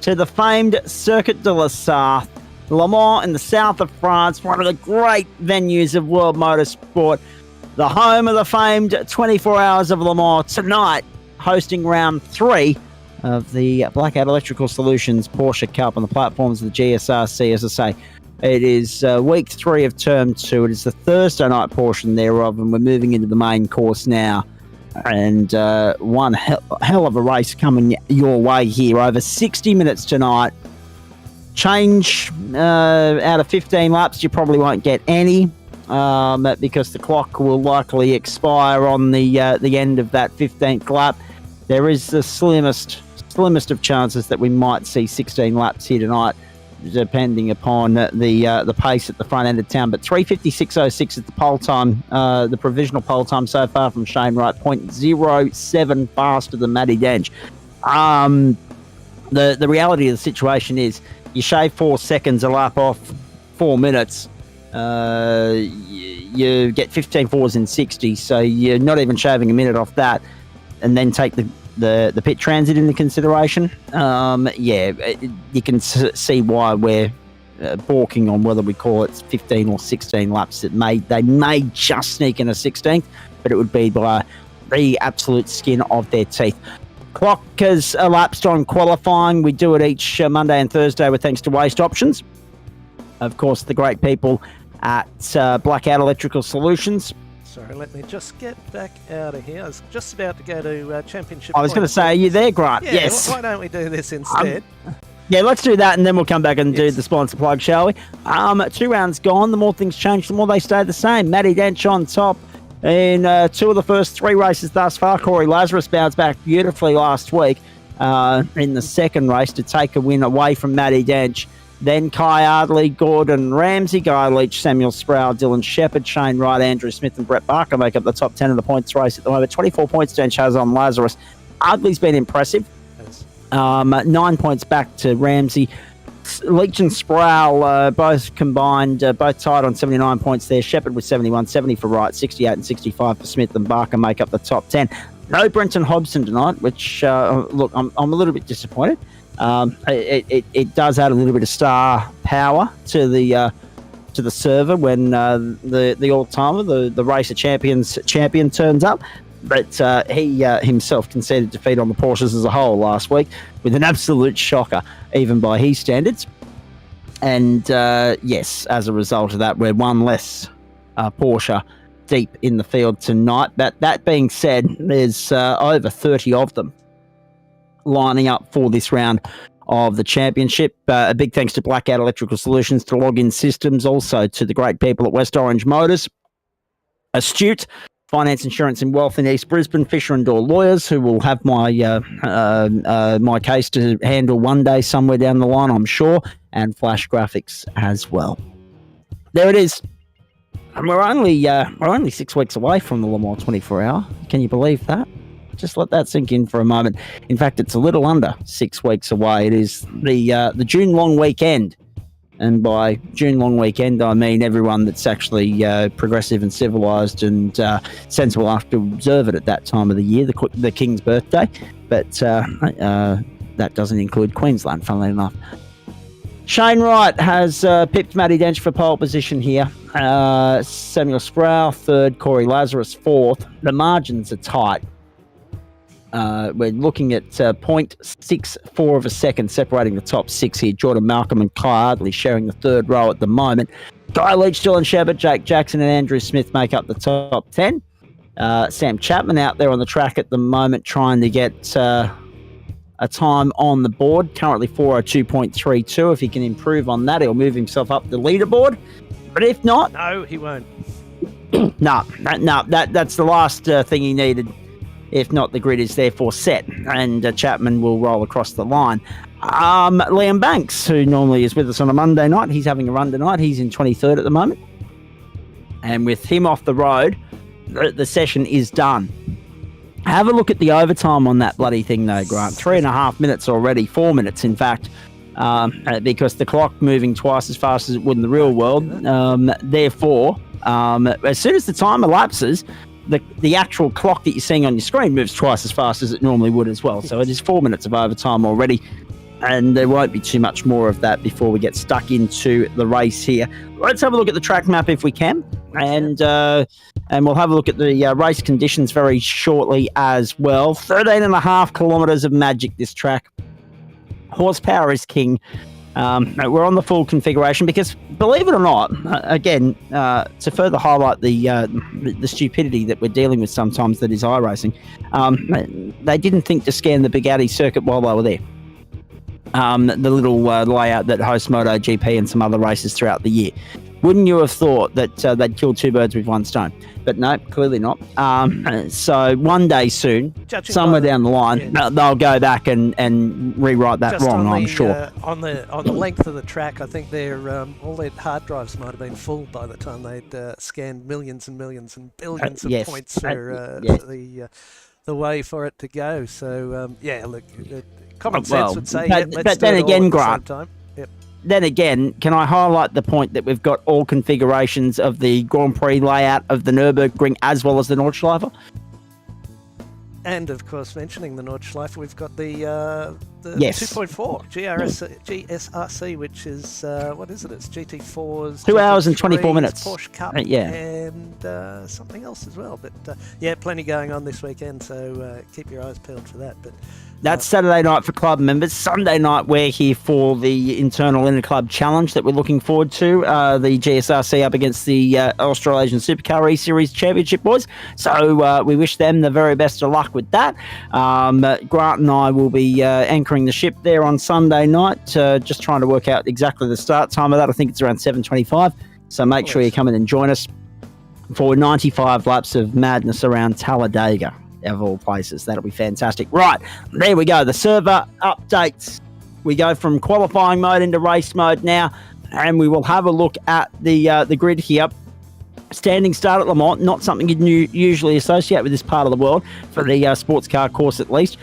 Speaker 1: to the famed Circuit de la Sarthe, Le Mans in the south of France, one of the great venues of world motorsport, the home of the famed 24 Hours of Le Mans, tonight hosting round 3 of the Blackout Electrical Solutions Porsche Cup on the platforms of the GSRC. As I say, it is week 3 of term 2. It is the Thursday night portion thereof, and we're moving into the main course now. And one hell of a race coming your way here. Over 60 minutes tonight. Change out of 15 laps, you probably won't get any because the clock will likely expire on the end of that 15th lap. There is the slimmest of chances that we might see 16 laps here tonight, depending upon the pace at the front end of town. But 3:56.06 is the pole time, the provisional pole time so far from Shane Wright, 0.07 faster than Matty Dench. The reality of the situation is you shave 4 seconds a lap off 4 minutes, you get 15 fours in 60, so you're not even shaving a minute off that, and then take the pit transit into consideration. You can see why we're balking on whether we call it 15 or 16 laps. They may just sneak in a 16th, but it would be by the absolute skin of their teeth. Clock has elapsed on qualifying. We do it each Monday and Thursday with thanks to Waste Options. Of course, the great people at Blackout Electrical Solutions.
Speaker 2: Sorry, let me just get back out of here. I was just about to go to championship.
Speaker 1: I was going to say, are you there, Grant?
Speaker 2: Yeah,
Speaker 1: yes.
Speaker 2: Why don't we do this instead?
Speaker 1: Yeah, let's do that, and then we'll come back and do the sponsor plug, shall we? 2 rounds gone. The more things change, the more they stay the same. Matty Dench on top in 2 of the first 3 races thus far. Corey Lazarus bounced back beautifully last week in the second race to take a win away from Matty Dench. Then Kai Ardley, Gordon Ramsay, Guy Leach, Samuel Sproul, Dylan Shepherd, Shane Wright, Andrew Smith and Brett Barker make up the top 10 of the points race at the moment. 24 points Dench has on Lazarus. Ardley's been impressive. 9 points back to Ramsay. Leach and Sproul both combined, both tied on 79 points there. Shepherd with 71, 70 for Wright, 68 and 65 for Smith and Barker make up the top 10. No Brenton Hobson tonight, which, look, I'm a little bit disappointed. It does add a little bit of star power to the server when the all-timer, the racer champion turns up. But he himself conceded defeat on the Porsches as a whole last week with an absolute shocker, even by his standards. And yes, as a result of that, we're one less Porsche deep in the field tonight. But that being said, there's over 30 of them lining up for this round of the championship. A big thanks to Blackout Electrical Solutions, to Login Systems, also to the great people at West Orange Motors, Astute Finance, Insurance and Wealth in East Brisbane, Fisher and Door Lawyers, who will have my my case to handle one day somewhere down the line, I'm sure, and Flash Graphics as well. There it is. And we're only 6 weeks away from the Le Mans 24 Hour. Can you believe that? Just let that sink in for a moment. In fact, it's a little under 6 weeks away. It is the June long weekend. And by June long weekend, I mean everyone that's actually progressive and civilised and sensible enough to observe it at that time of the year, the King's birthday. But that doesn't include Queensland, funnily enough. Shane Wright has pipped Matty Dench for pole position here. Samuel Sproul, 3rd. Corey Lazarus, 4th. The margins are tight. We're looking at 0.64 of a second separating the top 6 here. Jordan Malcolm and Kai Ardley sharing the 3rd row at the moment. Guy Leach, Dylan Shepherd, Jake Jackson and Andrew Smith make up the top 10. Sam Chapman out there on the track at the moment trying to get a time on the board. Currently 4:02.32. If he can improve on that, he'll move himself up the leaderboard. But if not...
Speaker 2: No, he won't.
Speaker 1: No, that's the last thing he needed. If not, the grid is therefore set, and Chapman will roll across the line. Liam Banks, who normally is with us on a Monday night, he's having a run tonight. He's in 23rd at the moment. And with him off the road, the session is done. Have a look at the overtime on that bloody thing, though, Grant. 3.5 minutes already, 4 minutes, in fact, because the clock moving twice as fast as it would in the real world. Therefore, As soon as the time elapses, the actual clock that you're seeing on your screen moves twice as fast as it normally would as well. So it is 4 minutes of overtime already, and there won't be too much more of that before we get stuck into the race here. Let's have a look at the track map if we can, and we'll have a look at the race conditions very shortly as well. 13.5 kilometres of magic, this track. Horsepower is king. We're on the full configuration because, believe it or not, again, to further highlight the stupidity that we're dealing with sometimes that is iRacing, they didn't think to scan the Bugatti circuit while they were there. The little layout that hosts MotoGP and some other races throughout the year. Wouldn't you have thought that they'd kill two birds with one stone? But no, clearly not. So one day soon, somewhere down the line, they'll go back and rewrite that wrong, I'm sure.
Speaker 2: On the length of the track, I think all their hard drives might have been full by the time they'd scanned millions and millions and billions of points for the way for it to go. So, look, common sense would say, let's do it all at the same time.
Speaker 1: Then again, can I highlight the point that we've got all configurations of the Grand Prix layout of the Nürburgring as well as the Nordschleife?
Speaker 2: And, of course, mentioning the Nordschleife, we've got the 2.4 GSRC, which is, what is it? It's GT4's
Speaker 1: 2 hours and 24 minutes.
Speaker 2: Porsche Cup and something else as well. But, plenty going on this weekend, so keep your eyes peeled for that. But
Speaker 1: that's Saturday night for club members. Sunday night, we're here for the internal inter-club challenge that we're looking forward to. The GSRC up against the Australasian Supercar E-Series Championship boys. So we wish them the very best of luck with that. Grant and I will be anchoring the ship there on Sunday night, just trying to work out exactly the start time of that. I think it's around 7:25. So make sure you come in and join us for 95 laps of madness around Talladega. Of all places. That'll be fantastic. Right, there we go. The server updates. We go from qualifying mode into race mode now, and we will have a look at the grid here. Standing start at Le Mans, not something you'd usually associate with this part of the world, for the sports car course at least.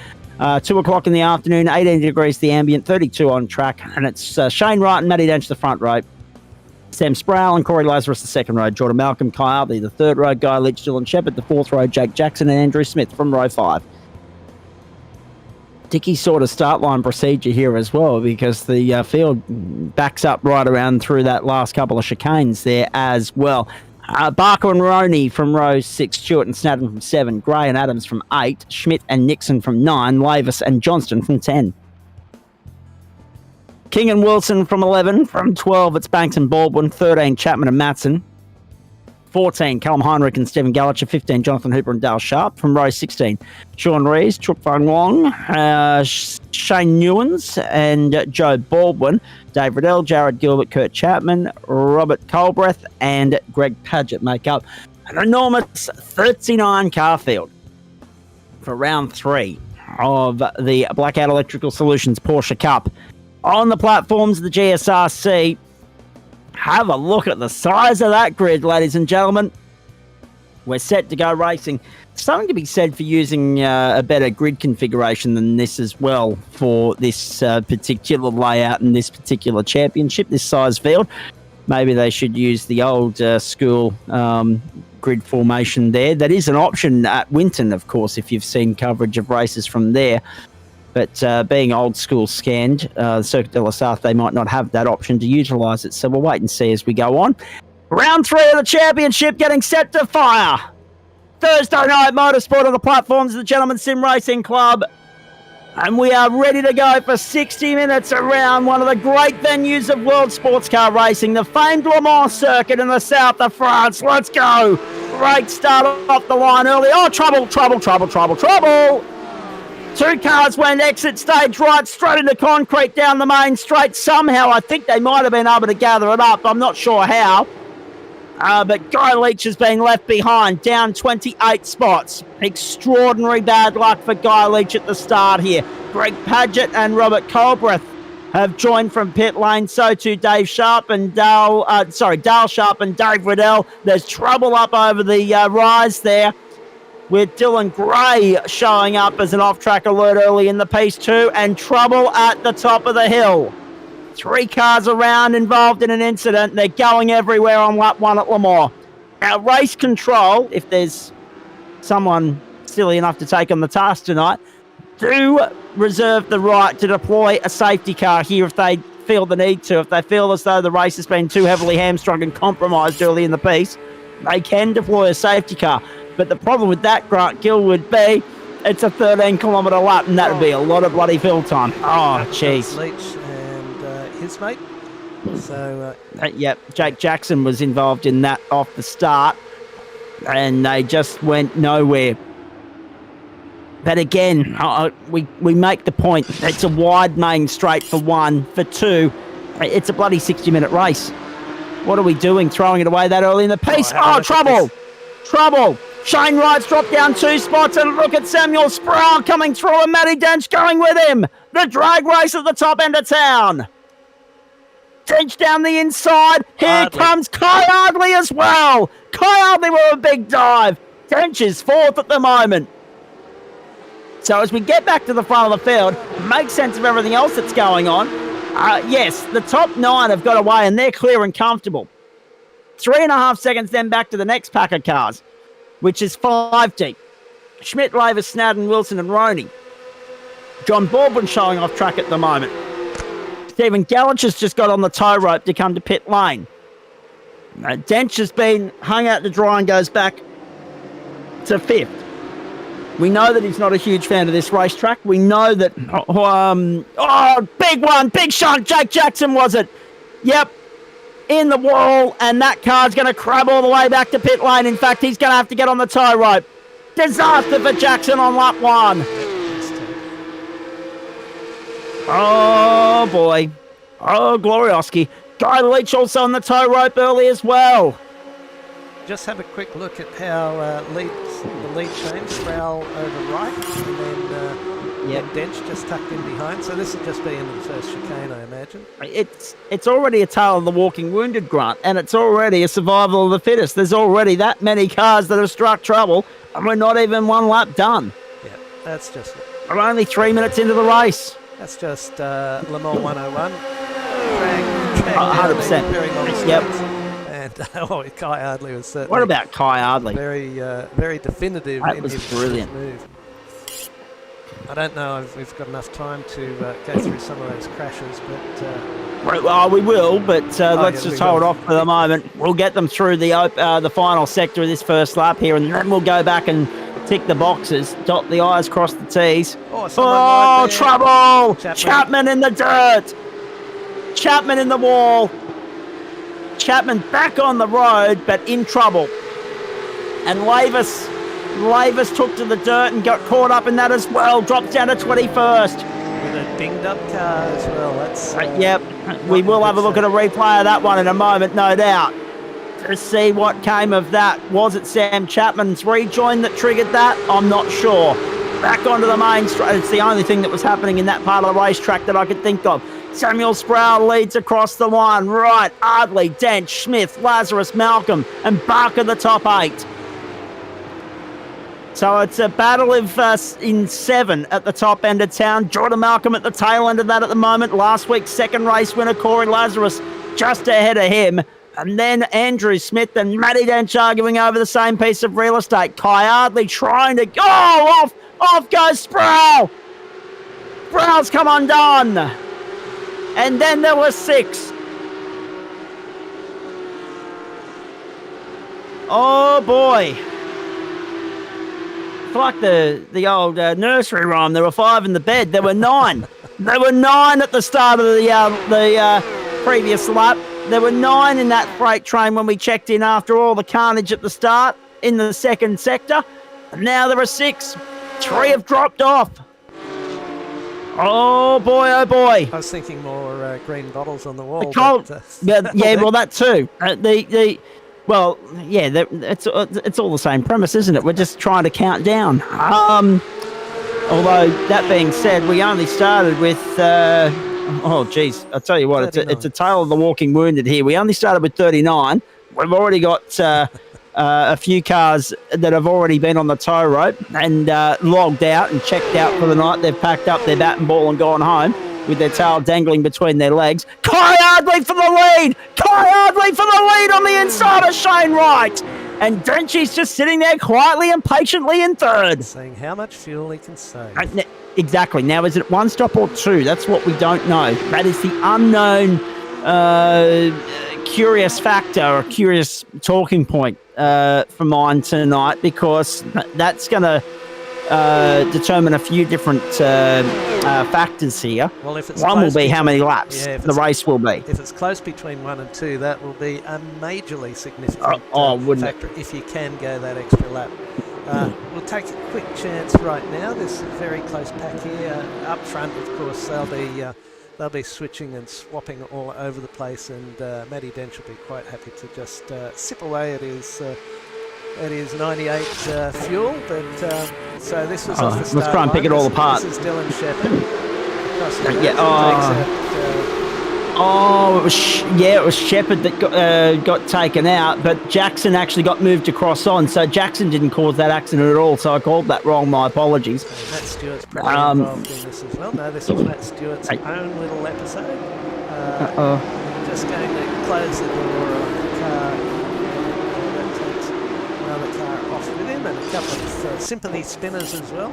Speaker 1: 2 o'clock in the afternoon, 18 degrees the ambient, 32 on track, and it's Shane Wright and Matty Dench the front row. Sam Sproul and Corey Lazarus the second row, Jordan Malcolm, Kyle Hartley the third row, Guy Leach, Dylan Shepherd the fourth row, Jake Jackson and Andrew Smith from row 5. Dicky sort of start line procedure here as well, because the field backs up right around through that last couple of chicanes there as well. Barker and Roney from row 6, Stewart and Snadden from 7, Gray and Adams from 8, Schmidt and Nixon from 9, Lavis and Johnston from 10. King and Wilson from 11. From 12, it's Banks and Baldwin. 13, Chapman and Matson. 14, Callum Heinrich and Stephen Gallacher. 15, Jonathan Hooper and Dale Sharp. From row 16, Sean Rees, Chuk Fang Wong, Shane Newens and Joe Baldwin. Dave Riddell, Jared Gilbert, Kurt Chapman, Robert Colbreth and Greg Padgett make up an enormous 39 car field for round 3 of the Blackout Electrical Solutions Porsche Cup. On the platforms of the GSRC, have a look at the size of that grid, ladies and gentlemen. We're set to go racing. Something to be said for using a better grid configuration than this as well for this particular layout and this particular championship, this size field. Maybe they should use the old school grid formation there. That is an option at Winton, of course, if you've seen coverage of races from there. But being old school scanned, Circuit de la Sarthe, they might not have that option to utilise it. So we'll wait and see as we go on. Round 3 of the championship getting set to fire. Thursday night motorsport on the platforms of the Gentleman Sim Racing Club. And we are ready to go for 60 minutes around one of the great venues of world sports car racing, the famed Le Mans circuit in the south of France. Let's go. Great start off the line early. Oh, trouble. 2 cars went exit stage right, straight into concrete down the main straight. Somehow, I think they might have been able to gather it up. I'm not sure how. But Guy Leach has been left behind, down 28 spots. Extraordinary bad luck for Guy Leach at the start here. Greg Padgett and Robert Colbreth have joined from pit lane. So too Dale Sharp and Dale Sharp and Dave Riddell. There's trouble up over the rise there, with Dylan Gray showing up as an off-track alert early in the piece too, and trouble at the top of the hill. 3 cars around involved in an incident. They're going everywhere on lap 1 at Le Mans. Our race control, if there's someone silly enough to take on the task tonight, do reserve the right to deploy a safety car here if they feel the need to. If they feel as though the race has been too heavily hamstrung and compromised early in the piece, they can deploy a safety car. But the problem with that, Grant Gill, would be it's a 13-kilometre lap, and that would be a lot of bloody fill time. Oh, jeez.
Speaker 2: Leach and his mate. So,
Speaker 1: yep, Jake Jackson was involved in that off the start, and they just went nowhere. But again, we make the point. It's a wide main straight for one. For two, it's a bloody 60-minute race. What are we doing throwing it away that early in the piece? Oh, trouble! Trouble! Shane Wright's dropped down 2 spots, and look at Samuel Sproul coming through, and Matty Dench going with him. The drag race at the top end of town. Dench down the inside. Here comes Kai Ardley as well. Kai Ardley with a big dive. Dench is 4th at the moment. So as we get back to the front of the field, make sense of everything else that's going on. Yes, the top 9 have got away, and they're clear and comfortable. 3.5 seconds then back to the next pack of cars, which is 5 deep. Schmidt, Laver, Snowden, Wilson and Roney. John Baldwin showing off track at the moment. Stephen Gallich has just got on the tow rope to come to pit lane. Dench has been hung out to dry and goes back to 5th. We know that he's not a huge fan of this racetrack. We know that... big one! Big shot! Jake Jackson, was it? Yep. In the wall, and that car's going to crab all the way back to pit lane. In fact, he's going to have to get on the tow rope. Disaster for Jackson on lap 1. Oh, boy. Oh, Glorioski. Guy Leach also on the tow rope early as well.
Speaker 2: just have a quick look at how the lead change. Sproul over right, and then Dench just tucked in behind. So this will just be into the first chicane, I imagine.
Speaker 1: It's already a tale of the walking wounded, Grant, and it's already a survival of the fittest. There's already that many cars that have struck trouble, and we're not even one lap done.
Speaker 2: Yeah, that's just...
Speaker 1: We're only 3 minutes into the race.
Speaker 2: That's just Le Mans 101.
Speaker 1: 100%.
Speaker 2: Very long straights.
Speaker 1: Yep.
Speaker 2: And Kai Ardley was certainly...
Speaker 1: What about Kai Ardley?
Speaker 2: Very definitive
Speaker 1: that
Speaker 2: in
Speaker 1: was
Speaker 2: his
Speaker 1: brilliant.
Speaker 2: move. I don't know if we've got enough time to go through some of those crashes, but...
Speaker 1: Well, we will, but let's just hold off for the moment. We'll get them through the final sector of this first lap here, and then we'll go back and tick the boxes, dot the I's, cross the T's. Oh, trouble! Chapman in the dirt! Chapman in the wall. Chapman back on the road, but in trouble. And Lavis took to the dirt and got caught up in that as well. Drops down to 21st.
Speaker 2: With a dinged up car as well. That's
Speaker 1: yep. We will have a look at a replay of that one in a moment, no doubt, to see what came of that. Was it Sam Chapman's rejoin that triggered that? I'm not sure. Back onto the main straight. It's the only thing that was happening in that part of the racetrack that I could think of. Samuel Sproul leads across the line. Right, Ardley, Dench, Smith, Lazarus, Malcolm, and Barker the top 8. So it's a battle of in 7 at the top end of town. Jordan Malcolm at the tail end of that at the moment. Last week's second race winner, Corey Lazarus, just ahead of him. And then Andrew Smith and Matty Dench arguing over the same piece of real estate. Kai Ardley trying to go off. Off goes Sproul. Sproul's come undone. And then there were 6. Oh boy. It's like the old nursery rhyme. There were 5 in the bed. There were 9. There were 9 at the start of the previous lap. There were 9 in that freight train when we checked in after all the carnage at the start in the second sector. And now there are 6. 3 have dropped off. Oh boy, oh boy.
Speaker 2: I was thinking more green bottles on the wall.
Speaker 1: Well, that too. It's all the same premise, isn't it? We're just trying to count down. Although, that being said, we only started with... I'll tell you what, it's a tale of the walking wounded here. We only started with 39. We've already got a few cars that have already been on the tow rope and logged out and checked out for the night. They've packed up their bat and ball and gone home with their tail dangling between their legs. Kai Ardley for the lead! Kai Ardley for the lead on the inside of Shane Wright! And Drenchy's just sitting there quietly and patiently in third.
Speaker 2: Saying how much fuel he can save.
Speaker 1: Exactly. Now, is it one stop or two? That's what we don't know. That is the unknown curious factor or curious talking point for mine tonight, because that's going to determine a few different factors here.
Speaker 2: Well, if it's
Speaker 1: one will be how many laps the race will be.
Speaker 2: If it's close between 1 and 2, that will be a majorly significant factor if you can go that extra lap. We'll take a quick chance right now. There's a very close pack here. Up front, of course, they'll be switching and swapping all over the place, and Matty Dench will be quite happy to just sip away at his 98 fuel. But so this was off the start.
Speaker 1: Let's try and pick it all apart.
Speaker 2: This is Dylan Shepherd.
Speaker 1: It was Shepherd that got taken out, but Jackson actually got moved across on, so Jackson didn't cause that accident at all, so I called that wrong. My apologies.
Speaker 2: Matt Stewart's probably involved in this as well. No, this is Matt Stewart's own little episode. Just going to close the door on the car. That takes another car off with him, and a couple of sympathy spinners as well.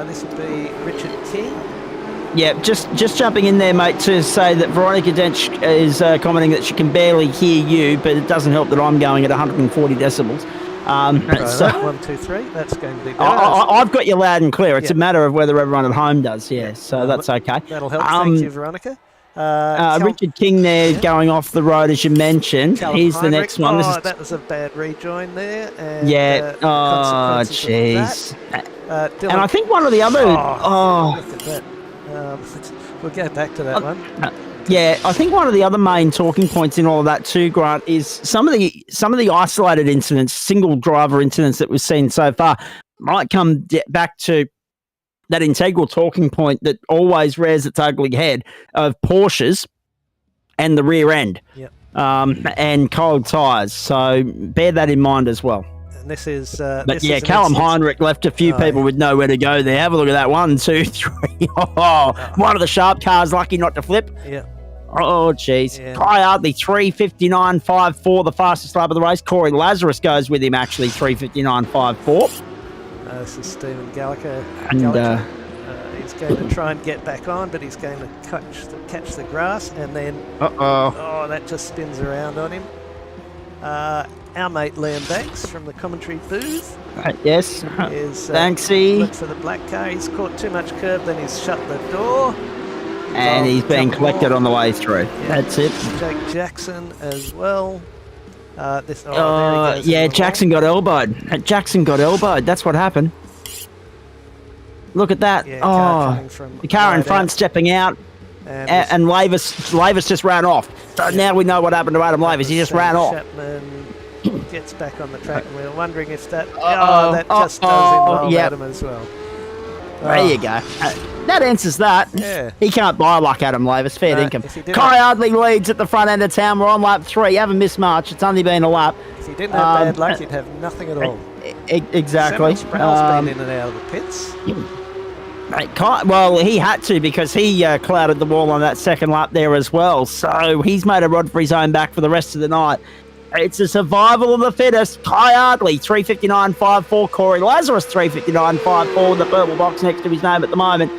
Speaker 2: This will be Richard King.
Speaker 1: Yeah, just jumping in there, mate, to say that Veronica Dench is commenting that she can barely hear you, but it doesn't help that I'm going at 140 decibels.
Speaker 2: So 1, 2, 3. That's going to be better.
Speaker 1: I've got you loud and clear. It's a matter of whether everyone at home does. Yeah, so that's okay.
Speaker 2: That'll help. Thank you, Veronica.
Speaker 1: Richard King there going off the road, as you mentioned. Here's the next one.
Speaker 2: That was a bad rejoin there. And,
Speaker 1: jeez.
Speaker 2: And
Speaker 1: I think one of the other...
Speaker 2: look at that. We'll go back to that one.
Speaker 1: I think one of the other main talking points in all of that too, Grant, is some of the isolated incidents, single driver incidents that we've seen so far, might come back to that integral talking point that always rears its ugly head of Porsches and the rear end, and cold tyres. So bear that in mind as well.
Speaker 2: This is,
Speaker 1: Callum Heinrich left a few people with nowhere to go there. Have a look at that. 1, 2, 3. One of the sharp cars lucky not to flip.
Speaker 2: Yeah.
Speaker 1: Oh, jeez. Yeah. Kai Ardley, 3:59.54, the fastest lap of the race. Corey Lazarus goes with him, actually, 3:59.54.
Speaker 2: This is Stephen Gallagher.
Speaker 1: And
Speaker 2: he's going to try and get back on, but he's going to catch the grass, and then... that just spins around on him. Our mate Liam Banks from the commentary booth.
Speaker 1: Yes. Banksy.
Speaker 2: Look for the black car. He's caught too much curb, then he's shut the door.
Speaker 1: And he's being collected on the way through. Yeah. That's it.
Speaker 2: Jake Jackson as well.
Speaker 1: Jackson got elbowed. Jackson got elbowed. That's what happened. Look at that.
Speaker 2: The
Speaker 1: car in front stepping out. And Lavis just ran off. So now we know what happened to Adam Lavis. He just ran off.
Speaker 2: Chapman gets back on the track, and we're wondering if that does involve Adam as well.
Speaker 1: There you go. That answers that.
Speaker 2: Yeah.
Speaker 1: He can't buy like Adam Lavis. Fair income. Kai Ardley leads at the front end of town. We're on lap 3. You haven't missed much. It's only been a lap.
Speaker 2: If you didn't have bad luck, you'd have nothing at all.
Speaker 1: Exactly.
Speaker 2: Sproul's been in and out of the pits.
Speaker 1: Well, he had to, because he clouded the wall on that second lap there as well. So he's made a rod for his own back for the rest of the night. It's a survival of the fittest. Kai Ardley, 3:59.54. Corey Lazarus, 3:59.54, the purple box next to his name at the moment.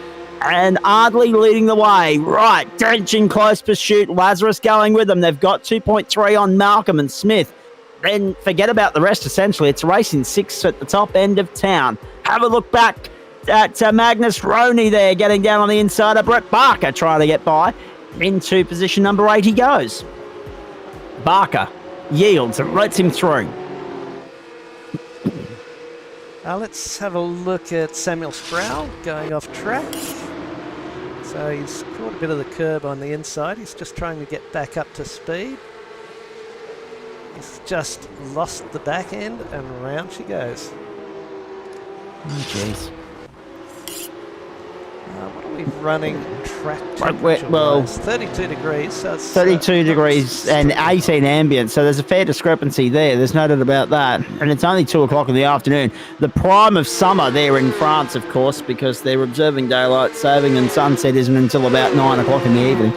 Speaker 1: And Ardley leading the way. Right, Dench in close pursuit. Lazarus going with them. They've got 2.3 on Malcolm and Smith. Then forget about the rest, essentially. It's racing 6 at the top end of town. Have a look back at Magnus Roney there, getting down on the inside of Brett Barker, trying to get by. Into position number 8 he goes. Barker yields and lets him through.
Speaker 2: Let's have a look at Samuel Sproul going off track. So he's caught a bit of the curb on the inside. He's just trying to get back up to speed. He's just lost the back end, and round she goes.
Speaker 1: Oh, jeez.
Speaker 2: What are we running track
Speaker 1: temperature-wise?
Speaker 2: 32 degrees. So it's,
Speaker 1: 32 degrees and 18 ambient, so there's a fair discrepancy there. There's no doubt about that. And it's only 2 o'clock in the afternoon. The prime of summer there in France, of course, because they're observing daylight saving, and sunset isn't until about 9 o'clock in the evening.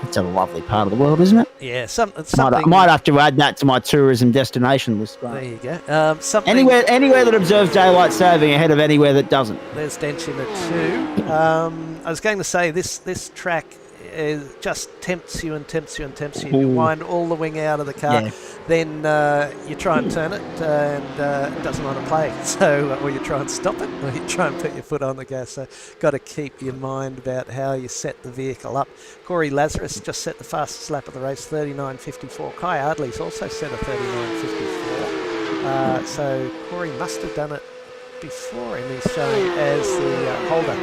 Speaker 1: It's a lovely part of the world, isn't it?
Speaker 2: Yeah,
Speaker 1: I
Speaker 2: something.
Speaker 1: might have to add that to my tourism destination list.
Speaker 2: There you go. Something.
Speaker 1: Anywhere that observes daylight saving ahead of anywhere that doesn't.
Speaker 2: There's Dench in it too. I was going to say this track just tempts you and tempts you and tempts you. You wind all the wing out of the car, then you try and turn it, and it doesn't want to play. So, or you try and stop it, or you try and put your foot on the gas. So, got to keep your mind about how you set the vehicle up. Corey Lazarus just set the fastest lap of the race, 39.54. Kai Ardley's also set a 39.54. So Corey must have done it before him. He's showing as the holder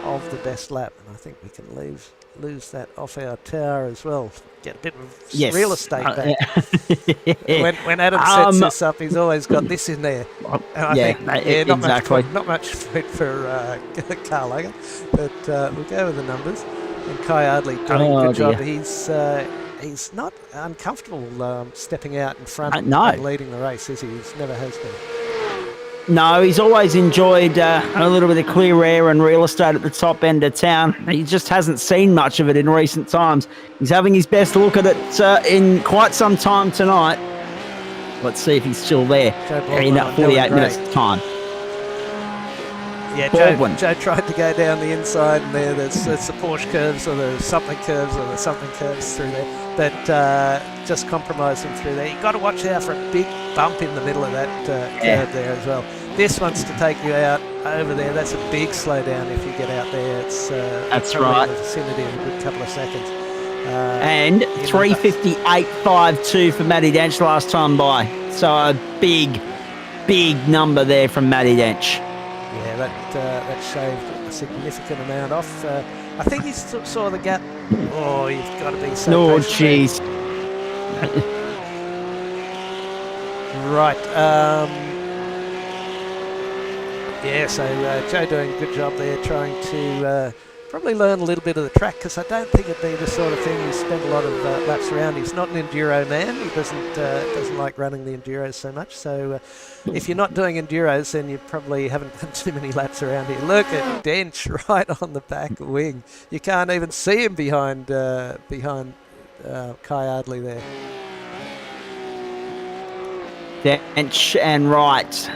Speaker 2: of the best lap, and I think we can lose that off our tower as well. Get a bit of real estate back. When Adam sets this up, he's always got this in there. And I think, not much for Carl Logan, but we'll go with the numbers. And Kai Ardley doing a good job. He's not uncomfortable stepping out in front and leading the race, is he? He's never has been.
Speaker 1: No, he's always enjoyed a little bit of clear air and real estate at the top end of town. He just hasn't seen much of it in recent times. He's having his best look at it in quite some time tonight. Let's see if he's still there in that 48 minutes time.
Speaker 2: Yeah, Joe tried to go down the inside, and there's the Porsche curves, or the something curves, or the something curves through there. But just compromised him through there. You've got to watch out for a big bump in the middle of that curve there as well. This wants to take you out over there. That's a big slowdown if you get out there. It's
Speaker 1: that's right.
Speaker 2: In the vicinity of a good couple of seconds.
Speaker 1: And 3:58.52 for Matty Dench last time by. So a big number there from Matty Dench.
Speaker 2: Yeah, that shaved a significant amount off. I think he saw the gap. Oh, you've got to be so patient.
Speaker 1: Oh, jeez.
Speaker 2: Right. So Joe doing a good job there, trying to probably learn a little bit of the track, because I don't think it'd be the sort of thing you spend a lot of laps around. He's not an enduro man. He doesn't like running the enduros so much. So if you're not doing enduros, then you probably haven't done too many laps around here. Look at Dench right on the back wing. You can't even see him behind Kai Ardley there.
Speaker 1: Dench and Wright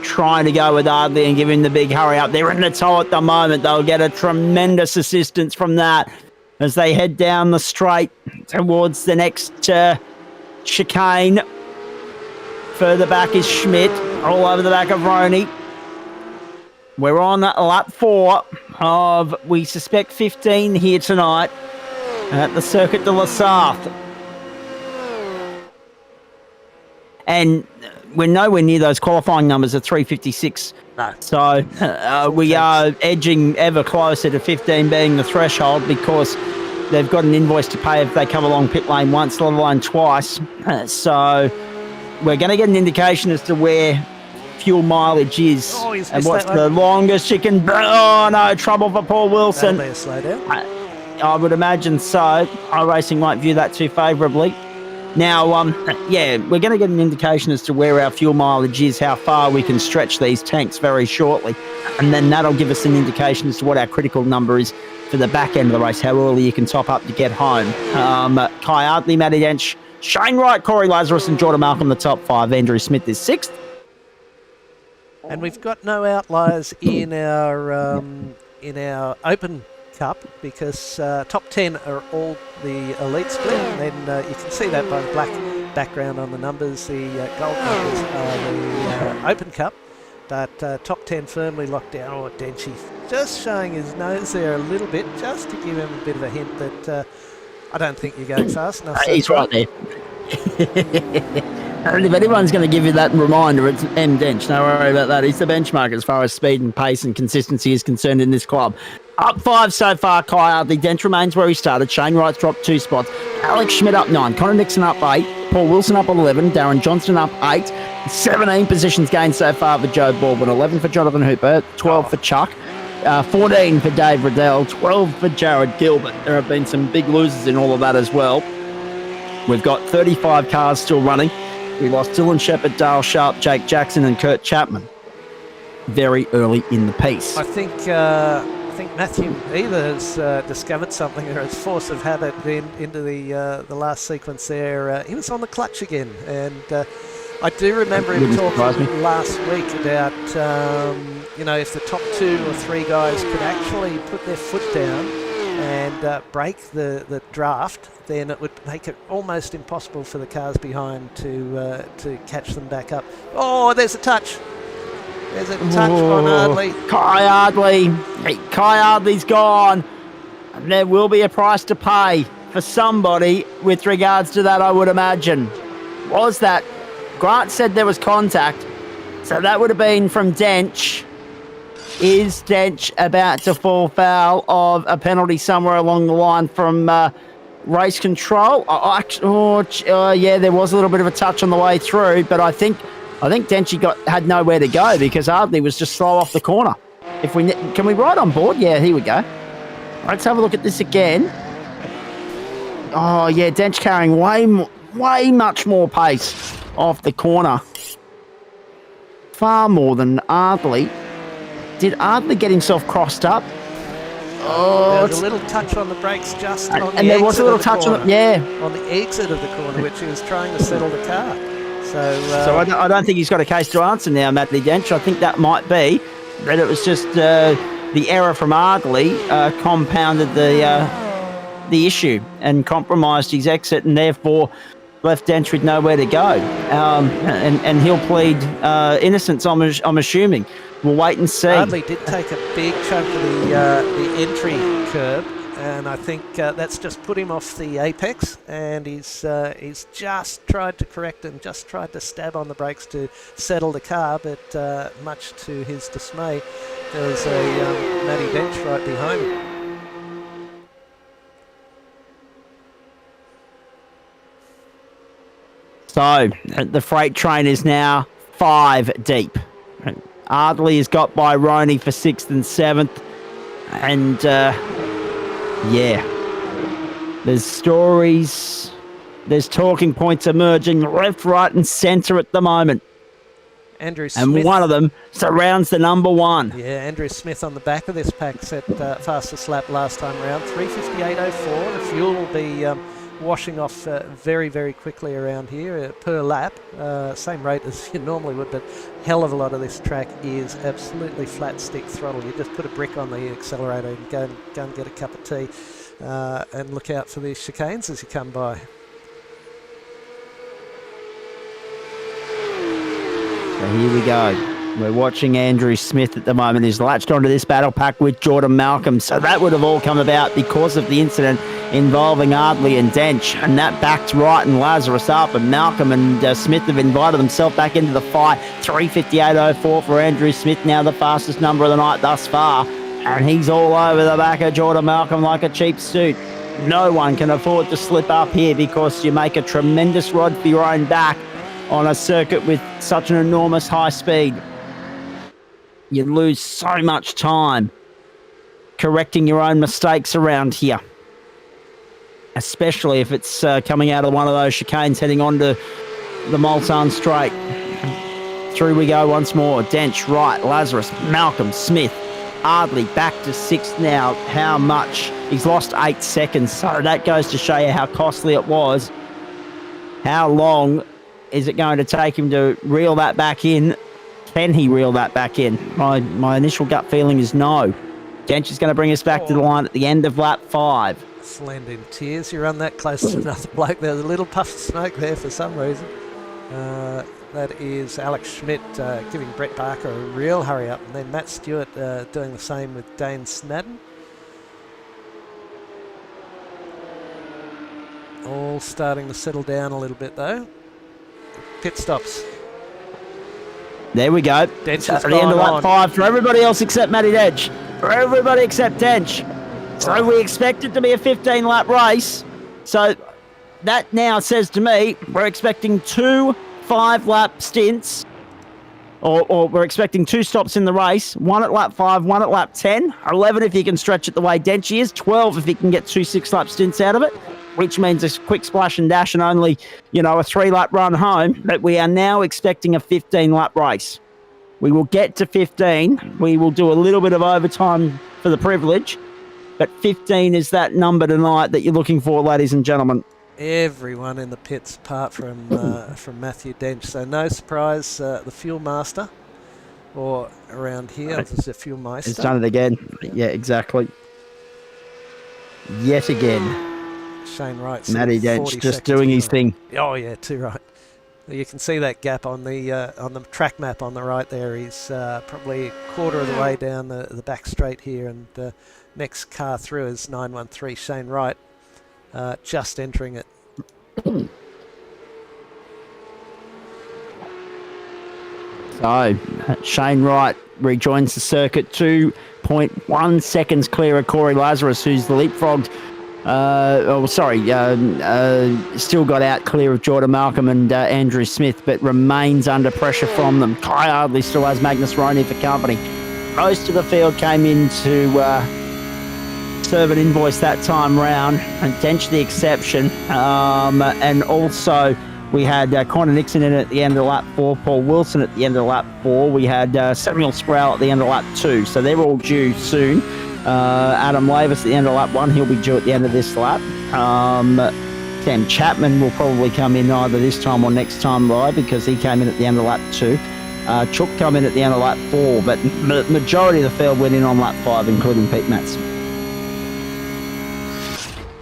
Speaker 1: trying to go with Ardley and give him the big hurry up. They're in the tow at the moment. They'll get a tremendous assistance from that as they head down the straight towards the next chicane. Further back is Schmidt, all over the back of Roney. We're on lap 4 of, we suspect, 15 here tonight at the Circuit de la Sarthe. And we're nowhere near those qualifying numbers of 3:56.
Speaker 2: No.
Speaker 1: So we are edging ever closer to 15 being the threshold, because they've got an invoice to pay if they come along pit lane once, let alone twice. So we're going to get an indication as to where fuel mileage is and what's the longest you can... Oh, no, trouble for Paul Wilson.
Speaker 2: That'll be a slowdown.
Speaker 1: I would imagine so. iRacing won't view that too favourably. Now, we're going to get an indication as to where our fuel mileage is, how far we can stretch these tanks very shortly, and then that'll give us an indication as to what our critical number is for the back end of the race, how early you can top up to get home. Kai Ardley, Matty Dench, Shane Wright, Corey Lazarus and Jordan Malcolm the top 5. Andrew Smith is 6th.
Speaker 2: And we've got no outliers in our Open Cup, because top 10 are all the elite split, and then you can see that by the black background on the numbers. The gold numbers are the Open Cup, but top 10 firmly locked down. Oh, Denchy just showing his nose there a little bit, just to give him a bit of a hint that I don't think you're going fast enough.
Speaker 1: He's right there. And if anyone's going to give you that reminder, it's M. Dench. No worry about that. He's the benchmark as far as speed and pace and consistency is concerned in this club. Up 5 so far, Kai Ardley. Dench remains where he started. Shane Wright's dropped 2 spots. Alex Schmidt up 9. Connor Nixon up 8. Paul Wilson up 11. Darren Johnston up 8. 17 positions gained so far for Joe Baldwin. 11 for Jonathan Hooper. 12 for Chuck. 14 for Dave Riddell. 12 for Jared Gilbert. There have been some big losers in all of that as well. We've got 35 cars still running. We lost Dylan Shepherd, Dale Sharp, Jake Jackson and Kurt Chapman very early in the piece.
Speaker 2: I think think Matthew either has discovered something or has force of habit into the last sequence there. He was on the clutch again, and I do remember him talking last week about if the top 2 or 3 guys could actually put their foot down and break the draft, then it would make it almost impossible for the cars behind to catch them back up. Oh, there's a touch. There's a touch on Ardley.
Speaker 1: Kai Ardley's gone. And there will be a price to pay for somebody with regards to that, I would imagine. Was that? Grant said there was contact. So that would have been from Dench. Is Dench about to fall foul of a penalty somewhere along the line from race control? Yeah, there was a little bit of a touch on the way through, but I think Dench had nowhere to go because Ardley was just slow off the corner. Can we ride on board? Yeah, here we go. Let's have a look at this again. Oh yeah, Dench carrying way much more pace off the corner. Far more than Ardley. Did Ardley get himself crossed up?
Speaker 2: Oh, there was a little touch on the brakes just on the exit.
Speaker 1: And there was a little touch on
Speaker 2: the exit of the corner, which he was trying to settle the car. So
Speaker 1: I don't think he's got a case to answer now, Matty Dench. I think that might be that it was just the error from Ardley compounded the issue and compromised his exit, and therefore left Dench with nowhere to go. And he'll plead innocence, I'm assuming. We'll wait and see.
Speaker 2: Ardley did take a big chunk of the entry curb, and I think that's just put him off the apex, and he's just tried to correct and just tried to stab on the brakes to settle the car, but much to his dismay, there was a Matty Dench right behind him.
Speaker 1: So the freight train is now 5 deep. Ardley is got by Roney for 6th and 7th. And, there's stories, there's talking points emerging left, right and centre at the moment.
Speaker 2: Andrew Smith.
Speaker 1: And one of them surrounds the number 1.
Speaker 2: Yeah, Andrew Smith on the back of this pack set fastest lap last time around, 3:58.04. The fuel will be washing off very, very quickly around here per lap. Same rate as you normally would, but hell of a lot of this track is absolutely flat stick throttle. You just put a brick on the accelerator and go and get a cup of tea and look out for these chicanes as you come by.
Speaker 1: So here we go. We're watching Andrew Smith at the moment. He's latched onto this battle pack with Jordan Malcolm. So that would have all come about because of the incident involving Ardley and Dench. And that backed Wright and Lazarus up. And Malcolm and Smith have invited themselves back into the fight. 3:58.04 for Andrew Smith, now the fastest number of the night thus far. And he's all over the back of Jordan Malcolm like a cheap suit. No one can afford to slip up here because you make a tremendous rod for your own back on a circuit with such an enormous high speed. You lose so much time correcting your own mistakes around here, especially if it's coming out of one of those chicanes heading onto the Mulsanne Straight. Through we go once more. Dench, Wright, Lazarus, Malcolm, Smith, Ardley back to 6th now. How much? He's lost 8 seconds, so that goes to show you how costly it was. How long is it going to take him to reel that back in? Can he reel that back in? My initial gut feeling is no. Dench is going to bring us back to the line at the end of lap 5.
Speaker 2: Slammed in tears. You run that close to another bloke. There's a little puff of smoke there for some reason. That is Alex Schmidt giving Brett Barker a real hurry up. And then Matt Stewart doing the same with Dane Snadden. All starting to settle down a little bit though. Pit stops.
Speaker 1: There we go.
Speaker 2: Dench
Speaker 1: at the end of lap 5 for everybody else except Matty Dench. For everybody except Dench. So we expect it to be a 15-lap race. So that now says to me we're expecting 2 5-lap stints. Or we're expecting 2 stops in the race. 1 at lap 5, 1 at lap 10. 11 if he can stretch it the way Dench is. 12 if he can get 2 6-lap stints out of it, which means a quick splash and dash and only, a 3-lap run home. But we are now expecting a 15-lap race. We will get to 15. We will do a little bit of overtime for the privilege. But 15 is that number tonight that you're looking for, ladies and gentlemen.
Speaker 2: Everyone in the pits apart from Matthew Dench. So no surprise, the Fuel Master, or around here, this is a Fuel Meister.
Speaker 1: He's done it again. Yeah, exactly. Yet again.
Speaker 2: Shane Wright.
Speaker 1: Matty Dench just doing his thing.
Speaker 2: Oh yeah, too right. You can see that gap on the track map on the right there. He's probably a quarter of the way down the back straight here, and the next car through is 913 Shane Wright, just entering it.
Speaker 1: So Shane Wright rejoins the circuit, 2.1 seconds clear of Corey Lazarus, who's leapfrogged. Still got out clear of Jordan Malcolm and Andrew Smith, but remains under pressure from them. Kai Ardley still has Magnus Roney for company. Most of the field came in to serve an invoice that time round, and Dench the exception. And also we had Connor Nixon in at the end of lap 4, Paul Wilson at the end of lap 4. We had Samuel Sproul at the end of lap 2, so they're all due soon. Adam Lavis at the end of lap 1, he'll be due at the end of this lap. Cam Chapman will probably come in either this time or next time live, because he came in at the end of lap 2. Chook come in at the end of lap 4, but majority of the field went in on lap 5, including Pete Matson.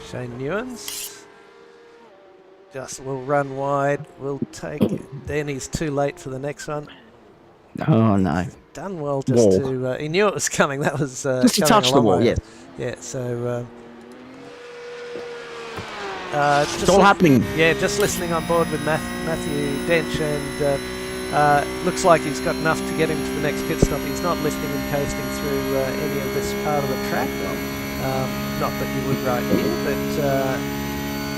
Speaker 2: Shane Newens just will run wide, will take it. Then he's too late for the next one.
Speaker 1: Oh no.
Speaker 2: Done well just to... he knew it was coming. That was...
Speaker 1: just to touch the wall, yeah.
Speaker 2: Yeah, so...
Speaker 1: it's all happening.
Speaker 2: Yeah, just listening on board with Matthew Dench, and looks like he's got enough to get him to the next pit stop. He's not lifting and coasting through any of this part of the track. Not that you would right here, but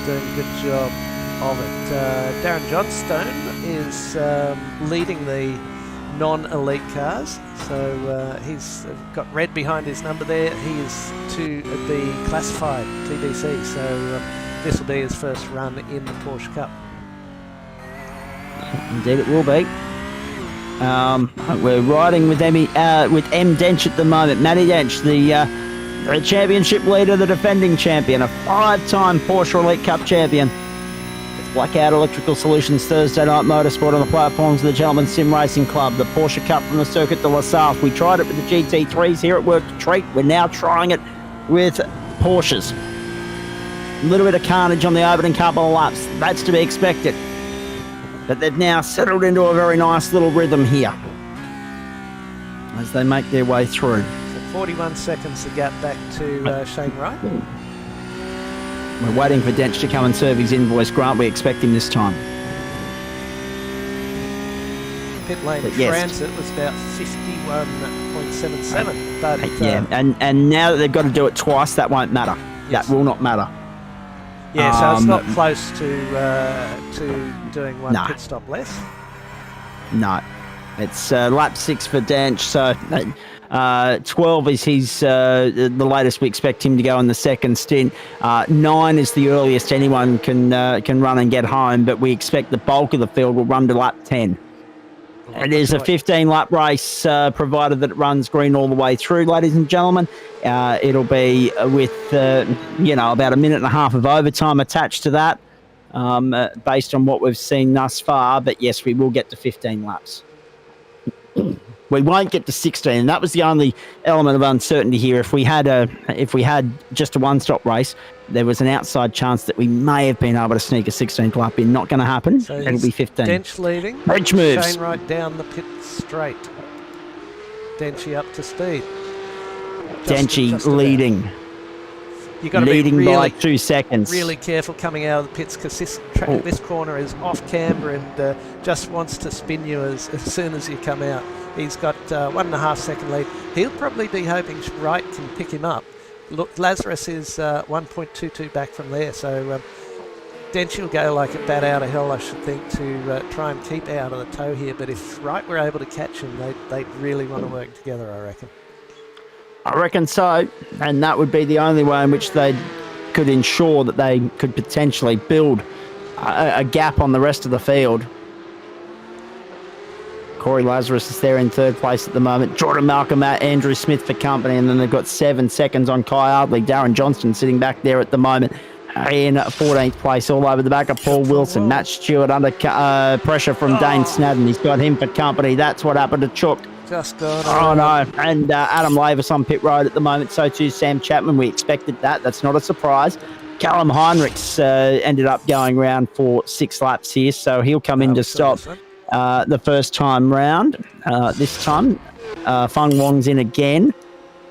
Speaker 2: doing a good job of it. Darren Johnstone is leading the non-elite cars, so he's got red behind his number there. He is to be classified TBC, so this will be his first run in the Porsche Cup.
Speaker 1: Indeed it will be. We're riding with M Dench at the moment. Matty Dench, the championship leader, the defending champion, a 5-time Porsche Elite Cup champion. Blackout Electrical Solutions Thursday Night Motorsport on the platforms of the Gentlemen's Sim Racing Club. The Porsche Cup from the Circuit de la Salle. We tried it with the GT3s here at Work to Treat. We're now trying it with Porsches. A little bit of carnage on the opening couple of laps. That's to be expected. But they've now settled into a very nice little rhythm here as they make their way through.
Speaker 2: So 41 seconds to gap back to Shane Wright.
Speaker 1: We're waiting for Dench to come and serve his invoice. Grant, we expect him this time.
Speaker 2: Pit lane transit was about 51.77. But
Speaker 1: yeah, and now that they've got to do it twice, that won't matter. Yes. That will not matter.
Speaker 2: Yeah, so it's not close to doing one pit stop less.
Speaker 1: No, it's lap 6 for Dench. So 12 is his the latest we expect him to go in the second stint. 9 is the earliest anyone can run and get home, but we expect the bulk of the field will run to lap 10. It is a 15-lap race, provided that it runs green all the way through, ladies and gentlemen. It'll be with, about a minute and a half of overtime attached to that, based on what we've seen thus far. But yes, we will get to 15 laps. We won't get to 16, and that was the only element of uncertainty here. If we had just a one-stop race, there was an outside chance that we may have been able to sneak a 16th lap in. Not going to happen. So it'll be 15.
Speaker 2: Dench leading.
Speaker 1: Dench moves.
Speaker 2: Shane Wright down the pit straight. Denchy up to speed.
Speaker 1: Denchy leading.
Speaker 2: You've got to
Speaker 1: leading
Speaker 2: be really,
Speaker 1: by 2 seconds.
Speaker 2: Really careful coming out of the pits, because this corner is off camber and just wants to spin you as soon as you come out. He's got 1.5 second lead. He'll probably be hoping Wright can pick him up. Look, Lazarus is 1.22 back from there, so Dench will go like a bat out of hell, I should think, to try and keep out of the tow here. But if Wright were able to catch him, they'd really want to work together, I reckon.
Speaker 1: I reckon so, and that would be the only way in which they could ensure that they could potentially build a gap on the rest of the field. Corey Lazarus is there in third place at the moment. Jordan Malcolm, Andrew Smith for company, and then they've got 7 seconds on Kai Ardley. Darren Johnston sitting back there at the moment in 14th place, all over the back of Paul Wilson. Matt Stewart under pressure from Dane Snadden. He's got him for company. That's what happened to Chook.
Speaker 2: Just gone.
Speaker 1: Oh, no. And Adam Lavis on pit road at the moment. So too Sam Chapman. We expected that. That's not a surprise. Callum Heinrichs ended up going round for 6 laps here, so he'll come in to stop the first time round. This time, Fung Wong's in again.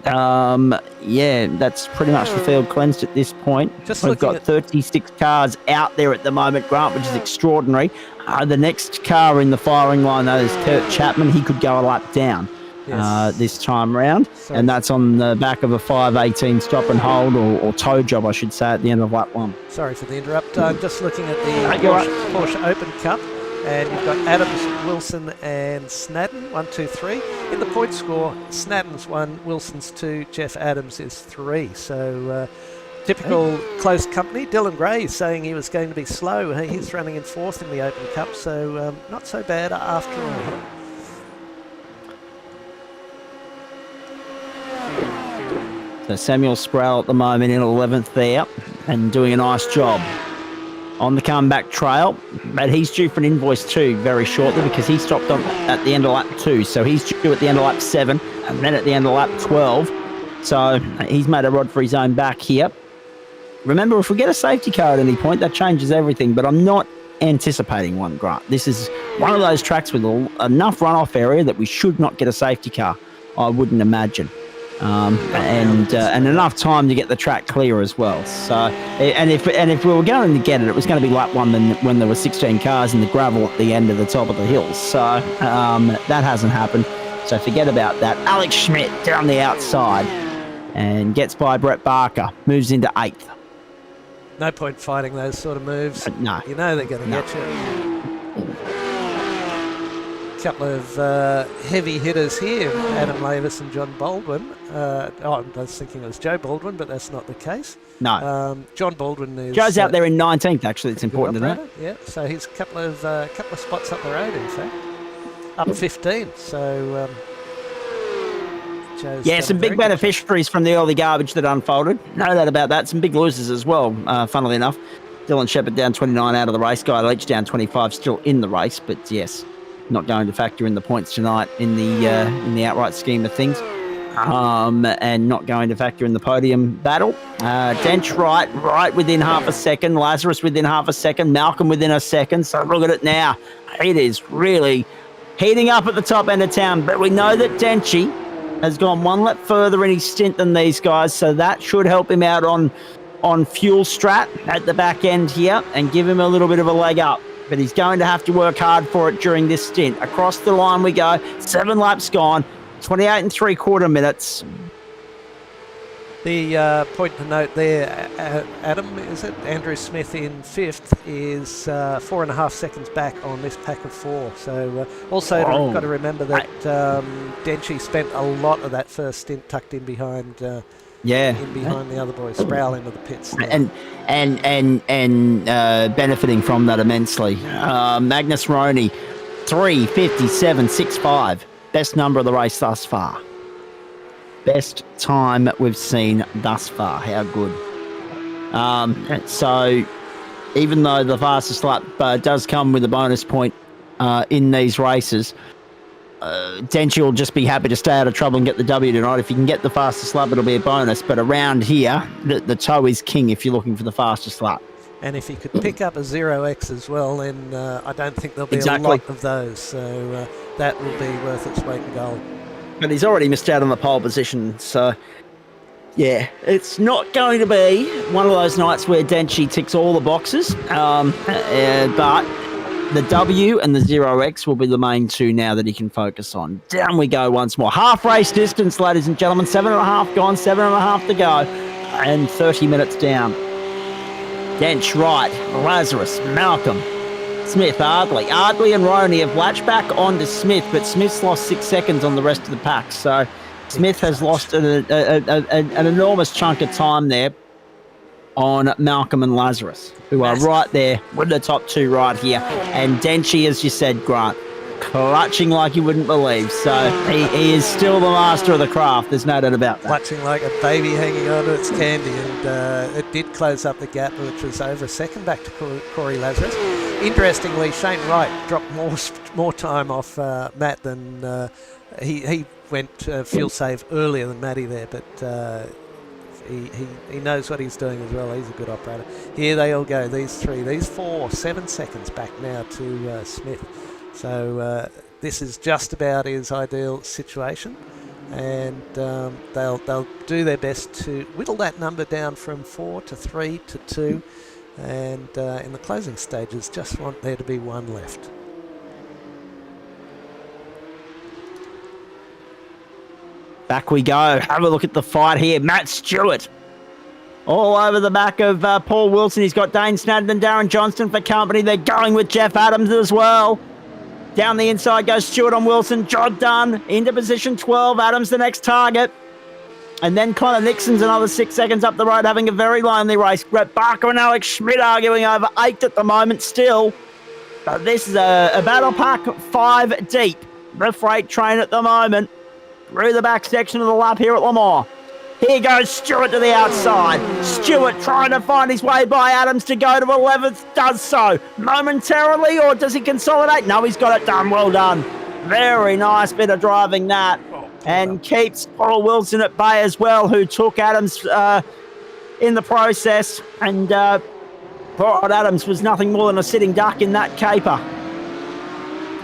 Speaker 1: Yeah, that's pretty much the field cleansed at this point. We've got 36 cars out there at the moment, Grant, which is extraordinary. The next car in the firing line, though, is Kurt Chapman. He could go a lap down this time round, and that's on the back of a 5:18 stop and hold, or tow job, I should say, at the end of lap 1.
Speaker 2: Sorry for the interrupt. I'm just looking at the Porsche Open Cup, and you've got Adams, Wilson, and Snadden, 1, 2, 3. In the point score, Snadden's 1, Wilson's 2, Jeff Adams is 3. So typical close company. Dylan Gray is saying he was going to be slow. He's running in 4th in the Open Cup, so not so bad after all.
Speaker 1: So Samuel Sproul at the moment in 11th there and doing a nice job on the comeback trail. But he's due for an invoice too very shortly, because he stopped at the end of lap 2. So he's due at the end of lap 7 and then at the end of lap 12. So he's made a rod for his own back here. Remember, if we get a safety car at any point, that changes everything. But I'm not anticipating one, Grant. This is one of those tracks with enough runoff area that we should not get a safety car, I wouldn't imagine. And enough time to get the track clear as well. So, and if we were going to get it, it was going to be lap 1 when there were 16 cars in the gravel at the end of the top of the hills. So that hasn't happened. So forget about that. Alex Schmidt down the outside and gets by Brett Barker, moves into 8th.
Speaker 2: No point fighting those sort of moves.
Speaker 1: No.
Speaker 2: You know they're going to get you. Couple of heavy hitters here, Adam Lavis and John Baldwin. I was thinking it was Joe Baldwin, but that's not the case.
Speaker 1: No.
Speaker 2: John Baldwin is...
Speaker 1: Joe's out there in 19th, actually. It's important to know.
Speaker 2: Yeah, so he's a couple of spots up the road, in fact. Up 15th, so... Joe's
Speaker 1: some big beneficiaries from the early garbage that unfolded. No doubt about that. Some big losers as well, funnily enough. Dylan Shepherd down 29 out of the race. Guy Leach down 25, still in the race, but yes... not going to factor in the points tonight in the outright scheme of things, and not going to factor in the podium battle. Dench right within half a second, Lazarus within half a second, Malcolm within a second. So look at it now. It is really heating up at the top end of town, but we know that Denchy has gone 1 lap further in his stint than these guys, so that should help him out on fuel strat at the back end here and give him a little bit of a leg up. But he's going to have to work hard for it during this stint. Across the line we go. 7 laps gone. 28 3/4 minutes.
Speaker 2: The point to note there, Adam, is it? Andrew Smith in 5th is 4.5 seconds back on this pack of 4. So also got to remember that Denchy spent a lot of that first stint tucked in behind... behind the other boys, Sproul into the pits. And
Speaker 1: benefiting from that immensely. Magnus Roney, 3:57.65. Best number of the race thus far. Best time we've seen thus far. How good. So even though the fastest lap does come with a bonus point in these races, Denchy will just be happy to stay out of trouble and get the W tonight. If you can get the fastest lap, it'll be a bonus. But around here, the tow is king if you're looking for the fastest lap.
Speaker 2: And if he could pick up a 0x as well, then I don't think there'll be a lot of those. So that will be worth its weight in gold.
Speaker 1: But he's already missed out on the pole position. So, yeah, it's not going to be one of those nights where Denchy ticks all the boxes. But... the W and the 0x will be the main 2 now that he can focus on. Down we go once more. Half race distance, ladies and gentlemen. 7.5 gone, 7.5 to go. And 30 minutes down. Dench right, Lazarus, Malcolm, Smith, Ardley. Ardley and Roney have latched back onto Smith, but Smith's lost 6 seconds on the rest of the pack. So Smith has lost an enormous chunk of time there on Malcolm and Lazarus, who are right there with the top 2 right here. And Denchy, as you said, Grant, clutching like you wouldn't believe. So he is still the master of the craft. There's no doubt about that.
Speaker 2: Clutching like a baby hanging on to its candy, and it did close up the gap, which was over a second back to Corey Lazarus. Interestingly, Shane Wright dropped more time off Matt than he went fuel save earlier than Matty there, but he knows what he's doing as well. He's a good operator. Here they all go, these four, 7 seconds back now to Smith. So this is just about his ideal situation, and they'll do their best to whittle that number down from 4 to 3 to 2, and in the closing stages just want there to be one left.
Speaker 1: Back we go. Have a look at the fight here. Matt Stewart all over the back of Paul Wilson. He's got Dane Snadden and Darren Johnston for company. They're going with Jeff Adams as well. Down the inside goes Stewart on Wilson. Job done. Into position 12. Adams the next target. And then Connor Nixon's another 6 seconds up the road, having a very lonely race. Brett Barker and Alex Schmidt arguing over 8th at the moment still. But this is a battle pack 5 deep. The freight train at the moment. Through the back section of the lap here at Le Mans. Here goes Stewart to the outside. Stewart trying to find his way by Adams to go to 11th. Does so momentarily, or does he consolidate? No, he's got it done. Well done. Very nice bit of driving that. And keeps Paul Wilson at bay as well, who took Adams in the process. And poor Adams was nothing more than a sitting duck in that caper.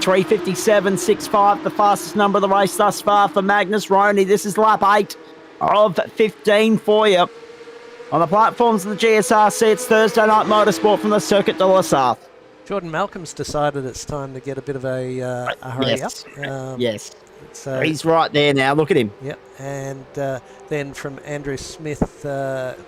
Speaker 1: 3:57.65, the fastest number of the race thus far for Magnus Roney. This is lap 8 of 15 for you. On the platforms of the GSRC, it's Thursday Night Motorsport from the Circuit de la Sarthe.
Speaker 2: Jordan Malcolm's decided it's time to get a bit of a hurry up.
Speaker 1: Yes. He's right there now. Look at him.
Speaker 2: Yep. And then from Andrew Smith,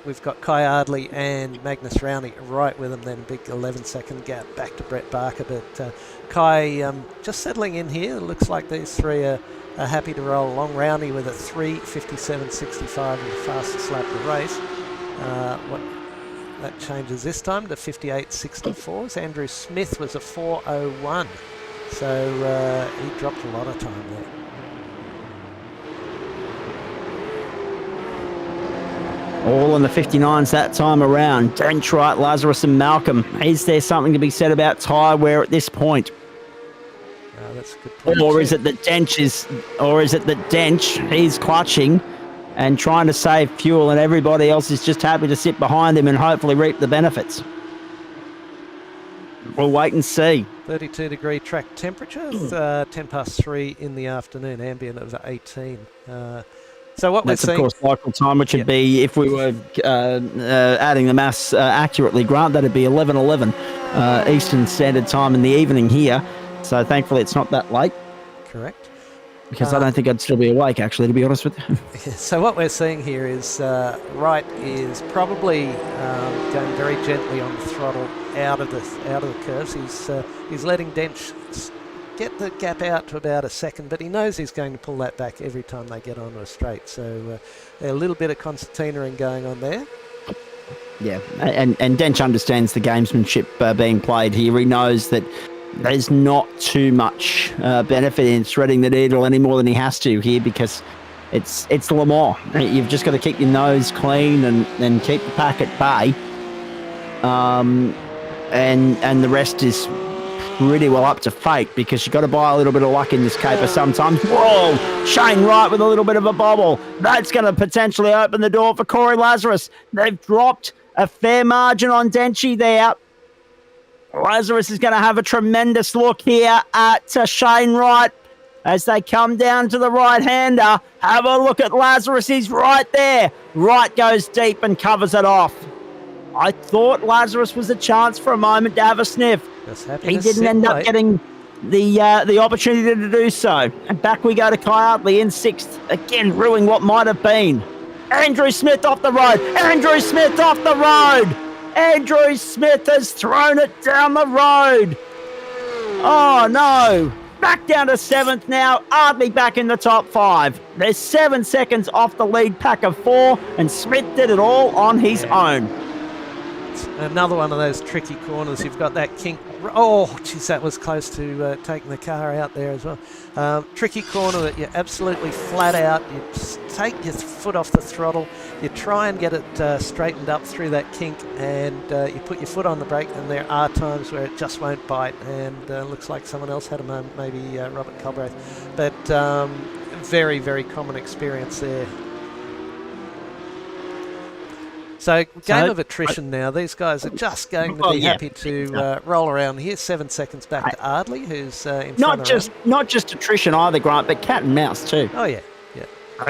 Speaker 2: we've got Kai Ardley and Magnus Rowney right with him. Then big 11-second gap back to Brett Barker. But Kai just settling in here. It looks like these three are happy to roll along. Rowney with a 3:57.65 in the fastest lap of the race. That changes this time to 58.64. So Andrew Smith was a 4:01. So he dropped a lot of time there.
Speaker 1: All in the 59s that time around. Dench, Wright, Lazarus and Malcolm. Is there something to be said about tyre wear at this point?
Speaker 2: That's a good point.
Speaker 1: Or is it that Dench, he's clutching and trying to save fuel, and everybody else is just happy to sit behind him and hopefully reap the benefits? We'll wait and see.
Speaker 2: 32-degree track temperature, 3 in the afternoon, ambient of 18. So what
Speaker 1: That's
Speaker 2: we're seeing...
Speaker 1: of course local time, which would be, if we were adding the maths accurately, Grant, that'd be 11:11 Eastern Standard Time in the evening here. So thankfully it's not that late.
Speaker 2: Correct.
Speaker 1: Because I don't think I'd still be awake, actually, to be honest with you.
Speaker 2: So what we're seeing here is Wright is probably going very gently on the throttle out of the curves. He's letting Dench get the gap out to about a second, but he knows he's going to pull that back every time they get onto a straight. So a little bit of concertinaing going on there.
Speaker 1: Yeah, and Dench understands the gamesmanship being played here. He knows that there's not too much benefit in threading the needle any more than he has to here, because it's Le Mans. You've just got to keep your nose clean and keep the pack at bay. And the rest is pretty well up to fate, because you've got to buy a little bit of luck in this caper sometimes. Whoa! Shane Wright with a little bit of a bobble. That's going to potentially open the door for Corey Lazarus. They've dropped a fair margin on Denchi there. Lazarus is going to have a tremendous look here at Shane Wright as they come down to the right-hander. Have a look at Lazarus. He's right there. Wright goes deep and covers it off. I thought Lazarus was a chance for a moment to have a sniff. He didn't end up getting the opportunity to do so. And back we go to Kai Ardley in 6th. Again, ruining what might have been. Andrew Smith off the road. Andrew Smith off the road. Andrew Smith has thrown it down the road. Oh, no. Back down to 7th now. Ardley back in the top 5. There's 7 seconds off the lead pack of 4, and Smith did it all on his own.
Speaker 2: It's another one of those tricky corners. You've got that kink Oh, geez, that was close to taking the car out there as well. Tricky corner that you're absolutely flat out. You just take your foot off the throttle. You try and get it straightened up through that kink, and you put your foot on the brake, and there are times where it just won't bite, and looks like someone else had a moment, maybe Robert Culbraith. But very, very common experience there. So, game of attrition now. These guys are just going to be happy to roll around here. 7 seconds back to Ardley, who's in front of
Speaker 1: not just attrition either, Grant, but cat and mouse too.
Speaker 2: Oh, yeah.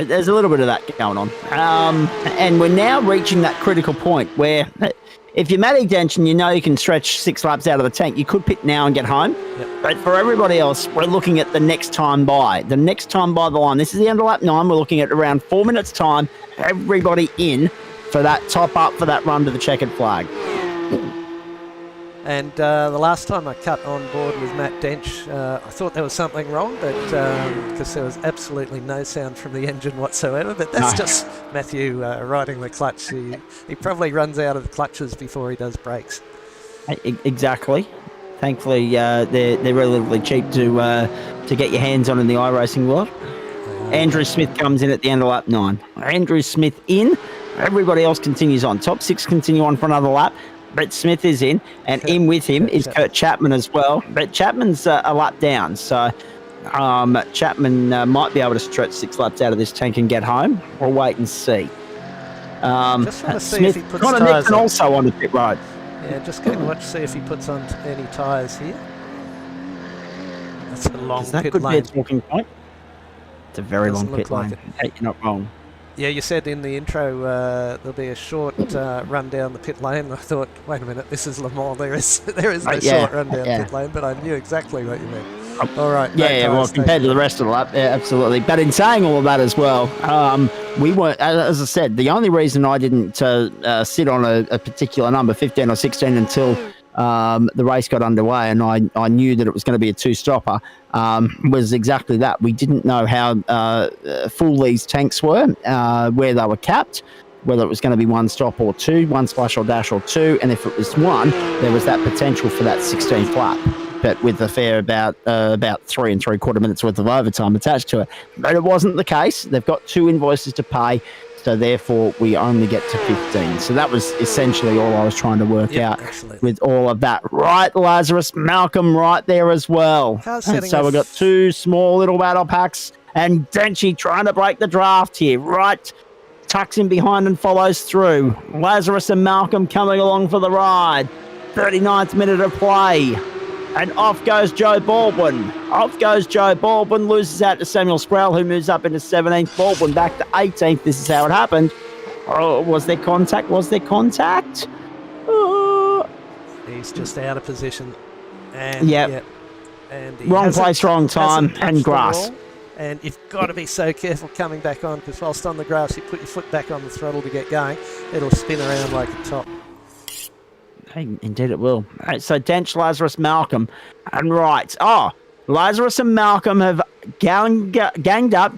Speaker 1: There's a little bit of that going on. And we're now reaching that critical point where if you're Matty Dench and you know you can stretch 6 laps out of the tank, you could pit now and get home.
Speaker 2: Yep.
Speaker 1: But for everybody else, we're looking at the next time by. The next time by the line. This is the end of lap 9. We're looking at around 4 minutes' time. Everybody in for that top up for that run to the checkered flag.
Speaker 2: And the last time I cut on board with Matt Dench, I thought there was something wrong, but because there was absolutely no sound from the engine whatsoever. But that's just Matthew riding the clutch. He probably runs out of the clutches before he does brakes.
Speaker 1: Exactly. Thankfully, they're relatively cheap to get your hands on in the iRacing world. Andrew Smith comes in at the end of lap 9. Andrew Smith in. Everybody else continues on. Top 6 continue on for another lap. Brett Smith is in, and in with him is Kurt Chapman as well. But Chapman's a lap down, so Chapman might be able to stretch 6 laps out of this tank and get home. We'll wait and see.
Speaker 2: Just want to see
Speaker 1: Smith,
Speaker 2: if he puts
Speaker 1: Connor
Speaker 2: tyres
Speaker 1: Nixon
Speaker 2: on.
Speaker 1: also on the pit road.
Speaker 2: Yeah, just going to watch to see if he puts on any tyres here. That's a long
Speaker 1: That
Speaker 2: pit
Speaker 1: could
Speaker 2: lane.
Speaker 1: be a talking point. It's a very
Speaker 2: Doesn't
Speaker 1: long pit
Speaker 2: look like
Speaker 1: lane. Hey, you're not wrong.
Speaker 2: Yeah, you said in the intro there'll be a short run down the pit lane. I thought, wait a minute, this is Le Mans. There is no short run down pit lane, but I knew exactly what you meant. All right.
Speaker 1: Well, compared to the rest of the lap, yeah, absolutely. But in saying all of that as well, we weren't, as I said, the only reason I didn't sit on a particular number, 15 or 16, until the race got underway and I knew that it was going to be a 2-stopper, was exactly that. We didn't know how full these tanks were, where they were capped, whether it was going to be 1 stop or 2, 1 splash or dash or 2, and if it was 1, there was that potential for that 16th lap, but with a fair about 3 3/4 minutes worth of overtime attached to it. But it wasn't the case. They've got 2 invoices to pay, so therefore we only get to 15. So that was essentially all I was trying to work out with all of that. Right, Lazarus, Malcolm right there as well. And so we've got 2 small little battle packs, and Denchi trying to break the draft here. Right, tucks in behind and follows through. Lazarus and Malcolm coming along for the ride. 39th minute of play. And off goes Joe Baldwin. Loses out to Samuel Sproul, who moves up into 17th. Baldwin back to 18th. This is how it happened. Oh, was there contact? Oh.
Speaker 2: He's just out of position. And and
Speaker 1: wrong place, wrong time, and grass.
Speaker 2: And you've got to be so careful coming back on, because whilst on the grass, you put your foot back on the throttle to get going, it'll spin around like a top.
Speaker 1: Hey, indeed it will. All right, so Dench, Lazarus, Malcolm, and right. Oh, Lazarus and Malcolm have ganged up,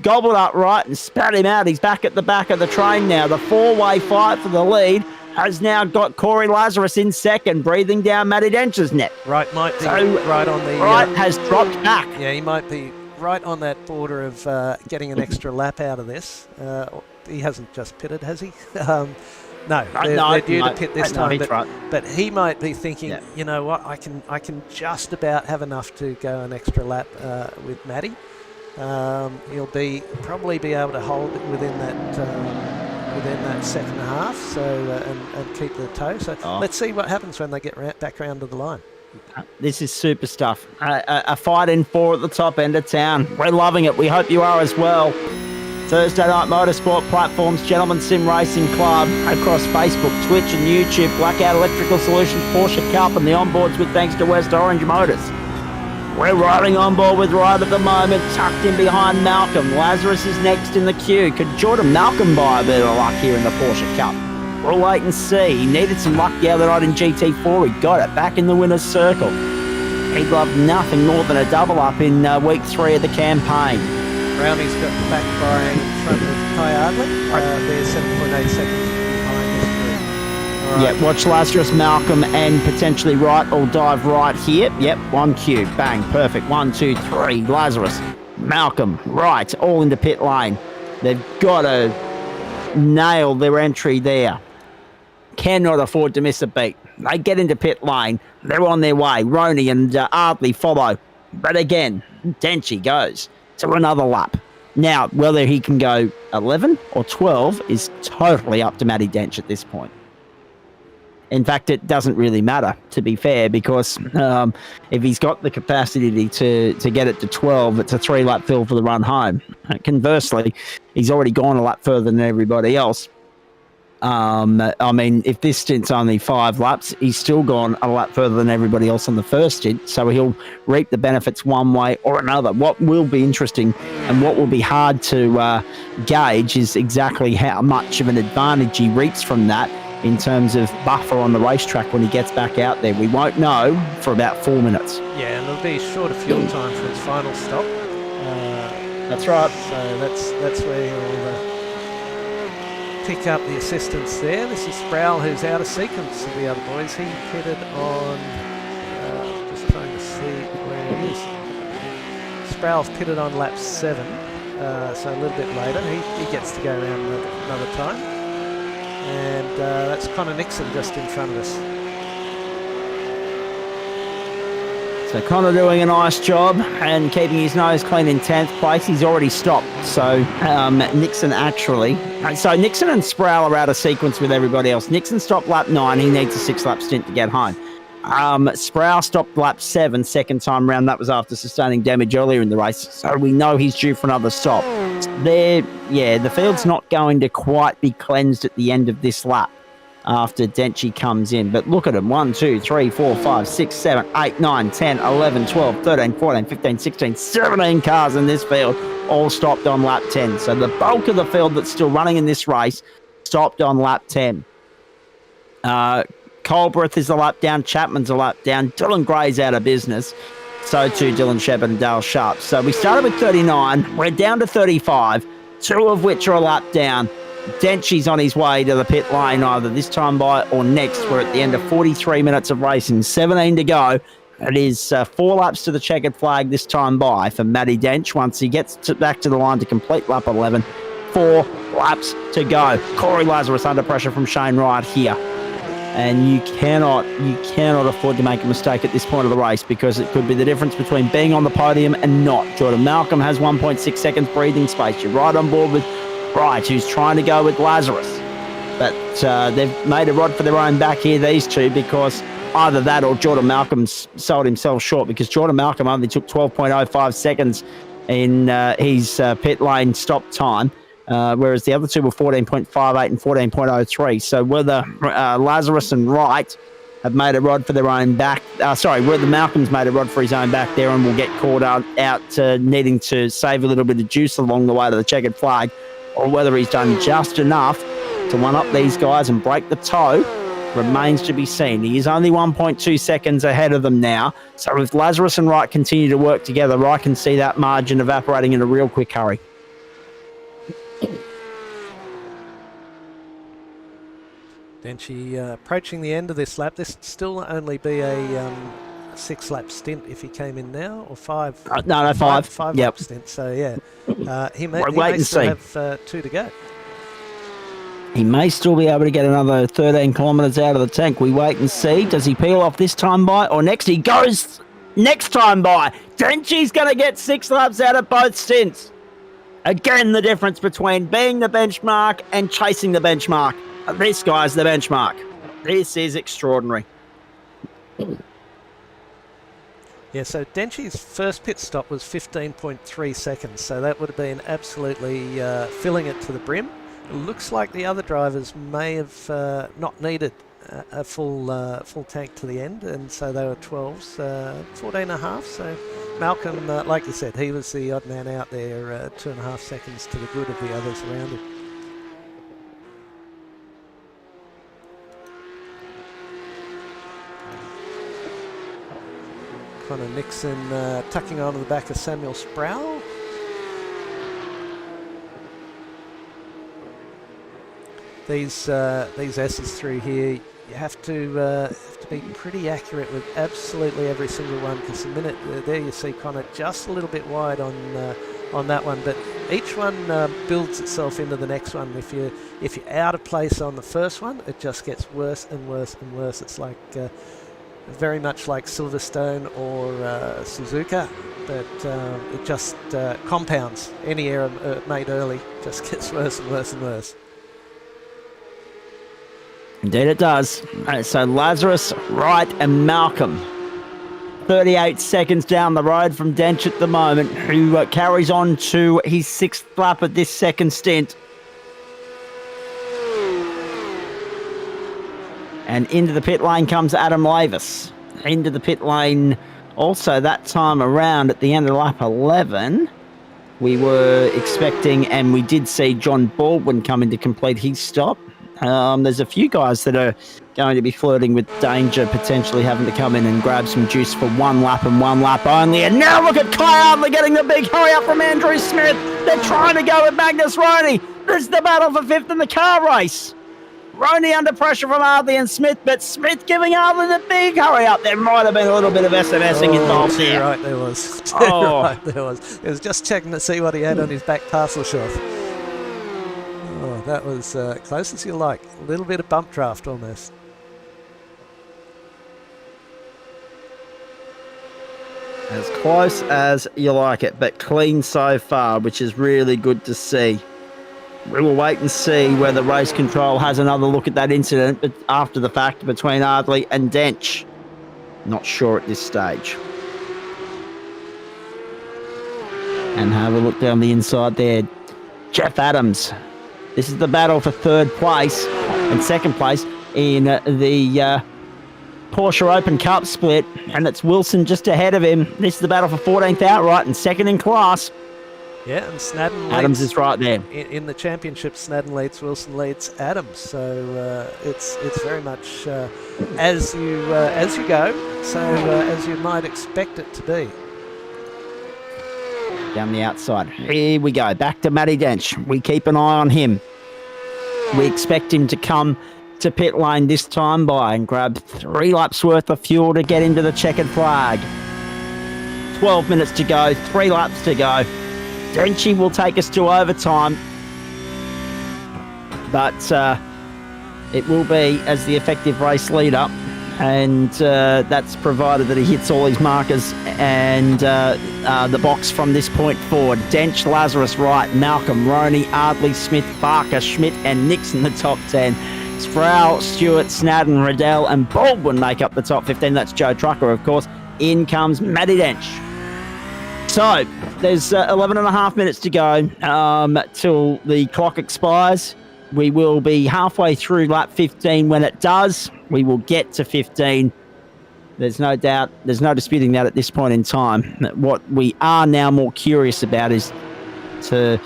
Speaker 1: gobbled up right, and spat him out. He's back at the back of the train now. The 4-way fight for the lead has now got Corey Lazarus in second, breathing down Matty Dench's neck.
Speaker 2: Right might be right on the...
Speaker 1: Right has dropped back.
Speaker 2: Yeah, he might be right on that border of getting an extra lap out of this. He hasn't just pitted, has he? No, they're due to pit this time, but he might be thinking, you know what, I can just about have enough to go an extra lap with Matty. He'll probably be able to hold it within that second half, so and keep the tow. So let's see what happens when they get back around to the line.
Speaker 1: This is super stuff. A fight in 4 at the top end of town. We're loving it. We hope you are as well. Thursday Night Motorsport platforms, Gentleman Sim Racing Club, across Facebook, Twitch and YouTube, Blackout Electrical Solutions, Porsche Cup, and the onboards with thanks to West Orange Motors. We're riding on board with Ride at the moment, tucked in behind Malcolm. Lazarus is next in the queue. Could Jordan Malcolm buy a bit of luck here in the Porsche Cup? We'll wait and see. He needed some luck the other night in GT4. He got it back in the winner's circle. He'd love nothing more than a double up in week 3 of the campaign.
Speaker 2: Brownie's got the back by in front of Ty Ardley. They're 7.8 seconds behind this group. All
Speaker 1: Yeah, watch Lazarus, Malcolm, and potentially Wright all dive right here. Yep, 1Q. Bang. Perfect. 1, 2, 3. Lazarus, Malcolm, Wright, all into pit lane. They've got to nail their entry there. Cannot afford to miss a beat. They get into pit lane. They're on their way. Roney and Ardley follow. But again, Denchi goes to another lap. Now, whether he can go 11 or 12 is totally up to Matty Dench at this point. In fact, it doesn't really matter, to be fair, because if he's got the capacity to get it to 12, it's a 3-lap fill for the run home. Conversely, he's already gone a lap further than everybody else. I mean, if this stint's only 5 laps, he's still gone a lap further than everybody else on the first stint, so he'll reap the benefits one way or another. What will be interesting and what will be hard to gauge is exactly how much of an advantage he reaps from that in terms of buffer on the racetrack when he gets back out there. We won't know for about 4 minutes.
Speaker 2: Yeah, and it'll be shorter fuel time for his final stop.
Speaker 1: That's right.
Speaker 2: So that's where he'll pick up the assistance there. This is Sproul, who's out of sequence of the other boys. He pitted on, just trying to see where he is. Sproul's pitted on lap 7, so a little bit later. He gets to go around another time. And that's Connor Nixon just in front of us.
Speaker 1: So Connor doing a nice job and keeping his nose clean in 10th place. He's already stopped. So Nixon actually... So Nixon and Sproul are out of sequence with everybody else. Nixon stopped lap 9. He needs a 6-lap stint to get home. Sproul stopped lap 7, second time round. That was after sustaining damage earlier in the race. So we know he's due for another stop. The field's not going to quite be cleansed at the end of this lap after Denchi comes in. But look at him. 1, 2, 3, 4, 5, 6, 7, 8, 9, 10, 11, 12, 13, 14, 15, 16, 17 cars in this field all stopped on lap 10. So the bulk of the field that's still running in this race stopped on lap 10. Colbreth is a lap down. Chapman's a lap down. Dylan Gray's out of business. So too Dylan Shepard and Dale Sharp. So we started with 39. We're down to 35, 2 of which are a lap down. Denchi's on his way to the pit lane either this time by or next. We're at the end of 43 minutes of racing, 17 to go. It is 4 laps to the checkered flag this time by for Matty Dench once he gets back to the line to complete lap 11. 4 laps to go. Corey Lazarus under pressure from Shane Wright here. And you cannot afford to make a mistake at this point of the race because it could be the difference between being on the podium and not. Jordan Malcolm has 1.6 seconds breathing space. You're right on board with Wright, who's trying to go with Lazarus. But they've made a rod for their own back here, these two, because either that or Jordan Malcolm's sold himself short because Jordan Malcolm only took 12.05 seconds in his pit lane stop time. Whereas the other two were 14.58 and 14.03. So whether Lazarus and Wright have made a rod for their own back, whether Malcolm's made a rod for his own back there and will get caught out needing to save a little bit of juice along the way to the checkered flag, or whether he's done just enough to one-up these guys and break the toe, remains to be seen. He is only 1.2 seconds ahead of them now. So if Lazarus and Wright continue to work together, I can see that margin evaporating in a real quick hurry.
Speaker 2: Denchi approaching the end of this lap. This still only be a 6-lap stint if he came in now, or 5?
Speaker 1: No, 5.
Speaker 2: 5
Speaker 1: yep.
Speaker 2: lap stint. So yeah, he may
Speaker 1: and
Speaker 2: still
Speaker 1: see.
Speaker 2: have 2 to go.
Speaker 1: He may still be able to get another 13 kilometres out of the tank. We wait and see. Does he peel off this time by or next? He goes next time by. Denchi's going to get 6 laps out of both stints. Again, the difference between being the benchmark and chasing the benchmark. This guy's the benchmark. This is extraordinary.
Speaker 2: Yeah, so Denchi's first pit stop was 15.3 seconds, so that would have been absolutely filling it to the brim. It looks like the other drivers may have not needed a full tank to the end, and so they were 12s, 14 and a half. So Malcolm, like you said, he was the odd man out there, 2.5 seconds to the good of the others around him. Connor Nixon tucking onto the back of Samuel Sproul. These S's through here, you have to be pretty accurate with absolutely every single one, because the minute there you see Connor just a little bit wide on that one, but each one builds itself into the next one. If you're out of place on the first one, it just gets worse and worse and worse. It's like very much like Silverstone or Suzuka, but it just compounds. Any error made early just gets worse and worse and worse.
Speaker 1: Indeed it does. So Lazarus, Wright and Malcolm, 38 seconds down the road from Dench at the moment, who carries on to his 6th lap of this second stint. And into the pit lane comes Adam Lavis. Into the pit lane also that time around at the end of lap 11. We were expecting, and we did see John Baldwin come in to complete his stop. There's a few guys that are going to be flirting with danger, potentially having to come in and grab some juice for one lap and one lap only. And now look at Kai Hartley getting the big hurry up from Andrew Smith. They're trying to go with Magnus Roney. This is the battle for 5th in the car race. Roney under pressure from Hartley and Smith, but Smith giving Hartley the big hurry up. There might have been a little bit of SMSing involved here.
Speaker 2: Right, there was.
Speaker 1: Oh.
Speaker 2: Right, there was. It was just checking to see what he had on his back parcel shelf. Oh, that was close as you like. A little bit of bump draft on this.
Speaker 1: As close as you like it, but clean so far, which is really good to see. We will wait and see whether race control has another look at that incident but after the fact between Ardley and Dench. Not sure at this stage. And have a look down the inside there. Jeff Adams. This is the battle for 3rd place and 2nd place in the Porsche Open Cup split, and it's Wilson just ahead of him. This is the battle for 14th outright and 2nd in class.
Speaker 2: Yeah, and Snadden leads.
Speaker 1: Adams is right there.
Speaker 2: In the championship, Snadden leads, Wilson leads Adams. So it's very much as you go, so as you might expect it to be.
Speaker 1: Down the outside. Here we go. Back to Matty Dench. We keep an eye on him. We expect him to come to pit lane this time by and grab 3 laps worth of fuel to get into the checkered flag. 12 minutes to go. 3 laps to go. Denchy will take us to overtime, but it will be as the effective race leader, and that's provided that he hits all his markers and the box from this point forward. Dench, Lazarus, Wright, Malcolm, Roney, Ardley, Smith, Barker, Schmidt and Nix in the top 10. Sproul, Stewart, Snadden, Riddell and Baldwin make up the top 15. That's Joe Trucker, of course. In comes Matty Dench. So, there's 11 and a half minutes to go till the clock expires. We will be halfway through lap 15 when it does. We will get to 15. There's no doubt, there's no disputing that at this point in time. What we are now more curious about is the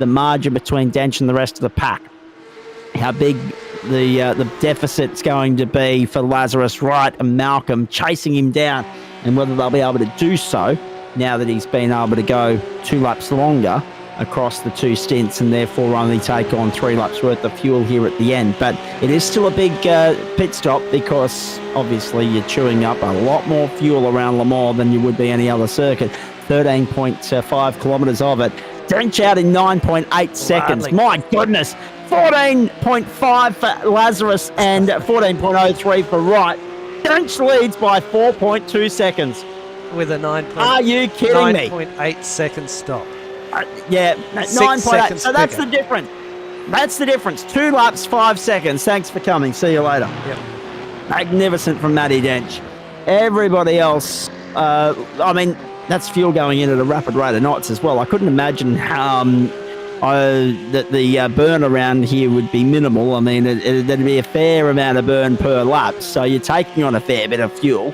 Speaker 1: margin between Dench and the rest of the pack. How big the deficit's going to be for Lazarus, Wright and Malcolm chasing him down, and whether they'll be able to do so now that he's been able to go 2 laps longer across the 2 stints and therefore only take on 3 laps worth of fuel here at the end. But it is still a big pit stop because obviously you're chewing up a lot more fuel around Le Mans than you would be any other circuit. 13.5 kilometres of it. Dench out in 9.8 seconds. My goodness. 14.5 for Lazarus and 14.03 for Wright. Dench leads by 4.2 seconds.
Speaker 2: With a 9.
Speaker 1: Are you kidding me?
Speaker 2: 9.8 second stop.
Speaker 1: Yeah, 9.8. So that's
Speaker 2: quicker.
Speaker 1: the difference. That's the difference. 2 laps, 5 seconds. Thanks for coming. See you later.
Speaker 2: Yep.
Speaker 1: Magnificent from Matty Dench. Everybody else, I mean, that's fuel going in at a rapid rate of knots as well. I couldn't imagine that the burn around here would be minimal. I mean, there'd be a fair amount of burn per lap. So you're taking on a fair bit of fuel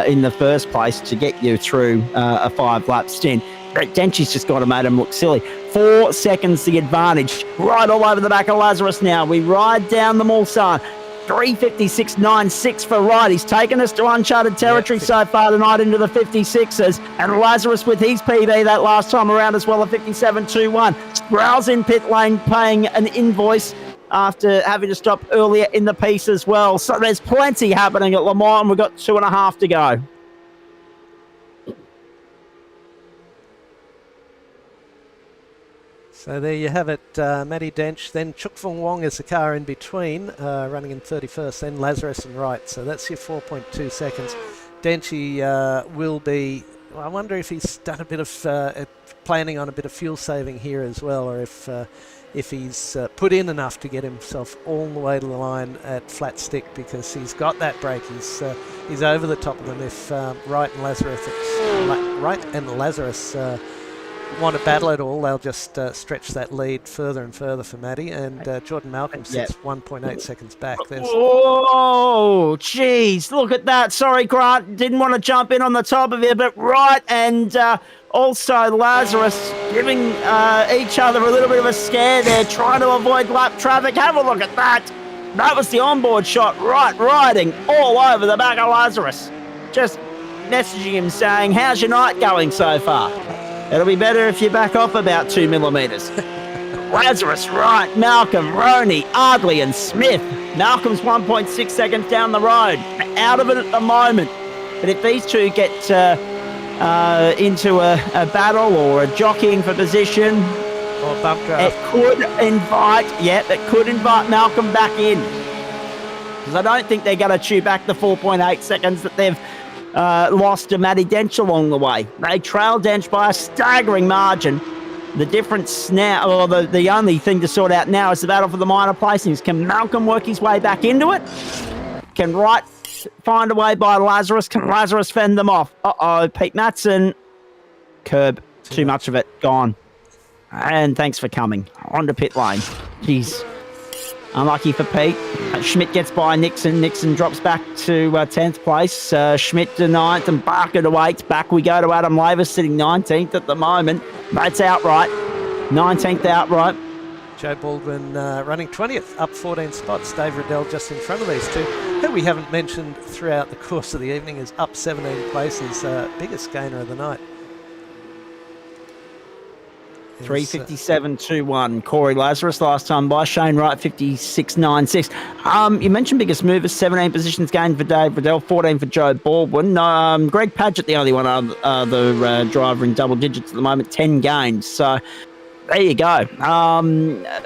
Speaker 1: in the first place to get you through a 5-lap stint. But Denchy's just got to make him look silly. 4 seconds the advantage. Right all over the back of Lazarus now. We ride down the Mulsanne. 3:56.96 for Wright. He's taken us to uncharted territory so far tonight into the 56s. And Lazarus with his PB that last time around as well, a 57.21. Sproul's in pit lane paying an invoice after having to stop earlier in the piece as well. So there's plenty happening at Le Mans, and we've got 2.5 to go.
Speaker 2: So there you have it, Matty Dench, then Chuk Fung Wong is the car in between, running in 31st, then Lazarus and Wright. So that's your 4.2 seconds. Denchy will be, I wonder if he's done a bit of planning on a bit of fuel saving here as well, or if he's put in enough to get himself all the way to the line at flat stick, because he's got that brake. He's over the top of them. If Wright and Lazarus want to battle it all, they'll just stretch that lead further and further for Matty, and Jordan Malcolm sits 1.8 seconds back.
Speaker 1: Oh, jeez, look at that. Sorry, Grant, didn't want to jump in on the top of it, but Wright and also Lazarus giving each other a little bit of a scare there, trying to avoid lap traffic. Have a look at that. That was the onboard shot. Wright riding all over the back of Lazarus, just messaging him saying, how's your night going so far? It'll be better if you back off about 2 millimeters. Lazarus, Wright, Malcolm, Roney, Ardley and Smith. Malcolm's 1.6 seconds down the road. Out of it at the moment. But if these two get into a battle or a jockeying for position,
Speaker 2: or bump draft,
Speaker 1: it could invite Malcolm back in. Because I don't think they're going to chew back the 4.8 seconds that they've lost to Matty Dench along the way. They trail Dench by a staggering margin. The difference now, or the only thing to sort out now, is the battle for the minor placings. Can Malcolm work his way back into it? Can Wright find a way by Lazarus? Can Lazarus fend them off? Pete Matson. Curb. Too much of it. Gone. And thanks for coming. On to pit lane. Jeez. Unlucky for Pete. Schmidt gets by Nixon. Nixon drops back to 10th place. Schmidt to 9th and Barker to 8th. Back we go to Adam Laver, sitting 19th at the moment. That's outright. 19th outright.
Speaker 2: Joe Baldwin running 20th, up 14 spots. Dave Riddell just in front of these two, who we haven't mentioned throughout the course of the evening, is up 17 places. Biggest gainer of the night.
Speaker 1: 3:57.21. Corey Lazarus last time by. Shane Wright 56.96. You mentioned biggest movers. 17 positions gained for Dave Riddell, 14 for Joe Baldwin. Greg Padgett, the only one other driver in double digits at the moment, 10 gains. So there you go.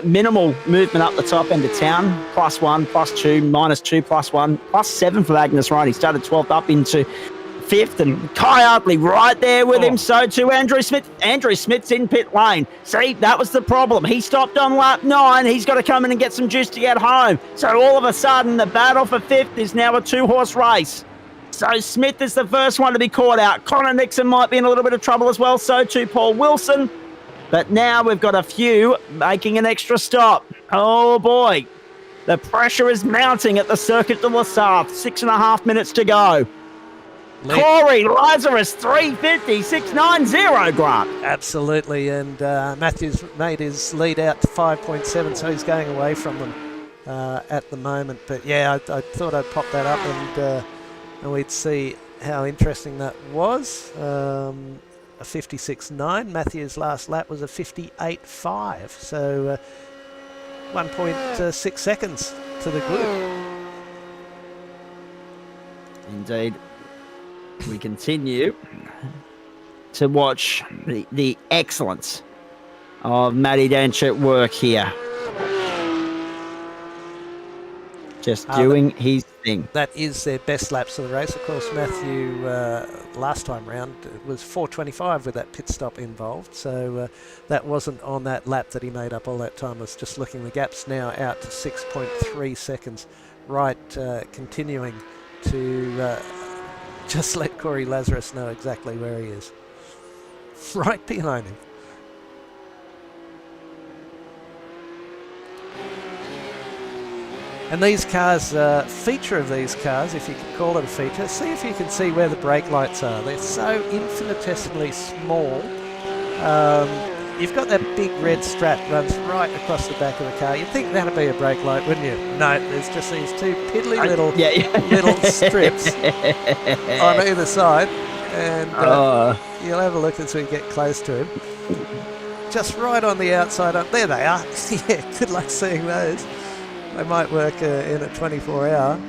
Speaker 1: Minimal movement up the top end of town. +1, +2, -2, +1, +7 for Agnes Ryan. He started 12th up into 5th, and Kai Hartley right there with him. So too Andrew Smith. Andrew Smith's in pit lane. See, that was the problem. He stopped on lap 9. He's got to come in and get some juice to get home. So all of a sudden, the battle for 5th is now a 2-horse race. So Smith is the first one to be caught out. Connor Nixon might be in a little bit of trouble as well. So too Paul Wilson. But now we've got a few making an extra stop. Oh boy. The pressure is mounting at the Circuit de la Sarthe. 6.5 minutes to go. Corey Lazarus 3:56.90, Grant.
Speaker 2: Absolutely, and Matthews made his lead out to 5.7, so he's going away from them at the moment. But yeah, I thought I'd pop that up and we'd see how interesting that was. A 56.9. Matthews' last lap was a 58.5, so 1.6 seconds to the good.
Speaker 1: Indeed. We continue to watch the excellence of Matty Dench at work here. Just doing his thing.
Speaker 2: That is their best laps of the race. Of course, Matthew, last time round, it was 4:25 with that pit stop involved. So that wasn't on that lap that he made up all that time. I was just looking. The gap's now out to 6.3 seconds. Right, continuing to just let Corey Lazarus know exactly where he is. Right behind him. And these cars, feature of these cars, if you could call it a feature, see if you can see where the brake lights are. They're so infinitesimally small. You've got that big red strap runs right across the back of the car. You'd think that'd be a brake light, wouldn't you? No, there's just these two piddly little strips on either side. And you'll have a look as we get close to him. Just right on the outside. There they are. Yeah, good luck seeing those. They might work in a 24-hour,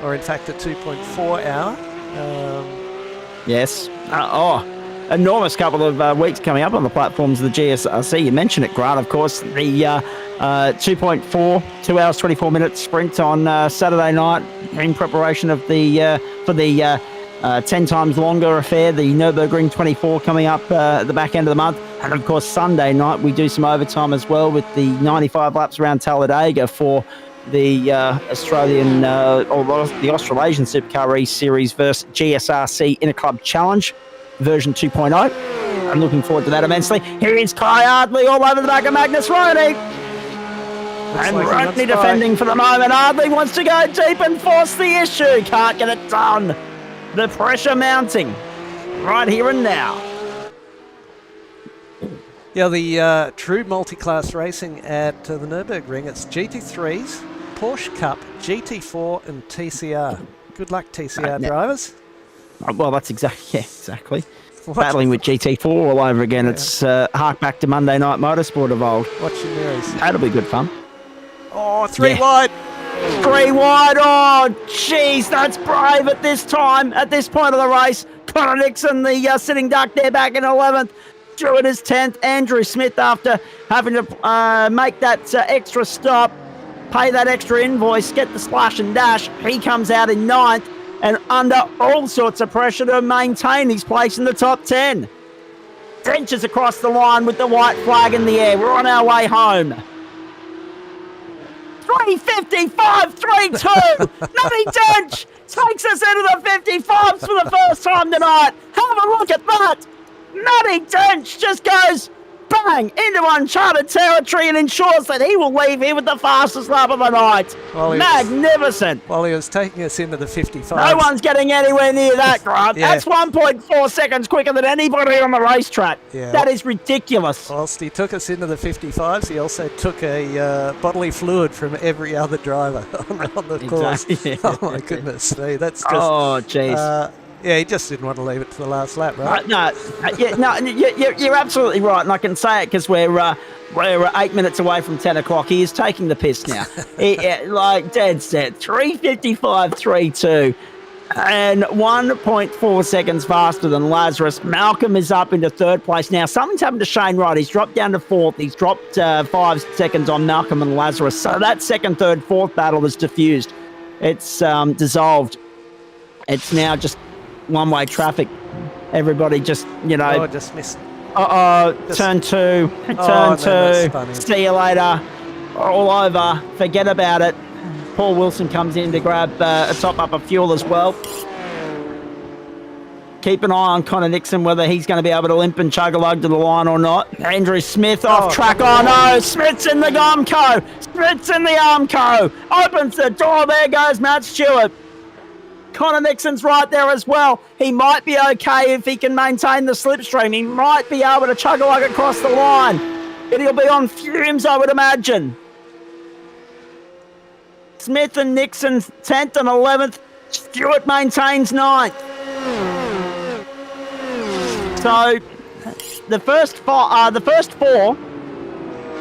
Speaker 2: or in fact a 2.4 hour.
Speaker 1: Yes. Enormous couple of weeks coming up on the platforms of the GSRC. You mentioned it, Grant, of course. The 2.4, 2 hours, 24 minutes sprint on Saturday night in preparation of for the 10 times longer affair, the Nürburgring 24 coming up at the back end of the month. And of course, Sunday night, we do some overtime as well with the 95 laps around Talladega for the Australian or the Australasian Supercar Race Series versus GSRC Interclub Challenge version 2.0. I'm looking forward to that immensely. Here is Kai Ardley all over the back of Magnus Roney. And Roney defending for the moment. Ardley wants to go deep and force the issue. Can't get it done. The pressure mounting right here and now.
Speaker 2: Yeah, the true multi-class racing at the Nürburgring. It's GT3s, Porsche Cup, GT4 and TCR. Good luck, TCR drivers.
Speaker 1: Well, that's exactly. Battling with GT4 all over again. Yeah. It's hark back to Monday Night Motorsport of old.
Speaker 2: Watch your mirrors.
Speaker 1: That'll be good fun.
Speaker 2: Oh, three wide.
Speaker 1: 3 wide. Oh, jeez, that's brave at this time, at this point of the race. Connor Nixon, the sitting duck there back in 11th. Stewart is 10th. Andrew Smith, after having to make that extra stop, pay that extra invoice, get the slash and dash, he comes out in 9th and under all sorts of pressure to maintain his place in the top 10. Denches across the line with the white flag in the air. We're on our way home. 3:55.32. Nutty Dench takes us into the 55s for the first time tonight. Have a look at that. Nutty Dench just goes bang into uncharted territory and ensures that he will leave here with the fastest lap of the night. Magnificent.
Speaker 2: While he was taking us into the 55.
Speaker 1: No one's getting anywhere near that, Grant. Yeah. That's 1.4 seconds quicker than anybody on the racetrack. Yeah. That is ridiculous.
Speaker 2: Whilst he took us into the 55s, he also took a bodily fluid from every other driver on the course. Yeah. Oh, my goodness. That's just...
Speaker 1: Oh, jeez.
Speaker 2: Yeah, he just didn't want to leave it to the last lap, right?
Speaker 1: You're absolutely right, and I can say it because we're 8 minutes away from 10 o'clock. He is taking the piss now. Like dead set. 3:55.32 and 1.4 seconds faster than Lazarus. Malcolm is up into 3rd place now. Something's happened to Shane Wright. He's dropped down to 4th. He's dropped 5 seconds on Malcolm and Lazarus. So that 2nd, 3rd, 4th battle is diffused. It's dissolved. It's now just one-way traffic. Everybody just,
Speaker 2: just missed.
Speaker 1: Turn 2. Turn 2. See you later. All over. Forget about it. Paul Wilson comes in to grab a top-up of fuel as well. Keep an eye on Connor Nixon, whether he's going to be able to limp and chug-a-lug to the line or not. Andrew Smith off track. Oh, no. Smith's in the Armco. Smith's in the Armco. Opens the door. There goes Matt Stewart. Connor Nixon's right there as well. He might be okay if he can maintain the slipstream. He might be able to chug-a-lug across the line. But he'll be on fumes, I would imagine. Smith and Nixon 10th and 11th. Stewart maintains 9th. So the first 4,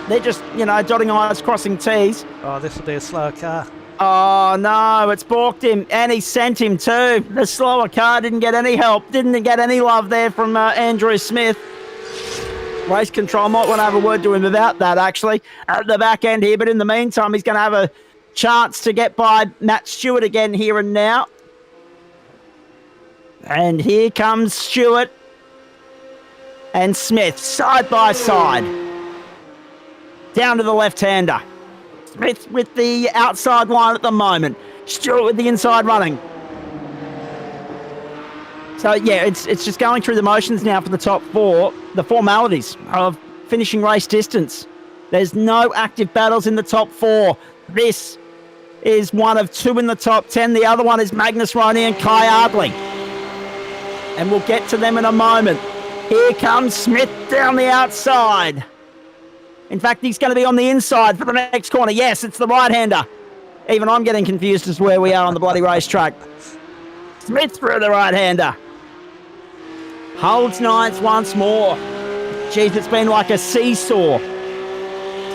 Speaker 1: they're just, dotting I's, crossing T's.
Speaker 2: Oh, this will be a slower car.
Speaker 1: Oh, no, it's balked him, and he sent him too. The slower car didn't get any help, didn't get any love there from Andrew Smith. Race control might want to have a word to him about that, actually, at the back end here. But in the meantime, he's going to have a chance to get by Matt Stewart again here and now. And here comes Stewart and Smith, side by side. Down to the left-hander. Smith with the outside line at the moment. Stewart with the inside running. So, yeah, it's just going through the motions now for the top 4. The formalities of finishing race distance. There's no active battles in the top 4. This is one of 2 in the top 10. The other one is Magnus Roney and Kai Ardley. And we'll get to them in a moment. Here comes Smith down the outside. In fact, he's going to be on the inside for the next corner. Yes, it's the right-hander. Even I'm getting confused as to where we are on the bloody racetrack. Smith through the right-hander. Holds 9th once more. Jeez, it's been like a seesaw.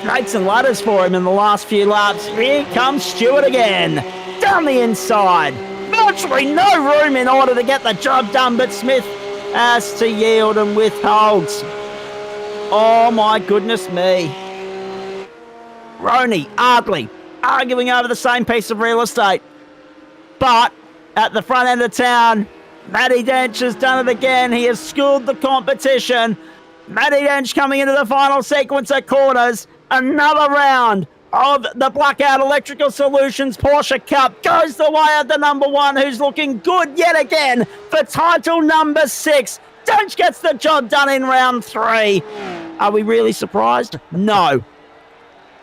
Speaker 1: snakes and ladders for him in the last few laps. Here comes Stewart again. Down the inside. Virtually no room in order to get the job done, but Smith has to yield and withholds. Oh my goodness me. Roney, Ardley, arguing over the same piece of real estate. But at the front end of town, Matty Dench has done it again. He has schooled the competition. Matty Dench coming into the final sequence at corners. Another round of the Blackout Electrical Solutions Porsche Cup goes the way of the number one, who's looking good yet again for title number 6. Dench gets the job done in round 3. Are we really surprised? No.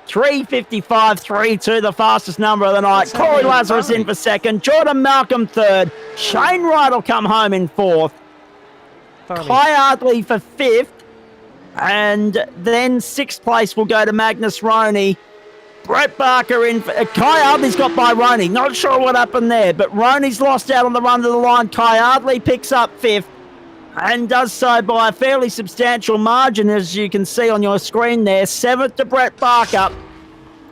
Speaker 1: 3:55.32, the fastest number of the night. Corey Lazarus in for second. Jordan Malcolm third. Shane Wright will come home in fourth. Kai Ardley for fifth. And then sixth place will go to Magnus Roney. Brett Barker in for... Kai Ardley's got by Roney. Not sure what happened there, but Roney's lost out on the run to the line. Kai Ardley picks up fifth and does so by a fairly substantial margin, as you can see on your screen there. 7th to Brett Barker,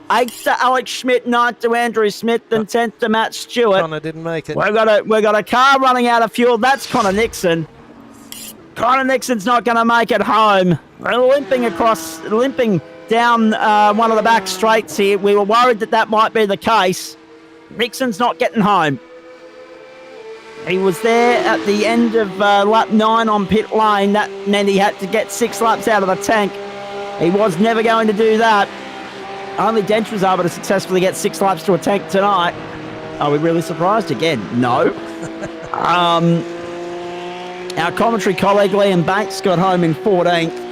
Speaker 1: 8th to Alex Schmidt, 9th to Andrew Smith, and 10th to Matt Stewart.
Speaker 2: Connor didn't make it.
Speaker 1: We've got a car running out of fuel. That's Connor Nixon. Connor Nixon's not going to make it home. We're limping down one of the back straights here. We were worried that might be the case. Nixon's not getting home. He was there at the end of lap 9 on pit lane. That meant he had to get 6 laps out of the tank. He was never going to do that. Only Dench was able to successfully get 6 laps to a tank tonight. Are we really surprised again? No. Our commentary colleague Liam Banks got home in 14th.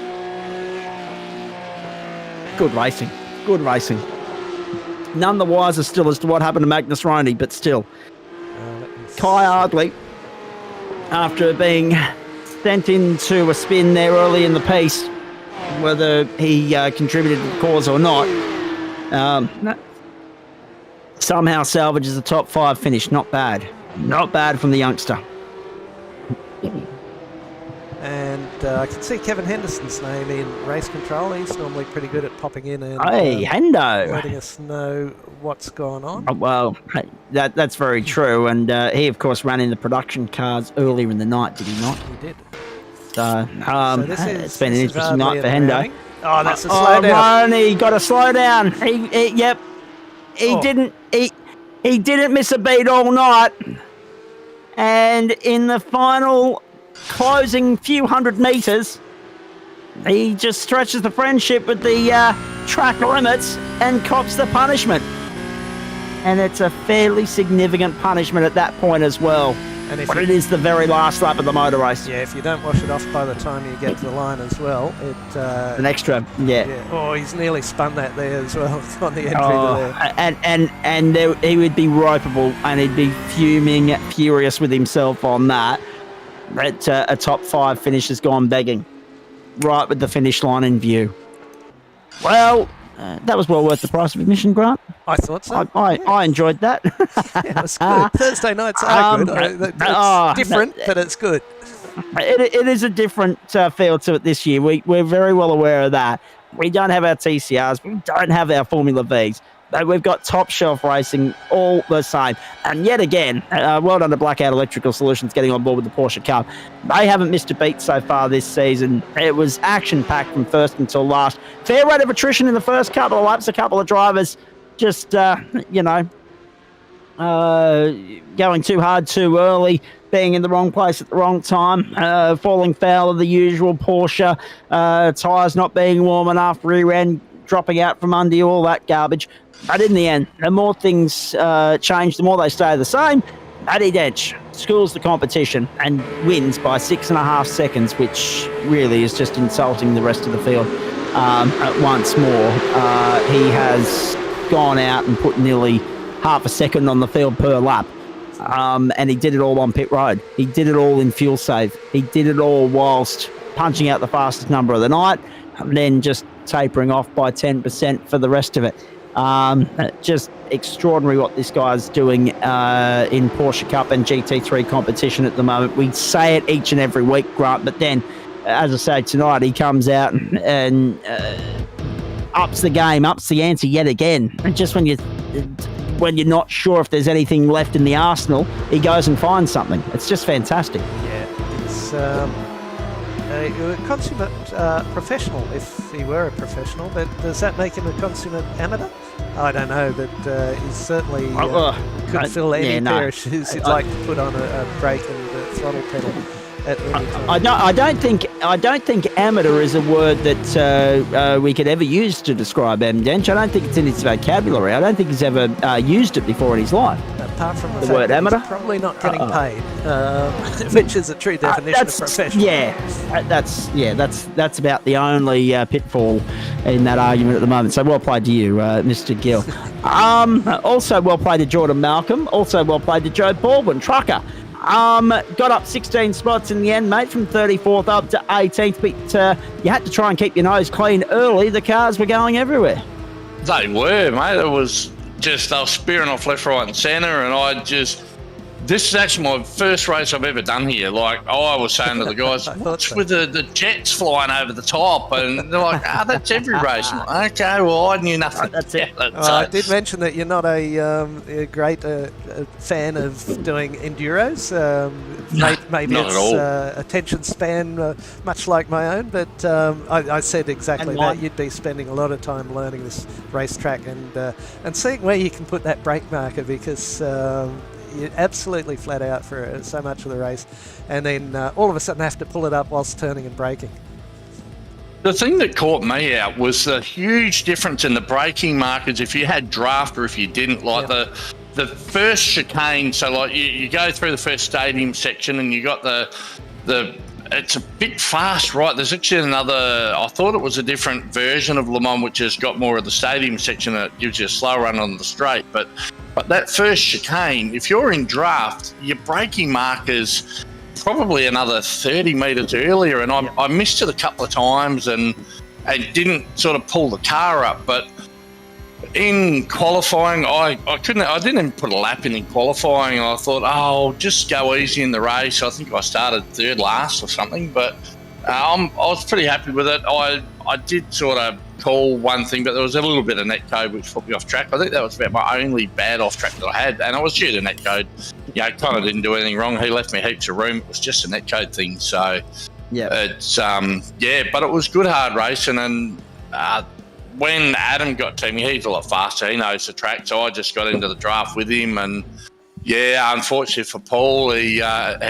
Speaker 1: Good racing. Good racing. None the wiser still as to what happened to Magnus Roney, but still. Kai Ardley, after being sent into a spin there early in the piece, whether he contributed to the cause or not, somehow salvages a top 5 finish. Not bad. Not bad from the youngster.
Speaker 2: And I can see Kevin Henderson's name in race control. He's normally pretty good at popping in and
Speaker 1: Hendo,
Speaker 2: letting us know what's going on.
Speaker 1: Well, that's very true. And he, of course, ran in the production cars earlier in the night, did he not?
Speaker 2: He did.
Speaker 1: So, it's been an interesting night for Hendo.
Speaker 2: Oh, that's a slowdown.
Speaker 1: Roney got a slowdown. He didn't miss a beat all night. And in the final closing few hundred meters, he just stretches the friendship with the track limits and cops the punishment. And it's a fairly significant punishment at that point as well. But it is the very last lap of the motor race.
Speaker 2: Yeah, if you don't wash it off by the time you get to the line as well,
Speaker 1: an extra, yeah.
Speaker 2: Oh, he's nearly spun that there as well on the entry to there.
Speaker 1: And he would be ropeable, and he'd be furious with himself on that. But a top 5 finish has gone begging, right with the finish line in view. Well, that was well worth the price of admission, Grant.
Speaker 2: I thought so.
Speaker 1: I enjoyed that.
Speaker 2: Yeah, it was good. Thursday nights are good. It's different, but it's good.
Speaker 1: It is a different feel to it this year. We're very well aware of that. We don't have our TCRs. We don't have our Formula Vs. But we've got top shelf racing all the same. And yet again, well done to Blackout Electrical Solutions getting on board with the Porsche Cup. They haven't missed a beat so far this season. It was action-packed from first until last. Fair rate of attrition in the first couple of laps. A couple of drivers just, going too hard too early, being in the wrong place at the wrong time, falling foul of the usual Porsche, tyres not being warm enough, rear end dropping out from under you, all that garbage. But in the end, the more things change, the more they stay the same. Matty Dench schools the competition and wins by 6.5 seconds, which really is just insulting the rest of the field. Once more, he has gone out and put nearly half a second on the field per lap. And he did it all on pit road. He did it all in fuel save. He did it all whilst punching out the fastest number of the night and then just tapering off by 10% for the rest of it. Just extraordinary what this guy's doing in Porsche Cup and GT3 competition at the moment. We say it each and every week, Grant, but then, as I say, tonight he comes out and ups the game, ups the ante yet again. And just when you're not sure if there's anything left in the arsenal, he goes and finds something. It's just fantastic.
Speaker 2: Yeah, it's a consummate professional, if he were a professional, but does that make him a consummate amateur? I don't know, but he certainly could fill any pair of shoes he'd like to put on a brake and a throttle pedal at any time.
Speaker 1: I don't think amateur is a word that we could ever use to describe M. Dench. I don't think it's in his vocabulary. I don't think he's ever used it before in his life.
Speaker 2: Apart from the
Speaker 1: The
Speaker 2: fact
Speaker 1: word
Speaker 2: that
Speaker 1: amateur?
Speaker 2: he's probably not getting paid, which is a true definition of professional.
Speaker 1: That's about the only pitfall in that argument at the moment. So well played to you, Mr. Gill. Also well played to Jordan Malcolm. Also well played to Joe Baldwin, trucker. Got up 16 spots in the end, mate, from 34th up to 18th. But you had to try and keep your nose clean early. The cars were going everywhere.
Speaker 4: They were, mate. It was just, they were spearing off left, right and centre, and this is actually my first race I've ever done here. Like, I was saying to the guys, what's with the jets flying over the top? And they're like, that's every race. I'm like, okay, well, I knew nothing.
Speaker 1: That's it.
Speaker 2: I did mention that you're not a great fan of doing enduros. Maybe
Speaker 4: not
Speaker 2: it's
Speaker 4: at all.
Speaker 2: attention span, much like my own, but I said exactly
Speaker 1: And
Speaker 2: that.
Speaker 1: mine.
Speaker 2: You'd be spending a lot of time learning this racetrack and seeing where you can put that brake marker, because you're absolutely flat out for so much of the race, and then all of a sudden have to pull it up whilst turning and braking.
Speaker 4: The thing that caught me out was the huge difference in the braking markers if you had draft or if you didn't. Like the first chicane, so like you go through the first stadium section and you got the it's a bit fast, right? There's actually another, I thought it was a different version of Le Mans which has got more of the stadium section that gives you a slow run on the straight, but that first chicane, if you're in draft, your braking markers probably another 30 metres earlier, and I missed it a couple of times and didn't sort of pull the car up. But in qualifying, I didn't even put a lap in qualifying, and I thought, I'll just go easy in the race. I think I started third last or something, but I was pretty happy with it. I did sort of call one thing, but there was a little bit of netcode which put me off track. I think that was about my only bad off track that I had, and I was due to netcode. Kind of didn't do anything wrong. He left me heaps of room. It was just a netcode thing. So it's but it was good hard racing. And when Adam got to me, he's a lot faster. He knows the track, so I just got into the draft with him. And unfortunately for Paul, he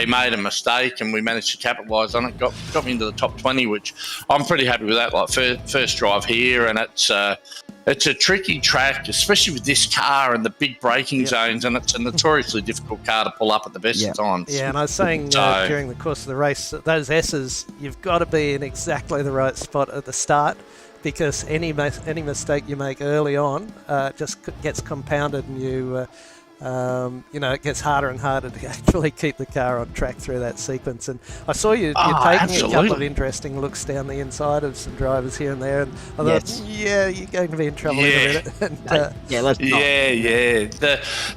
Speaker 4: made a mistake, and we managed to capitalise on it. Got me into the top 20, which I'm pretty happy with that. Like first drive here, and it's a tricky track, especially with this car and the big braking zones, and it's a notoriously difficult car to pull up at the best of times.
Speaker 2: Yeah, and I was saying during the course of the race that those S's, you've got to be in exactly the right spot at the start, because any mistake you make early on just gets compounded, and it gets harder and harder to actually keep the car on track through that sequence. And I saw you're taking a couple of interesting looks down the inside of some drivers here and there, and I thought, you're going to be in trouble in a minute. And,
Speaker 1: let's not.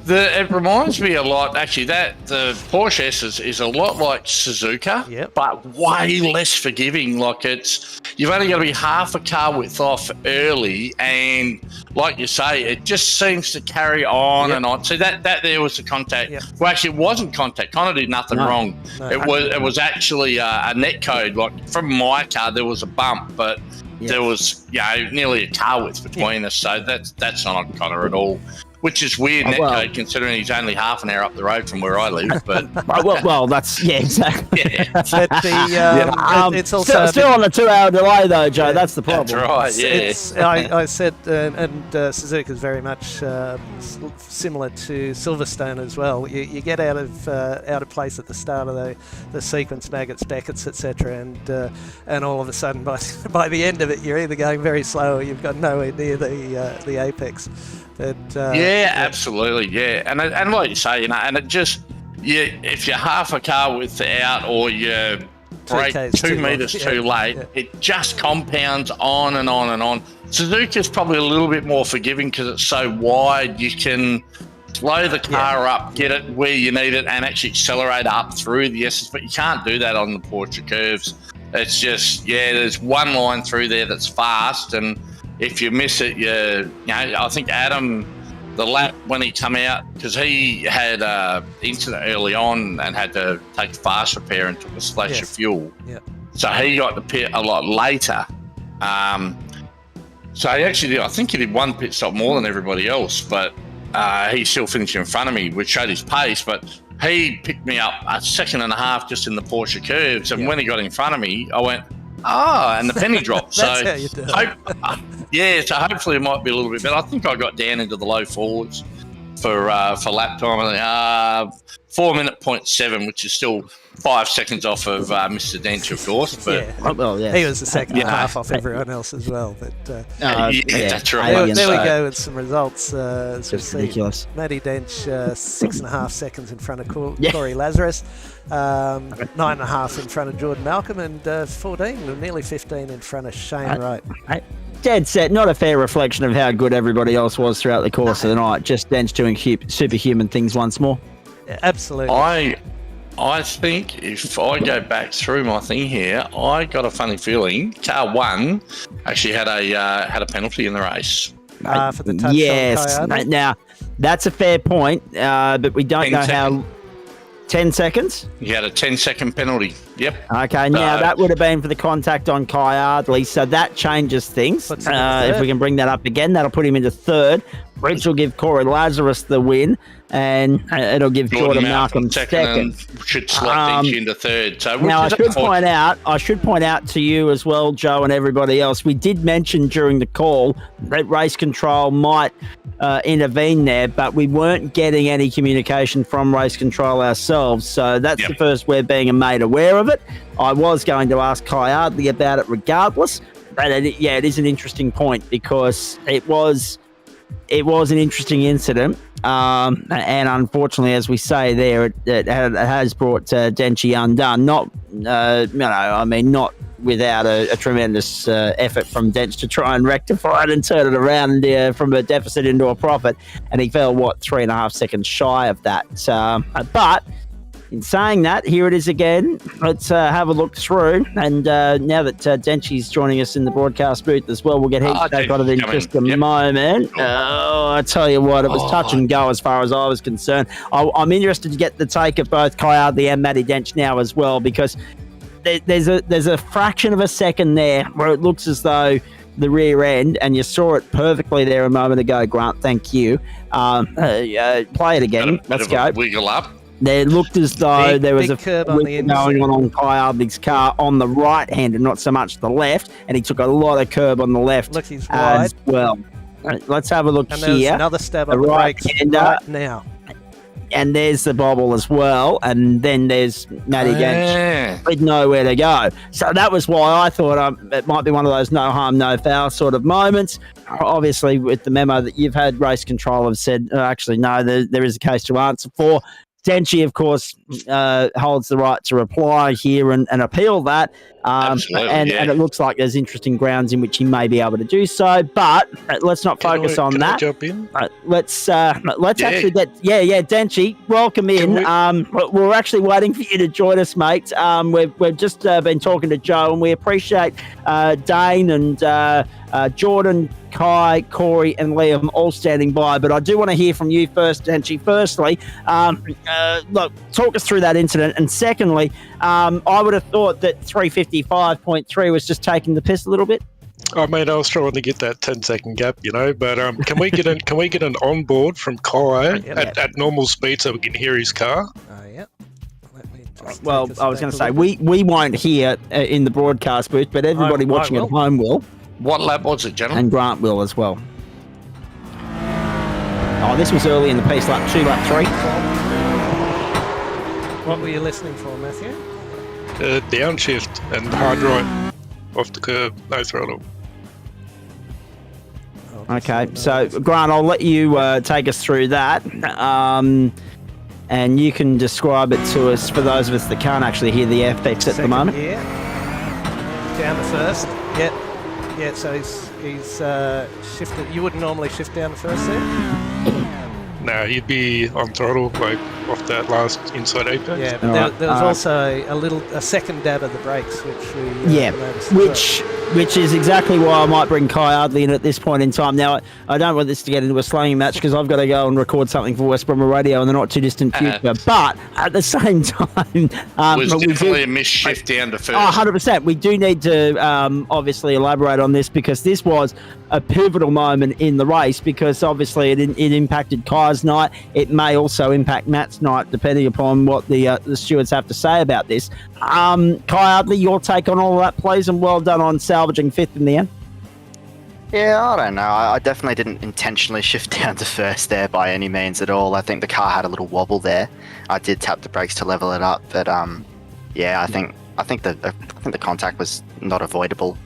Speaker 4: It reminds me a lot, actually, that the Porsche S is a lot like Suzuka, but way less forgiving. Like you've only got to be half a car width off early, and like you say, it just seems to carry on and on. So that there was the contact. Well, actually, it wasn't contact. Connor did nothing wrong. No. It was actually a net code. Like from my car, there was a bump, but there was nearly a car width between us. So that's not on Connor at all. Which is weird, netcode, considering he's only half an hour up the road from where I live. But
Speaker 1: well, that's exactly.
Speaker 2: But it's also
Speaker 1: still on a 2-hour delay, though, Joe. That's the problem.
Speaker 4: That's right.
Speaker 2: I said, and Suzuka is very much similar to Silverstone as well. You get out of place at the start of the sequence, maggots, Beckett's, etc., and all of a sudden by the end of it, you're either going very slow or you've got nowhere near the apex. But,
Speaker 4: absolutely, and like you say, and it just if you're half a car width out or you break 2 metres too late, it just compounds on and on and on. Suzuka's probably a little bit more forgiving because it's so wide. You can slow the car up, get it where you need it, and actually accelerate up through the S's, but you can't do that on the Porsche curves. It's just there's one line through there that's fast, and if you miss it, I think Adam, the lap when he come out, because he had an incident early on and had to take a fast repair and took a splash of fuel.
Speaker 2: Yep.
Speaker 4: So he got the pit a lot later. So he actually I think he did one pit stop more than everybody else, but he still finished in front of me, which showed his pace. But he picked me up a second and a half just in the Porsche curves, and when he got in front of me, I went, and the penny dropped.
Speaker 2: That's
Speaker 4: so
Speaker 2: how you do it.
Speaker 4: so hopefully it might be a little bit better. I think I got down into the low fours for lap time. I think 4:07, which is still 5 seconds off of Mr. Dench, of course. But
Speaker 2: he was the second and a half off everyone else as well. But
Speaker 4: that's right.
Speaker 2: There we go with some results.
Speaker 1: Just ridiculous.
Speaker 2: Matty Dench 6.5 seconds in front of Corey Lazarus, 9.5 in front of Jordan Malcolm, and 14, nearly 15 in front of Shane Wright.
Speaker 1: Dead set. Not a fair reflection of how good everybody else was throughout the course of the night. Just Dench doing superhuman things once more.
Speaker 2: Yeah, absolutely.
Speaker 4: I think if I go back through my thing here, I got a funny feeling car 1 actually had a penalty in the race.
Speaker 2: For the touch on Kayardi.
Speaker 1: Now that's a fair point, but we don't know how. 10 seconds?
Speaker 4: He had a 10-second penalty. Yep.
Speaker 1: Okay, now that would have been for the contact on Kayardi, so that changes things. If we can bring that up again, that'll put him into third, which will give Corey Lazarus the win, and it'll give Jordan Malcolm second.
Speaker 4: Should slot Dench into third. So
Speaker 1: now I should point out to you as well, Joe, and everybody else, we did mention during the call that race control might intervene there, but we weren't getting any communication from race control ourselves, so that's the first we're being made aware of it. I was going to ask Kayardi about it regardless, but it is an interesting point because it was an interesting incident, and unfortunately, as we say there, it has brought Denchi undone. Not not without a tremendous effort from Dench to try and rectify it and turn it around from a deficit into a profit, and he fell 3.5 seconds shy of that. But in saying that, here it is again. Let's have a look through. And now that Denchi's joining us in the broadcast booth as well, we'll get heaps back on it in just a moment. I tell you what, it was touch and go as far as I was concerned. I'm interested to get the take of both Kayardi and Matty Dench now as well, because there's a fraction of a second there where it looks as though the rear end, and you saw it perfectly there a moment ago, Grant, thank you. Play it again. Let's go.
Speaker 4: Wiggle up.
Speaker 1: There looked as though there was a
Speaker 2: curb on the
Speaker 1: going on Kayardi's car on the right hand and not so much the left, and he took a lot of curb on the left as well. Let's have a look
Speaker 2: and
Speaker 1: here.
Speaker 2: There's another stab on the brakes right now.
Speaker 1: And there's the bobble as well, and then there's Matty Dench with nowhere to go. So that was why I thought it might be one of those no harm, no foul sort of moments. Obviously, with the memo that you've had, race control have said, actually, no, there is a case to answer for. Denchi, of course, holds the right to reply here and appeal that. And it looks like there's interesting grounds in which he may be able to do so. But let's not focus on that.
Speaker 6: Can I jump in?
Speaker 1: Let's actually get Denchi, welcome in. We're actually waiting for you to join us, mate. We've just been talking to Joe, and we appreciate Dane and Jordan, Kai, Corey, and Liam all standing by. But I do want to hear from you first, Denchi. Firstly, look, talk us through that incident, and secondly, I would have thought that 355.3 was just taking the piss a little bit.
Speaker 6: I mean, I was trying to get that 10-second gap, but can we get an onboard from Kai at normal speed so we can hear his car?
Speaker 1: Well, I was going to say we won't hear in the broadcast booth, but everybody watching at home will.
Speaker 4: What lap was it, gentlemen?
Speaker 1: And Grant will as well. Oh, this was early in the piece, lap 2, lap 3.
Speaker 2: What were you listening for, Matthew?
Speaker 6: Downshift and hard right off the curb, no throttle.
Speaker 1: Okay, so Grant, I'll let you take us through that, and you can describe it to us for those of us that can't actually hear the FX at the moment.
Speaker 2: Yeah, down the first. Yeah. So he's shifted. You wouldn't normally shift down the first there.
Speaker 6: No, he'd be on throttle, like off that last inside apex.
Speaker 2: Yeah, but there was also a second dab of the brakes, which we noticed.
Speaker 1: which is exactly why I might bring Kai Ardley in at this point in time. Now, I don't want this to get into a slanging match because I've got to go and record something for West Bromwich Radio in the not too distant future. But at the same time,
Speaker 4: was definitely a missed shift down to first.
Speaker 1: 100%. We do need to obviously elaborate on this because this was a pivotal moment in the race because obviously it impacted Kai's night. It may also impact Matt's night depending upon what the stewards have to say about this. Kai Ardley, your take on all of that, please, and well done on salvaging fifth in the end.
Speaker 7: Yeah, I don't know. I definitely didn't intentionally shift down to first there by any means at all. I think the car had a little wobble there. I did tap the brakes to level it up, but yeah, I think the contact was not avoidable.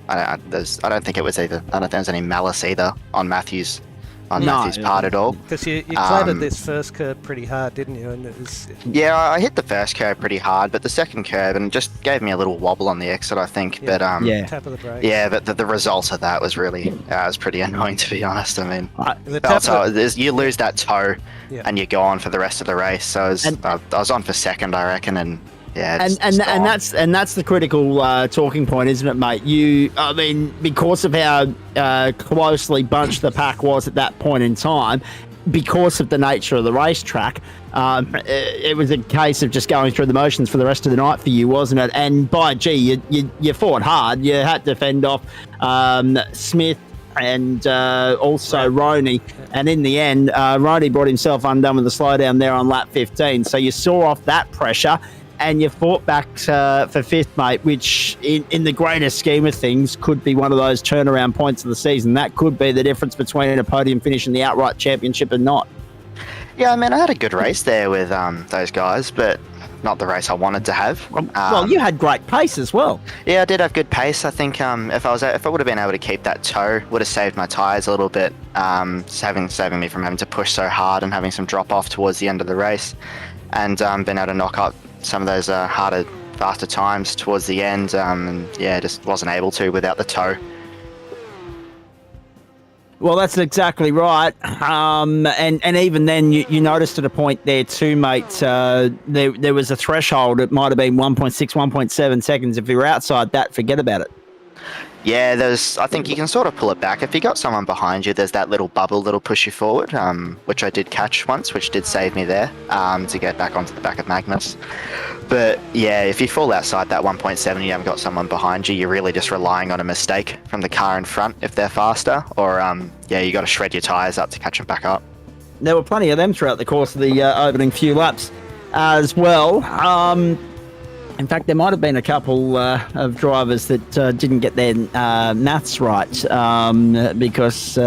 Speaker 7: I don't think it was either. I don't think there was any malice either on Matthew's part at all.
Speaker 2: Because you clattered this first curve pretty hard, didn't you? And it was.
Speaker 7: Yeah, I hit the first curve pretty hard, but the second curve and just gave me a little wobble on the exit, I think.
Speaker 2: Yeah,
Speaker 7: but
Speaker 2: tap of the brakes.
Speaker 7: Yeah, but the result of that was really was pretty annoying, to be honest. I mean, you lose that toe, and you're gone for the rest of the race. So I was on for second, I reckon, and. Yeah,
Speaker 1: and that's the critical talking point, isn't it, mate? I mean, because of how closely bunched the pack was at that point in time, because of the nature of the racetrack, it was a case of just going through the motions for the rest of the night for you, wasn't it? And by gee, you fought hard. You had to fend off Smith and also Roney, and in the end, Roney brought himself undone with the slowdown there on lap 15. So you saw off that pressure. And you fought back for fifth, mate, which in the greater scheme of things could be one of those turnaround points of the season. That could be the difference between a podium finish and the outright championship and not.
Speaker 7: Yeah, I mean, I had a good race there with those guys, but not the race I wanted to have.
Speaker 1: Well, you had great pace as well.
Speaker 7: Yeah, I did have good pace. I think if I would have been able to keep that toe, would have saved my tyres a little bit, saving me from having to push so hard and having some drop off towards the end of the race, and been able to knock up some of those harder, faster times towards the end, and yeah, just wasn't able to without the toe.
Speaker 1: Well, that's exactly right. And even then, you noticed at a point there too, mate, there was a threshold. It might have been 1.6, 1.7 seconds. If you were outside that, forget about it.
Speaker 7: Yeah, I think you can sort of pull it back. If you got someone behind you, there's that little bubble that'll push you forward, which I did catch once, which did save me there to get back onto the back of Magnus. But yeah, if you fall outside that 1.7 and you haven't got someone behind you, you're really just relying on a mistake from the car in front if they're faster, or you got to shred your tyres up to catch them back up.
Speaker 1: There were plenty of them throughout the course of the opening few laps as well. In fact, there might have been a couple of drivers that didn't get their maths right because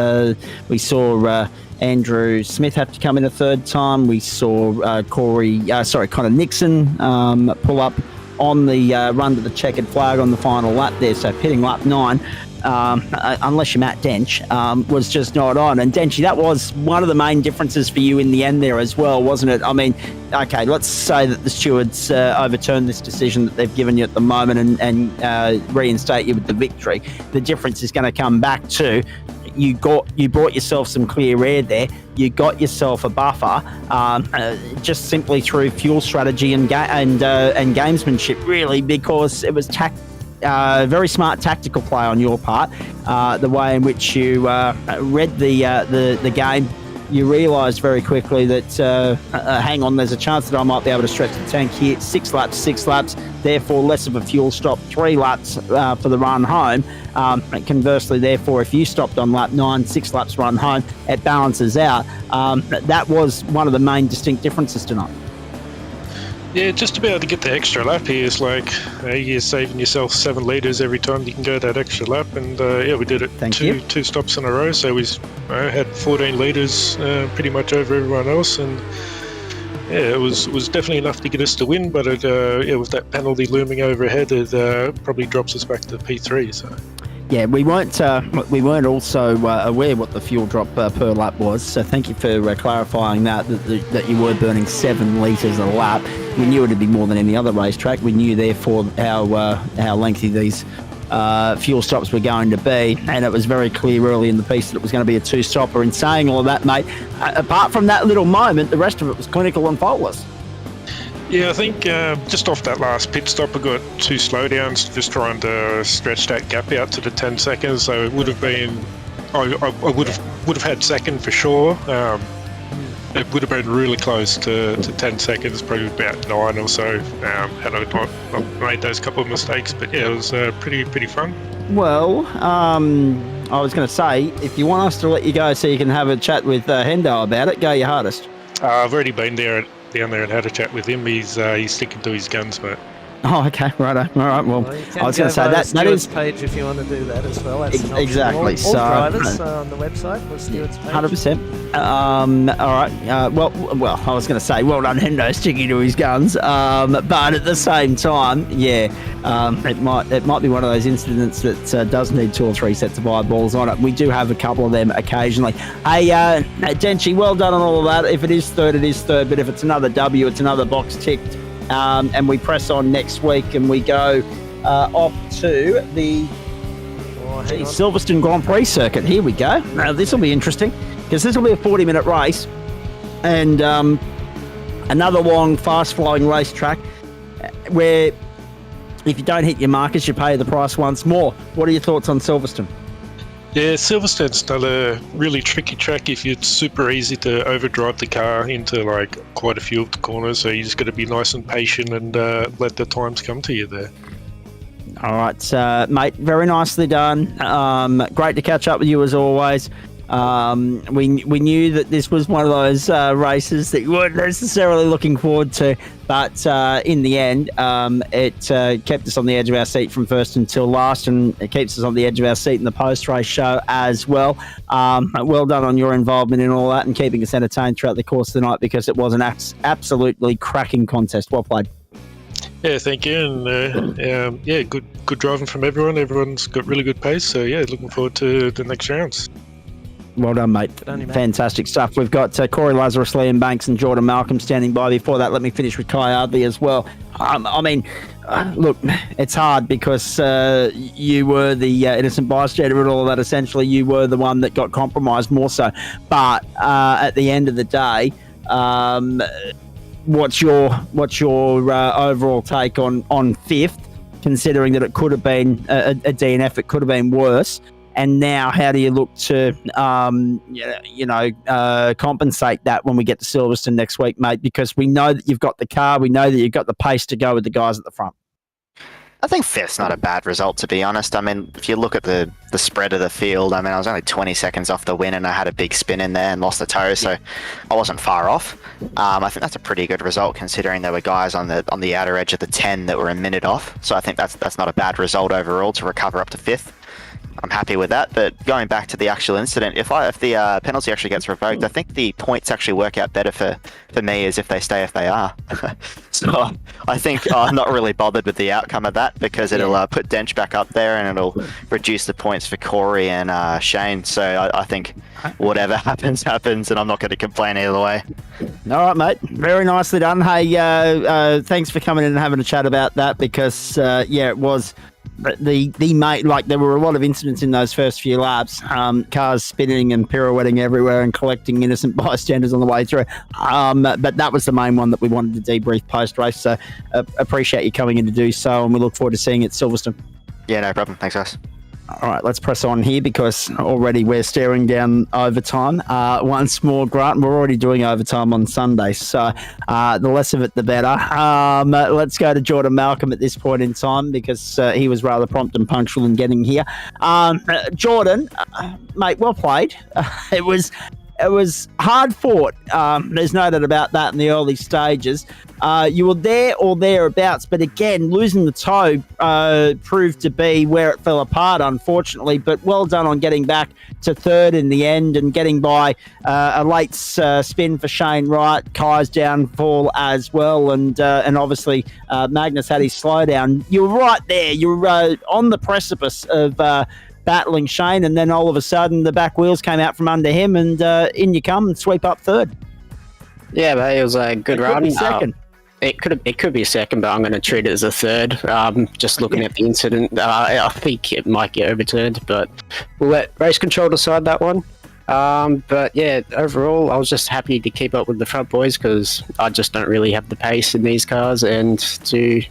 Speaker 1: we saw Andrew Smith have to come in a third time. We saw Connor Nixon pull up on the run to the checkered flag on the final lap there, so pitting lap 9. Unless you're Matt Dench, was just not on. And Denchy, that was one of the main differences for you in the end there as well, wasn't it? I mean, okay, let's say that the stewards overturn this decision that they've given you at the moment and reinstate you with the victory. The difference is going to come back to you brought yourself some clear air there. You got yourself a buffer just simply through fuel strategy and gamesmanship, really, because it was very smart tactical play on your part. The way in which you read the game, you realised very quickly that hang on, there's a chance that I might be able to stretch the tank here. 6 laps, therefore less of a fuel stop. 3 laps for the run home. And conversely, therefore, if you stopped on lap 9, 6 laps run home, it balances out. That was one of the main distinct differences tonight.
Speaker 6: Yeah, just to be able to get the extra lap here is like you're saving yourself 7 litres every time you can go that extra lap, and we did it two stops in a row, so we had 14 litres pretty much over everyone else, and yeah, it was definitely enough to get us to win, but it, with that penalty looming overhead, it probably drops us back to P3. So.
Speaker 1: Yeah, we weren't also aware what the fuel drop per lap was, so thank you for clarifying that you were burning 7 litres a lap. We knew it would be more than any other racetrack. We knew, therefore, how lengthy these fuel stops were going to be, and it was very clear early in the piece that it was going to be a 2-stopper. In saying all of that, mate, apart from that little moment, the rest of it was clinical and faultless.
Speaker 6: Yeah, I think just off that last pit stop, I got 2 slowdowns, just trying to stretch that gap out to the 10 seconds. So it would have been, I would have had second for sure. It would have been really close to 10 seconds, probably about 9 or so, had I not made those couple of mistakes. But yeah, it was pretty fun.
Speaker 1: Well, I was going to say, if you want us to let you go so you can have a chat with Hendo about it, go your hardest.
Speaker 6: I've already been down there and had a chat with him. He's sticking to his guns, mate.
Speaker 1: Oh, okay, righto. All right, well,
Speaker 2: you
Speaker 1: I was going to say that
Speaker 2: Stewart's
Speaker 1: is
Speaker 2: page if you want to do that as well. That's an option.
Speaker 1: exactly.
Speaker 2: All
Speaker 1: So
Speaker 2: drivers on the website was Stewart's page.
Speaker 1: 100%. All right. Well, I was going to say, well done, Hendo, sticking to his guns. But at the same time, yeah, it might be one of those incidents that does need 2 or 3 sets of eyeballs on it. We do have a couple of them occasionally. Hey, Denchi, well done on all of that. If it is third, it is third. But if it's another W, it's another box ticked. And we press on next week and we go off to the Silverstone Grand Prix circuit. Here we go. Now, this will be interesting because this will be a 40-minute race and another long, fast-flowing racetrack where if you don't hit your markers, you pay the price once more. What are your thoughts on Silverstone?
Speaker 6: Yeah, Silverstone's another really tricky track. If it's super easy to overdrive the car into like quite a few of the corners, so you just got to be nice and patient and let the times come to you there.
Speaker 1: All right, mate, very nicely done. Great to catch up with you as always. We knew that this was one of those races that you weren't necessarily looking forward to, but in the end, it kept us on the edge of our seat from first until last, and it keeps us on the edge of our seat in the post-race show as well. Well done on your involvement in all that and keeping us entertained throughout the course of the night, because it was an absolutely cracking contest. Well played.
Speaker 6: Yeah, thank you, and yeah, good driving from everyone. Everyone's got really good pace, so yeah, looking forward to the next rounds.
Speaker 1: Well done, mate. Fantastic stuff. We've got Corey Lazarus, Liam Banks and Jordan Malcolm standing by. Before that, let me finish with Kai Ardley as well. Look, it's hard because you were the innocent bystander and all of that. Essentially, you were the one that got compromised more so. But at the end of the day, what's your overall take on fifth, considering that it could have been a DNF, it could have been worse? And now, how do you look to, compensate that when we get to Silverstone next week, mate? Because we know that you've got the car, we know that you've got the pace to go with the guys at the front.
Speaker 7: I think fifth's not a bad result, to be honest. I mean, if you look at the spread of the field, I mean, I was only 20 seconds off the win and I had a big spin in there and lost the toe, so I wasn't far off. I think that's a pretty good result considering there were guys on the outer edge of the 10 that were a minute off. So I think that's not a bad result overall to recover up to fifth. I'm happy with that, but going back to the actual incident, if the penalty actually gets revoked, I think the points actually work out better for me as if they stay if they are. So I think I'm not really bothered with the outcome of that because it'll put Dench back up there and it'll reduce the points for Corey and Shane. So I think whatever happens, and I'm not going to complain either way.
Speaker 1: All right, mate. Very nicely done. Hey, thanks for coming in and having a chat about that because, it was... The mate, like there were a lot of incidents in those first few laps, cars spinning and pirouetting everywhere and collecting innocent bystanders on the way through. But that was the main one that we wanted to debrief post-race. So appreciate you coming in to do so, and we look forward to seeing you at Silverstone.
Speaker 7: Yeah, no problem. Thanks, guys.
Speaker 1: All right, let's press on here because already we're staring down overtime. Once more, Grant, we're already doing overtime on Sunday, so the less of it, the better. Let's go to Jordan Malcolm at this point in time because he was rather prompt and punctual in getting here. Jordan, mate, well played. It was hard fought. There's no doubt about that in the early stages. You were there or thereabouts, but again, losing the toe proved to be where it fell apart, unfortunately. But well done on getting back to third in the end and getting by a late spin for Shane Wright, Kai's downfall as well, and obviously Magnus had his slowdown. You were right there. You were on the precipice of battling Shane, and then all of a sudden the back wheels came out from under him, and in you come and sweep up third.
Speaker 8: Yeah, but it was a good run.
Speaker 1: Could be second.
Speaker 8: It could be second, but I'm going to treat it as a third. Just looking at the incident, I think it might get overturned, but we'll let race control decide that one. But yeah, overall, I was just happy to keep up with the front boys because I just don't really have the pace in these cars, and to,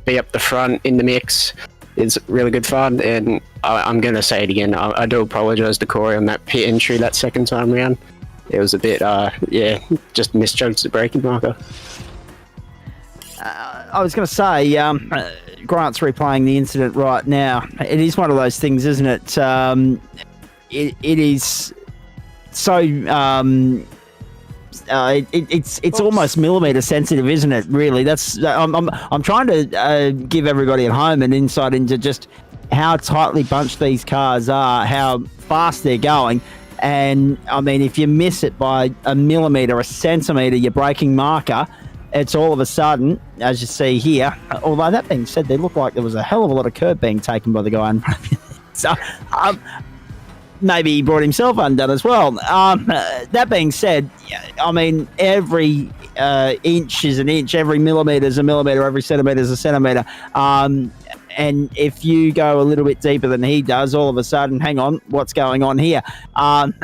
Speaker 8: be up the front in the mix is really good fun. And I'm going to say it again. I do apologise to Corey on that pit entry that second time round. It was a bit, just misjudged the braking marker.
Speaker 1: I was going to say, Grant's replaying the incident right now. It is one of those things, isn't it? It is so it's almost millimeter sensitive, isn't it? Really, I'm trying to give everybody at home an insight into just how tightly bunched these cars are, how fast they're going. And I mean, if you miss it by a millimeter, a centimeter, your braking marker, it's all of a sudden, as you see here. Although that being said, they look like there was a hell of a lot of curb being taken by the guy in front of you. So maybe he brought himself undone as well. That being said, I mean, every inch is an inch, every millimeter is a millimeter, every centimeter is a centimeter. And if you go a little bit deeper than he does, all of a sudden, hang on, what's going on here? And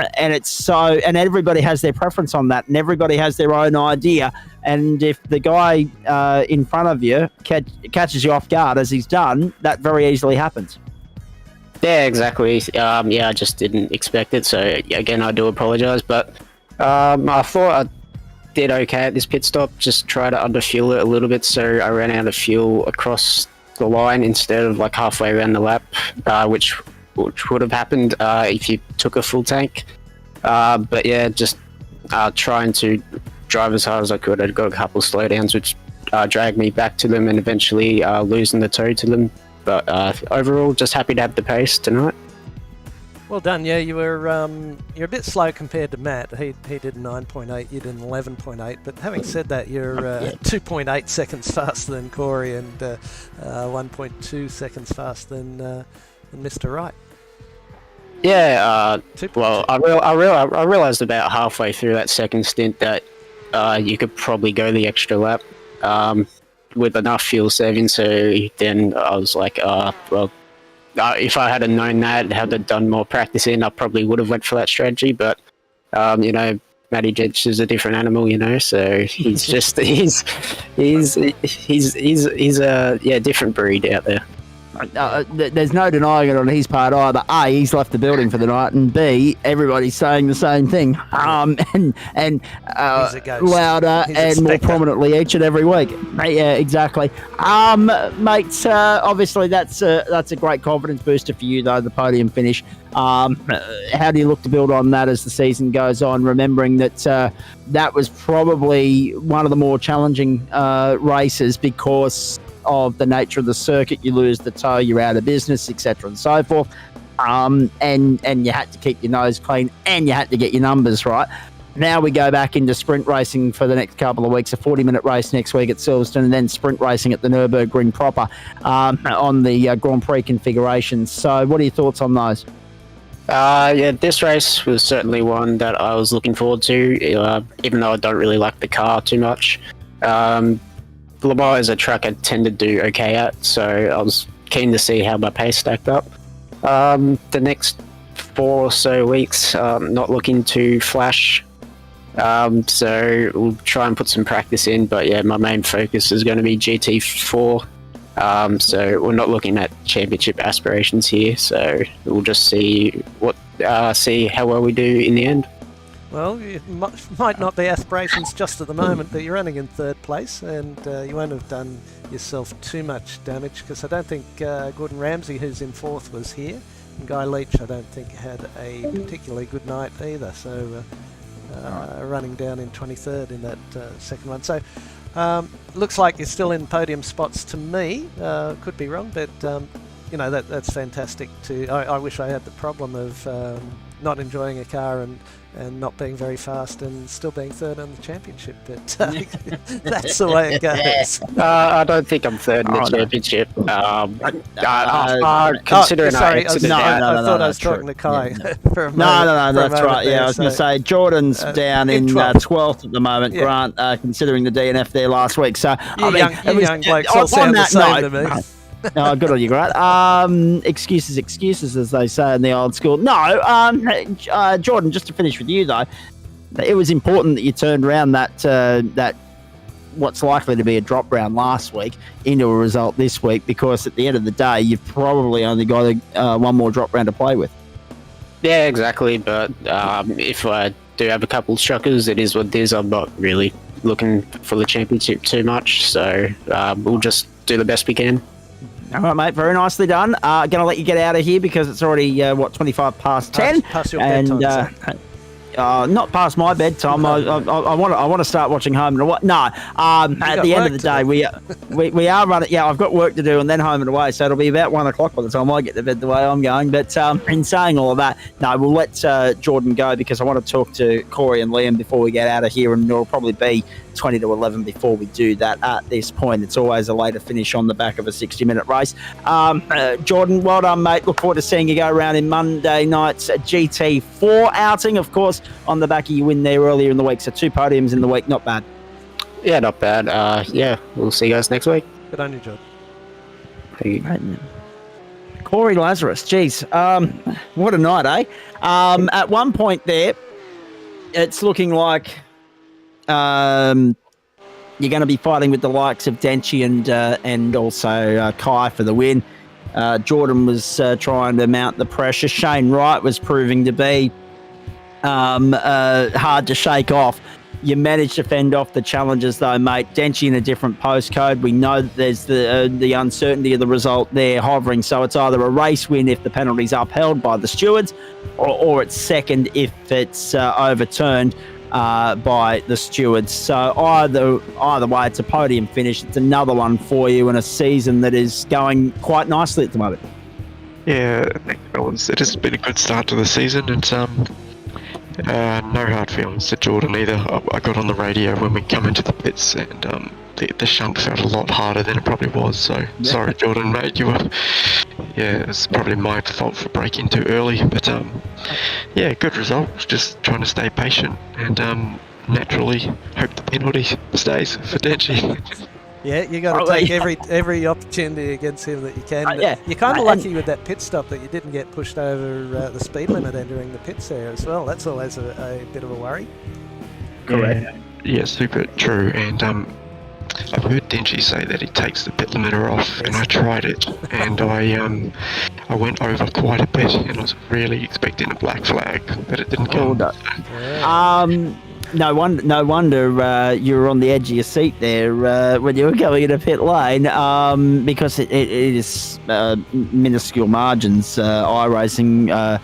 Speaker 1: everybody has their preference on that, and everybody has their own idea. And if the guy in front of you catches you off guard, as he's done, that very easily happens.
Speaker 8: Yeah, exactly. I just didn't expect it. So again, I do apologise, but I thought I did okay at this pit stop. Just try to underfuel it a little bit, so I ran out of fuel across the line instead of like halfway around the lap, which would have happened if you took a full tank. But yeah, just trying to drive as hard as I could. I got a couple of slowdowns, which dragged me back to them, and eventually losing the toe to them. But overall, just happy to have the pace tonight.
Speaker 2: Well done. Yeah, you're a bit slow compared to Matt. He did 9.8, you did 11.8. But having said that, you're 2.8 seconds faster than Corey and 1.2 seconds faster than Mr. Wright.
Speaker 8: Yeah. Well, I realized about halfway through that second stint that you could probably go the extra lap with enough fuel saving. So then I was like, if I had known that, had done more practicing, I probably would have went for that strategy. But Matty Jetch is a different animal, so he's just he's a different breed out there.
Speaker 1: There's no denying it on his part either. A, he's left the building for the night, and B, everybody's saying the same thing, and louder and more prominently each and every week. Yeah, exactly. Mate, obviously that's a great confidence booster for you, though, the podium finish. How do you look to build on that as the season goes on, remembering that that was probably one of the more challenging races because of the nature of the circuit? You lose the toe, you're out of business, etc. and so forth. And you had to keep your nose clean, and you had to get your numbers right. Now we go back into sprint racing for the next couple of weeks, a 40-minute race next week at Silverstone, and then sprint racing at the Nürburgring proper on the Grand Prix configuration. So what are your thoughts on those?
Speaker 8: This race was certainly one that I was looking forward to, even though I don't really like the car too much. Le Mans is a track I tend to do okay at, so I was keen to see how my pace stacked up. The next 4 or so weeks, not looking to flash, so we'll try and put some practice in, but yeah, my main focus is going to be GT4, so we're not looking at championship aspirations here, so we'll just see how well we do in the end.
Speaker 2: Well, it might not be aspirations just at the moment, but you're running in third place, and you won't have done yourself too much damage, because I don't think Gordon Ramsay, who's in fourth, was here. And Guy Leach, I don't think, had a particularly good night either, so running down in 23rd in that second one. So looks like you're still in podium spots to me. Could be wrong, but that's fantastic. I wish I had the problem of not enjoying a car and not being very fast and still being third in the championship, but that's the way it goes.
Speaker 8: I don't think I'm third in the championship. Considering
Speaker 2: I thought I was talking to Kai for a moment.
Speaker 1: No, that's right. Yeah, I was going to say Jordan's down in 12th at the moment, Grant, considering the DNF there last week. So
Speaker 2: young blokes all sound the same to me.
Speaker 1: Oh, good on you, Grant. Excuses, as they say in the old school. No, Jordan, just to finish with you, though, it was important that you turned around that what's likely to be a drop round last week into a result this week, because at the end of the day, you've probably only got one more drop round to play with.
Speaker 8: Yeah, exactly. But if I do have a couple of shockers, it is what it is. I'm not really looking for the championship too much, so we'll just do the best we can.
Speaker 1: All right, mate. Very nicely done. Going to let you get out of here because it's already 25 past 10.
Speaker 2: Past your bedtime.
Speaker 1: Not past my bedtime. I want to start watching Home and Away. No, at the end of the day, we are running. Yeah, I've got work to do and then Home and Away, so it'll be about 1 o'clock by the time I get to bed the way I'm going. But in saying all of that, no, we'll let Jordan go because I want to talk to Corey and Liam before we get out of here, and it'll probably be 20 to 11 before we do that. At this point, it's always a later finish on the back of a 60-minute race. Jordan, well done, mate. Look forward to seeing you go around in Monday night's GT4 outing, of course, on the back of your win there earlier in the week. So 2 podiums in the week, not bad.
Speaker 8: Yeah, not bad. Yeah, we'll see you guys next week.
Speaker 2: Good on you, Jordan.
Speaker 8: Thank you.
Speaker 1: Right. Corey Lazarus, geez, what a night, eh? At one point there, it's looking like you're going to be fighting with the likes of Denchi and also Kai for the win. Jordan was trying to mount the pressure. Shane Wright was proving to be hard to shake off. You managed to fend off the challenges, though, mate. Denchi in a different postcode. We know that there's the uncertainty of the result there hovering, so it's either a race win if the penalty's upheld by the stewards, or it's second if it's overturned by the stewards. So either way, it's a podium finish. It's another one for you in a season that is going quite nicely at the moment.
Speaker 9: Yeah, thank you, fellas. It has been a good start to the season. It's no hard feelings to Jordan either. I got on the radio when we come into the pits, and the shunt felt a lot harder than it probably was. So sorry, Jordan, mate. It's probably my fault for braking too early, but yeah, good result. Just trying to stay patient and naturally hope the penalty stays for Denchi.
Speaker 2: Yeah, you got to take every opportunity against him that you can. You're kind of lucky with that pit stop that you didn't get pushed over the speed limit entering the pits there as well. That's always a bit of a worry.
Speaker 1: Correct.
Speaker 9: Yeah, super true. And I've heard Denchi say that he takes the pit limiter off, and I tried it, and I went over quite a bit, and I was really expecting a black flag, but it didn't come.
Speaker 1: No wonder you were on the edge of your seat there when you were going into pit lane, because it is minuscule margins. iRacing,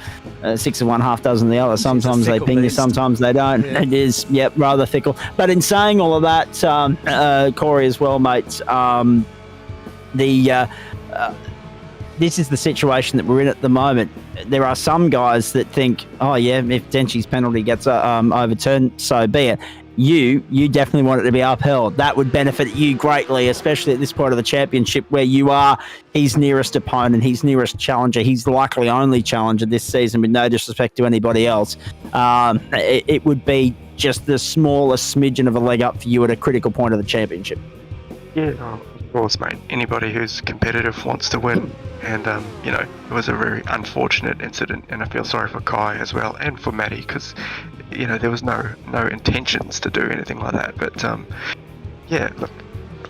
Speaker 1: 6 of one, half dozen of the other. Sometimes they ping you, sometimes they don't. Yeah. It is, rather fickle. But in saying all of that, Corey as well, mates, this is the situation that we're in at the moment. There are some guys that think, oh yeah, if Denchi's penalty gets overturned, so be it. You definitely want it to be upheld. That would benefit you greatly, especially at this point of the championship where you are his nearest opponent, his nearest challenger, his likely only challenger this season, with no disrespect to anybody else. It would be just the smallest smidgen of a leg up for you at a critical point of the championship.
Speaker 9: Yeah, of course, mate. Anybody who's competitive wants to win. And, it was a very unfortunate incident, and I feel sorry for Kai as well, and for Matty, because, there was no intentions to do anything like that. But, look,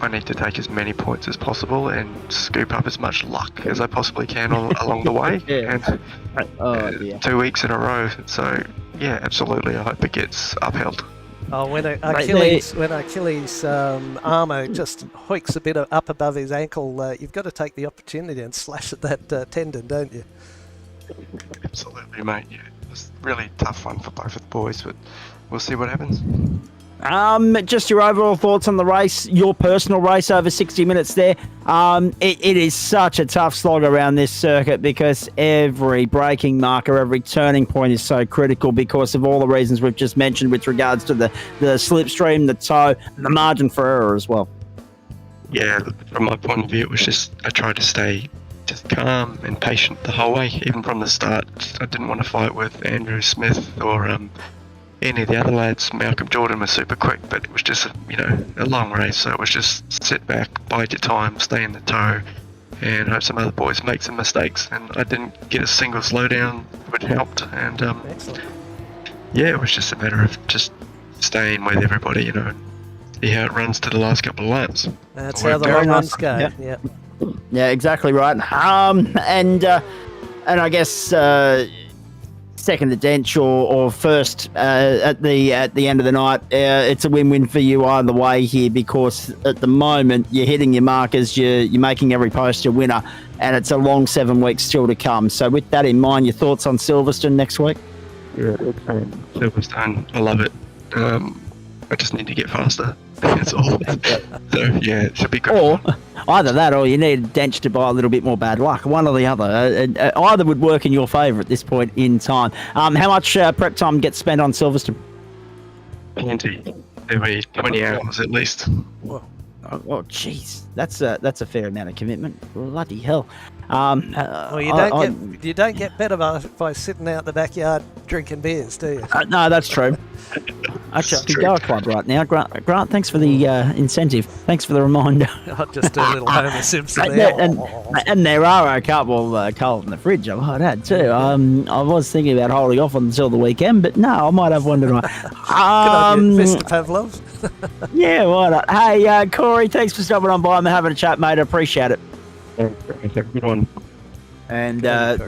Speaker 9: I need to take as many points as possible and scoop up as much luck as I possibly can along the way. And 2 weeks in a row. So, yeah, absolutely, I hope it gets upheld.
Speaker 2: Oh, when Achilles' armour just hoiks a bit up above his ankle, you've got to take the opportunity and slash at that tendon, don't you?
Speaker 9: Absolutely, mate. Yeah, it was really tough one for both of the boys, but we'll see what happens.
Speaker 1: Just your overall thoughts on the race, your personal race over 60 minutes there. It is such a tough slog around this circuit because every braking marker, every turning point is so critical because of all the reasons we've just mentioned with regards to the slipstream, the toe, and the margin for error as well.
Speaker 9: Yeah, from my point of view, it was just I tried to stay just calm and patient the whole way, even from the start. I didn't want to fight with Andrew Smith or any of the other lads. Malcolm Jordan was super quick, but it was just a long race, so it was just sit back, bide your time, stay in the tow, and hope some other boys make some mistakes. And I didn't get a single slowdown, which helped. And
Speaker 2: Excellent.
Speaker 9: yeah, it was just a matter of just staying with everybody, you know, and see how it runs to the last couple of laps.
Speaker 2: That's
Speaker 9: Well,
Speaker 2: how the
Speaker 9: very
Speaker 2: long
Speaker 1: nice.
Speaker 2: runs go.
Speaker 1: Yeah.
Speaker 2: Yeah.
Speaker 1: Yeah, exactly right. And I guess second the dench or first at the end of the night, it's a win-win for you either way here, because at the moment you're hitting your markers, you're making every post your winner, and it's a long 7 weeks still to come. So with that in mind, your thoughts on Silverstone next week?
Speaker 9: Yeah, Silverstone, I love it. I just need to get faster. That's all. So yeah, it should be good.
Speaker 1: Or either that, or you need Dench to buy a little bit more bad luck. One or the other. Either would work in your favour at this point in time. How much prep time gets spent on Silverstone?
Speaker 9: Plenty. Every 20 hours at least.
Speaker 1: Oh, jeez, that's a fair amount of commitment. Bloody hell.
Speaker 2: Well, you don't get better by sitting out the backyard drinking beers, do you?
Speaker 1: No, that's true. Actually, I could go a club right now. Grant, thanks for the incentive. Thanks for the reminder.
Speaker 2: I'll just do a little Homer Simpson
Speaker 1: And,
Speaker 2: there.
Speaker 1: and there are a couple cold in the fridge, I might add too. I was thinking about holding off until the weekend, but no, I might have one tonight.
Speaker 2: Mr. Pavlov.
Speaker 1: Yeah, why not? Hey, Corey, thanks for stopping on by and having a chat, mate. I appreciate it.
Speaker 9: Good one.
Speaker 1: And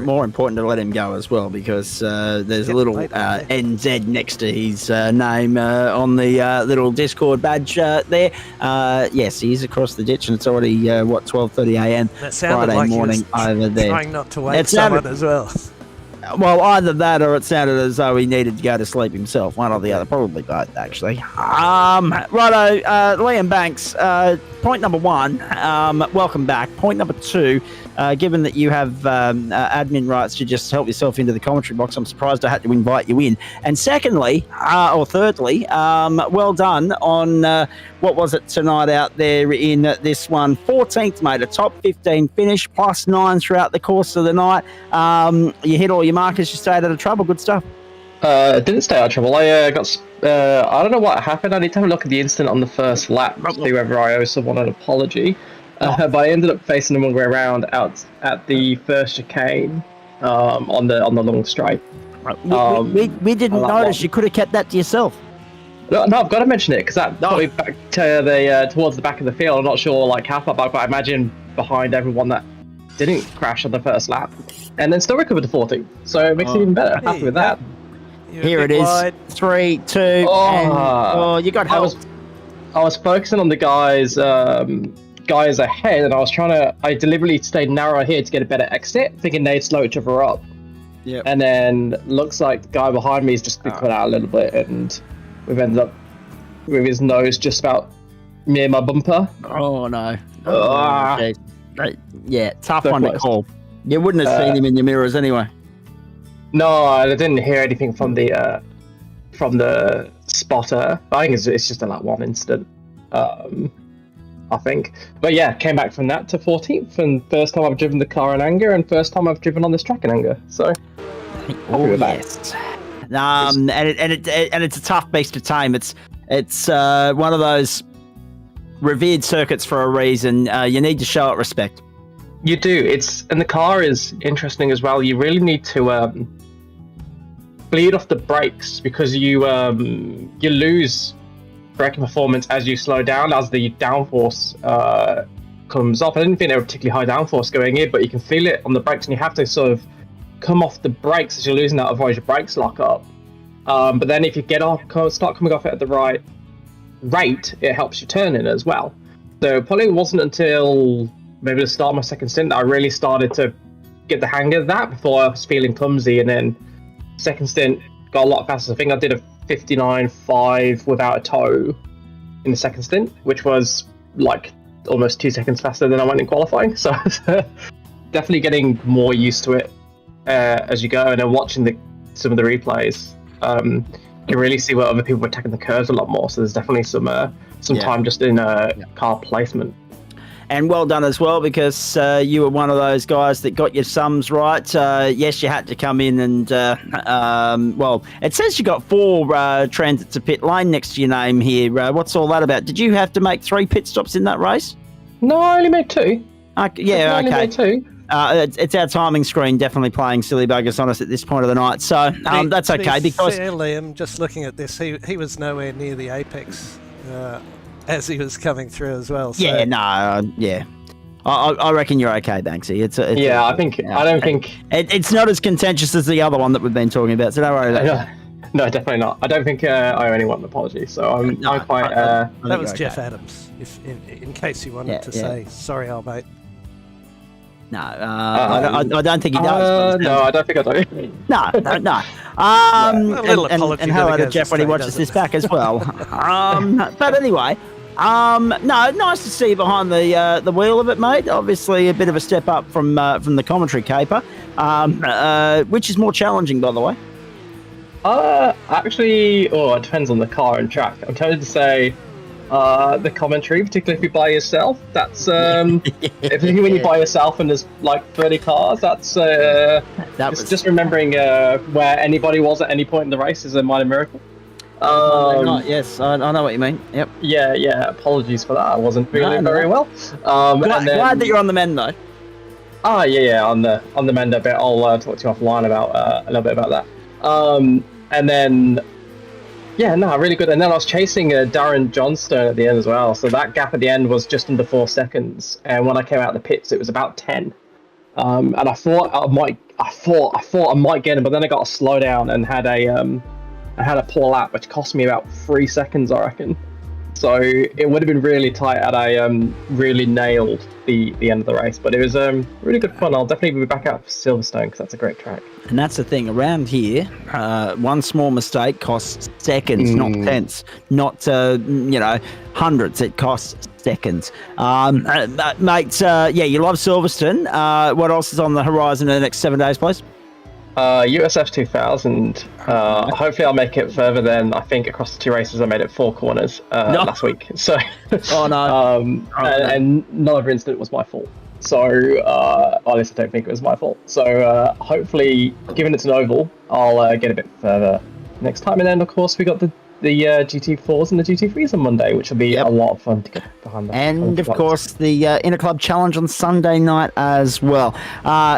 Speaker 1: more important to let him go as well, because there's a little NZ next to his name on the little Discord badge there. Yes, he's across the ditch, and it's already 12:30 a.m.
Speaker 2: That sounded
Speaker 1: Friday
Speaker 2: like
Speaker 1: morning
Speaker 2: he was
Speaker 1: over there.
Speaker 2: trying not to wake someone as well.
Speaker 1: Well, either that, or it sounded as though he needed to go to sleep himself. One or the other, probably both, actually. Righto, Liam Banks. Point number one, welcome back. Point number two, given that you have admin rights to just help yourself into the commentary box, I'm surprised I had to invite you in. And secondly, or thirdly, well done on what was it tonight out there in this one? 14th, mate, a top 15 finish, +9 throughout the course of the night. You hit all your markers, you stayed out of trouble. Good stuff.
Speaker 10: Didn't stay out of trouble. I got. I don't know what happened. I need to have a look at the incident on the first lap to see whether I also want an apology. But I ended up facing the wrong way around out at the first chicane on the long straight.
Speaker 1: We didn't notice. You could have kept that to yourself.
Speaker 10: No, I've got to mention it because that got me back to the towards the back of the field. I'm not sure like how far back, but I imagine behind everyone that didn't crash on the first lap, and then still recovered the 14th. So it makes it even better. Happy with that.
Speaker 1: Here it is. Wide. 3, 2, and you got help.
Speaker 10: I was focusing on the guys ahead, and I deliberately stayed narrow here to get a better exit, thinking they'd slow each other up.
Speaker 1: Yeah.
Speaker 10: And then looks like the guy behind me has just been cut out a little bit, and we've ended up with his nose just about near my bumper.
Speaker 1: Oh no. Yeah, tough one to call. You wouldn't have seen him in your mirrors anyway.
Speaker 10: No, I didn't hear anything from the spotter. I think it's just a lap one incident. I think, but yeah, came back from that to 14th, and first time I've driven the car in anger, and first time I've driven on this track in anger. So,
Speaker 1: yes. And it's a tough beast to tame. It's one of those revered circuits for a reason. You need to show it respect.
Speaker 10: You do. And the car is interesting as well. You really need to bleed off the brakes because you lose braking performance as you slow down, as the downforce comes off. I didn't think there was particularly high downforce going in, but you can feel it on the brakes, and you have to sort of come off the brakes as you're losing that, otherwise your brakes lock up. But then if you start coming off it at the right rate, it helps you turn in as well. So probably wasn't until maybe the start of my second stint that I really started to get the hang of that. Before I was feeling clumsy, and then second stint got a lot faster. I think I did a 59.5 without a toe in the second stint, which was like almost 2 seconds faster than I went in qualifying. So definitely getting more used to it as you go, and then watching some of the replays, you really see where other people were attacking the curves a lot more. So there's definitely some time just in car placement.
Speaker 1: And well done as well, because you were one of those guys that got your sums right. Yes, you had to come in and, it says you got 4 transits to pit lane next to your name here. What's all that about? Did you have to make 3 pit stops in that race?
Speaker 10: No, I only made 2.
Speaker 1: Yeah,
Speaker 10: Only
Speaker 1: okay.
Speaker 10: me too.
Speaker 1: It's our timing screen definitely playing silly buggers on us at this point of the night. So that's okay because
Speaker 2: fair, Liam, just looking at this, he was nowhere near the apex as he was coming through as well. So.
Speaker 1: Yeah, no, yeah. I reckon you're okay, Banksy.
Speaker 10: I don't think
Speaker 1: it's not as contentious as the other one that we've been talking about. So don't worry about that.
Speaker 10: No, definitely not. I don't think I owe anyone an apology. So I'm quite.
Speaker 2: That was Jeff Adams. If in case you wanted to say sorry, old mate.
Speaker 1: No, I don't think he does.
Speaker 10: No, I don't think I do.
Speaker 1: No. And hello to Jeff when he watches this back as well. But anyway. No, nice to see you behind the wheel of it, mate. Obviously, a bit of a step up from the commentary caper, which is more challenging, by the way.
Speaker 10: Actually, it depends on the car and track. I'm tempted to say the commentary, particularly if you buy yourself. That's if when you buy yourself and there's like 30 cars. That's just remembering where anybody was at any point in the race is a minor miracle.
Speaker 1: Yes, I know what you mean. Yep.
Speaker 10: Yeah. Apologies for that. I wasn't feeling very well.
Speaker 1: Glad that you're on the mend though.
Speaker 10: Yeah. On the mend a bit. I'll talk to you offline about a little bit about that. And then, really good. And then I was chasing Darren Johnstone at the end as well. So that gap at the end was just under 4 seconds. And when I came out of the pits, it was about 10. And I thought I might get him, but then I got a slow down and had a poor lap, which cost me about 3 seconds, I reckon. So it would have been really tight had I really nailed the end of the race. But it was really good fun. I'll definitely be back out for Silverstone because that's a great track.
Speaker 1: And that's the thing around here. One small mistake costs seconds, not tenths, not hundreds. It costs seconds. Mate, you love Silverstone. What else is on the horizon in the next 7 days, please?
Speaker 10: USF 2000. Hopefully, I'll make it further than I think across the 2 races. I made it 4 corners last week. So, and none of incident was my fault. So, at least I don't think it was my fault. So, hopefully, given it's an oval, I'll get a bit further next time. And then, of course, we got the GT4s and the GT3s on Monday, which will be a lot of fun to get behind.
Speaker 1: And of course, the Interclub Challenge on Sunday night as well.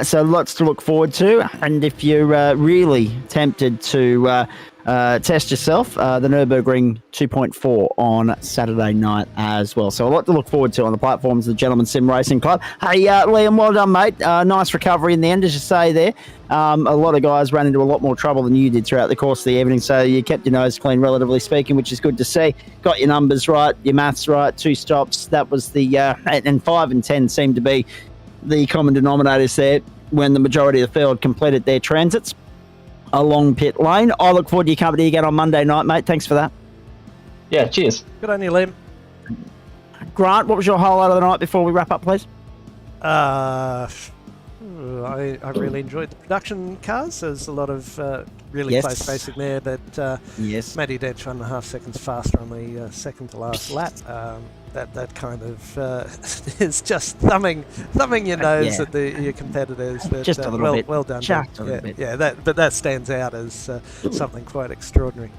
Speaker 1: So lots to look forward to. And if you're really tempted to test yourself, the Nürburgring 2.4 on Saturday night as well. So a lot to look forward to on the platforms of the Gentleman Sim Racing Club. Hey, Liam, well done, mate. Nice recovery in the end, as you say there. A lot of guys ran into a lot more trouble than you did throughout the course of the evening, so you kept your nose clean, relatively speaking, which is good to see. Got your numbers right, your maths right, 2 stops. That was the and 5 and 10 seemed to be the common denominators there when the majority of the field completed their transits along pit lane. I look forward to your company again on Monday night, mate. Thanks for that.
Speaker 10: Yeah, cheers.
Speaker 2: Good on you, Liam.
Speaker 1: Grant, what was your highlight of the night before we wrap up, please?
Speaker 2: I really enjoyed the production cars. There's a lot of really close racing there, but Matty Dench 1.5 seconds faster on the second to last lap. That kind of is just thumbing your nose at your competitors. But,
Speaker 1: just a little bit.
Speaker 2: Well done.
Speaker 1: Just a little bit.
Speaker 2: Yeah, that stands out as something quite extraordinary.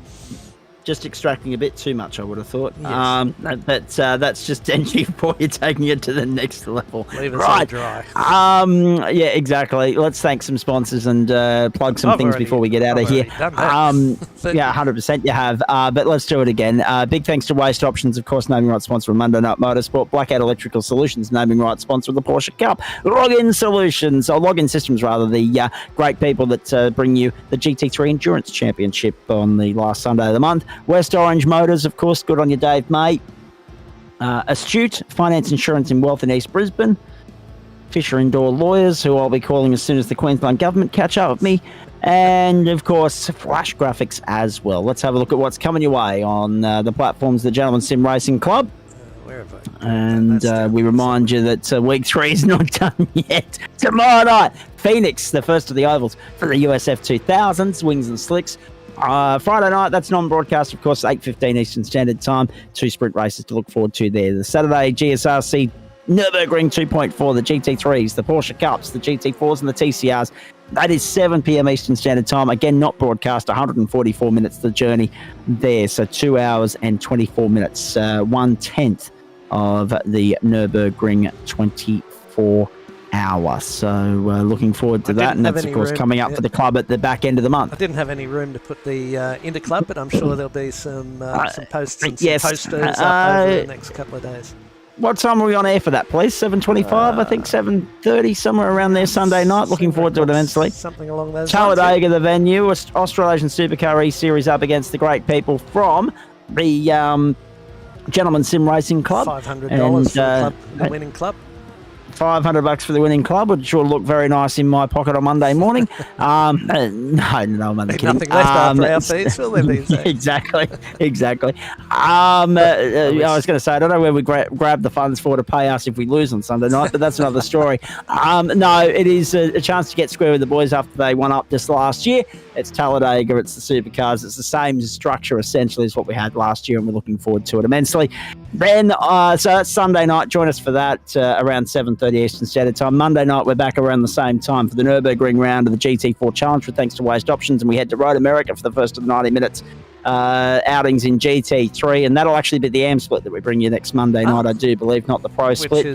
Speaker 1: Just extracting a bit too much, I would have thought.
Speaker 2: Yes.
Speaker 1: But that's just energy before you're taking it to the next level.
Speaker 2: Leave us all dry.
Speaker 1: Yeah, exactly. Let's thank some sponsors and plug some things before we get out of here.
Speaker 2: Done that.
Speaker 1: Yeah, 100% you have. But let's do it again. Big thanks to Waste Options, of course, naming right sponsor of Monday Night Motorsport. Blackout Electrical Solutions, naming right sponsor of the Porsche Cup. Login Systems, the great people that bring you the GT3 Endurance Championship on the last Sunday of the month. West Orange Motors, of course, good on you, Dave, mate. Astute Finance, Insurance and Wealth in East Brisbane. Fisher Indoor Lawyers, who I'll be calling as soon as the Queensland Government catch up with me. And, of course, Flash Graphics as well. Let's have a look at what's coming your way on the platforms of the Gentleman Sim Racing Club. And we remind you that week 3 is not done yet. Tomorrow night, Phoenix, the first of the ovals for the USF 2000s, Wings and Slicks. Friday night, that's non-broadcast, of course, 8:15 Eastern Standard Time. 2 sprint races to look forward to there. The Saturday, GSRC Nürburgring 2.4, the GT3s, the Porsche Cups, the GT4s and the TCRs. That is 7 p.m. Eastern Standard Time. Again, not broadcast, 144 minutes the journey there. So 2 hours and 24 minutes, 1/10 of the Nürburgring 24. 24 hour. So looking forward to that, and that's of course coming up for the club at the back end of the month.
Speaker 2: I didn't have any room to put the Interclub, but I'm sure there'll be some posts and
Speaker 1: yes.
Speaker 2: some posters up over the next couple of days.
Speaker 1: What time are we on air for that, please? 7:25, I think 7:30, somewhere around there Sunday night. Looking forward to it immensely.
Speaker 2: Something along those lines.
Speaker 1: Talladega, the venue, Australasian Supercar E-Series up against the great people from the Gentleman Sim Racing Club.
Speaker 2: $500 for the winning club.
Speaker 1: $500 for the winning club would sure look very nice in my pocket on Monday morning. No, I'm only kidding.
Speaker 2: Nothing left after our fees, will there be?
Speaker 1: Exactly. I was going to say, I don't know where we grab the funds for to pay us if we lose on Sunday night, but that's another story. No, it is a chance to get square with the boys after they won up just last year. It's Talladega, it's the supercars, it's the same structure essentially as what we had last year, and we're looking forward to it immensely. Then, so that's Sunday night. Join us for that around 7:30 Eastern Standard Time. Monday night, we're back around the same time for the Nürburgring round of the GT4 Challenge with thanks to Waste Options, and we head to Road America for the first of the 90 minutes outings in GT3, and that'll actually be the AM split that we bring you next Monday night, I do believe, not the Pro split.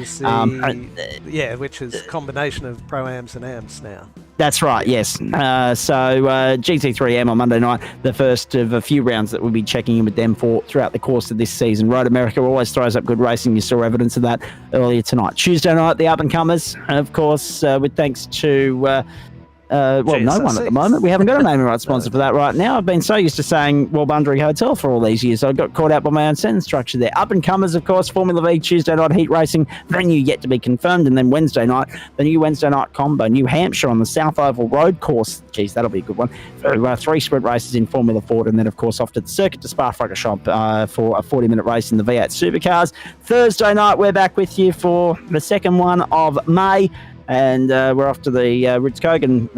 Speaker 2: Which is a combination of Pro-Ams and AMs now.
Speaker 1: That's right, yes. So GT3M on Monday night, the first of a few rounds that we'll be checking in with them for throughout the course of this season. Road America always throws up good racing. You saw evidence of that earlier tonight. Tuesday night, the up-and-comers, of course, with thanks to... no one at the moment. We haven't got a naming rights sponsor for that right now. I've been so used to saying Walbundry Hotel for all these years. I got caught out by my own sentence structure there. Up and comers, of course, Formula V, Tuesday night heat racing, venue yet to be confirmed. And then Wednesday night, the new Wednesday night combo, New Hampshire on the South Oval Road course. Geez, that'll be a good one. 3 sprint races in Formula Ford, and then, of course, off to the circuit to Spa-Francorchamps for a 40-minute race in the V8 Supercars. Thursday night, we're back with you for the second one of May. And we're off to the Ritskogen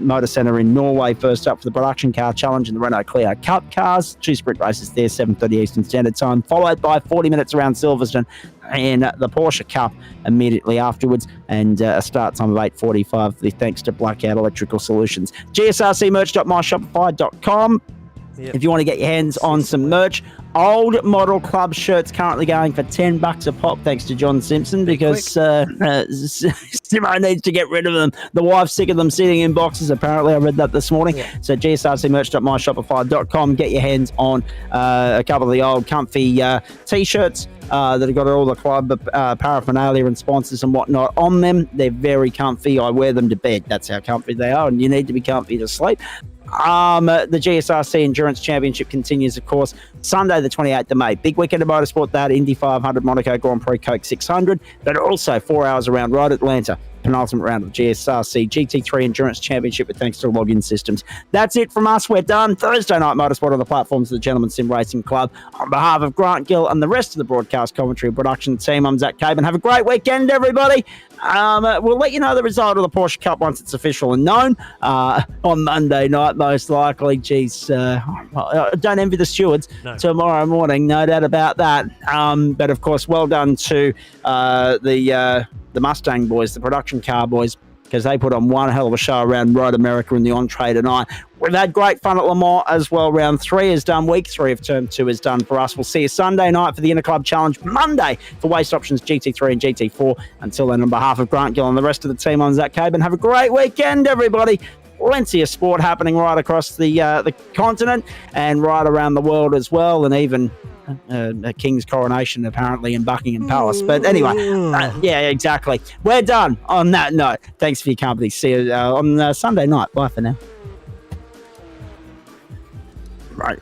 Speaker 1: Motor Centre in Norway first up for the Production Car Challenge and the Renault Clio Cup cars. 2 sprint races there, 7:30 Eastern Standard Time, followed by 40 minutes around Silverstone and the Porsche Cup immediately afterwards, and a start time of 8:45 thanks to Blackout Electrical Solutions. GSRC.inc. If you want to get your hands on some merch, old model club shirts currently going for $10 a pop, thanks to John Simpson, because Simo needs to get rid of them. The wife's sick of them sitting in boxes, apparently. I read that this morning. Yeah. So GSRC.myshopify.com. Get your hands on a couple of the old comfy T-shirts that have got all the club paraphernalia and sponsors and whatnot on them. They're very comfy. I wear them to bed. That's how comfy they are, and you need to be comfy to sleep. The GSRC Endurance Championship continues, of course, Sunday the 28th of May. Big weekend of motorsport, that Indy 500, Monaco Grand Prix, Coke 600, but also 4 hours around Road Atlanta. Penultimate round of the GSRC GT3 Endurance Championship with thanks to login systems. That's it from us. We're done. Thursday night motorsport on the platforms of the Gentleman Sim Racing Club. On behalf of Grant Gill and the rest of the broadcast commentary and production team, I'm Zach Caban. Have a great weekend, everybody. We'll let you know the result of the Porsche Cup once it's official and known on Monday night, most likely. Geez, don't envy the stewards. No. Tomorrow morning, no doubt about that. But of course, well done to the Mustang boys, the production car boys, because they put on one hell of a show around Road America in the entree tonight. We've had great fun at Le Mans as well. Round 3 is done. Week 3 of Term 2 is done for us. We'll see you Sunday night for the Interclub Challenge. Monday for Waste Options GT3 and GT4. Until then, on behalf of Grant Gill and the rest of the team, I'm Zach Caban. Have a great weekend, everybody. Plenty of sport happening right across the continent and right around the world as well, and even a king's coronation apparently in Buckingham Palace. But anyway, yeah, exactly. We're done on that note. Thanks for your company. See you on Sunday night. Bye for now. Right.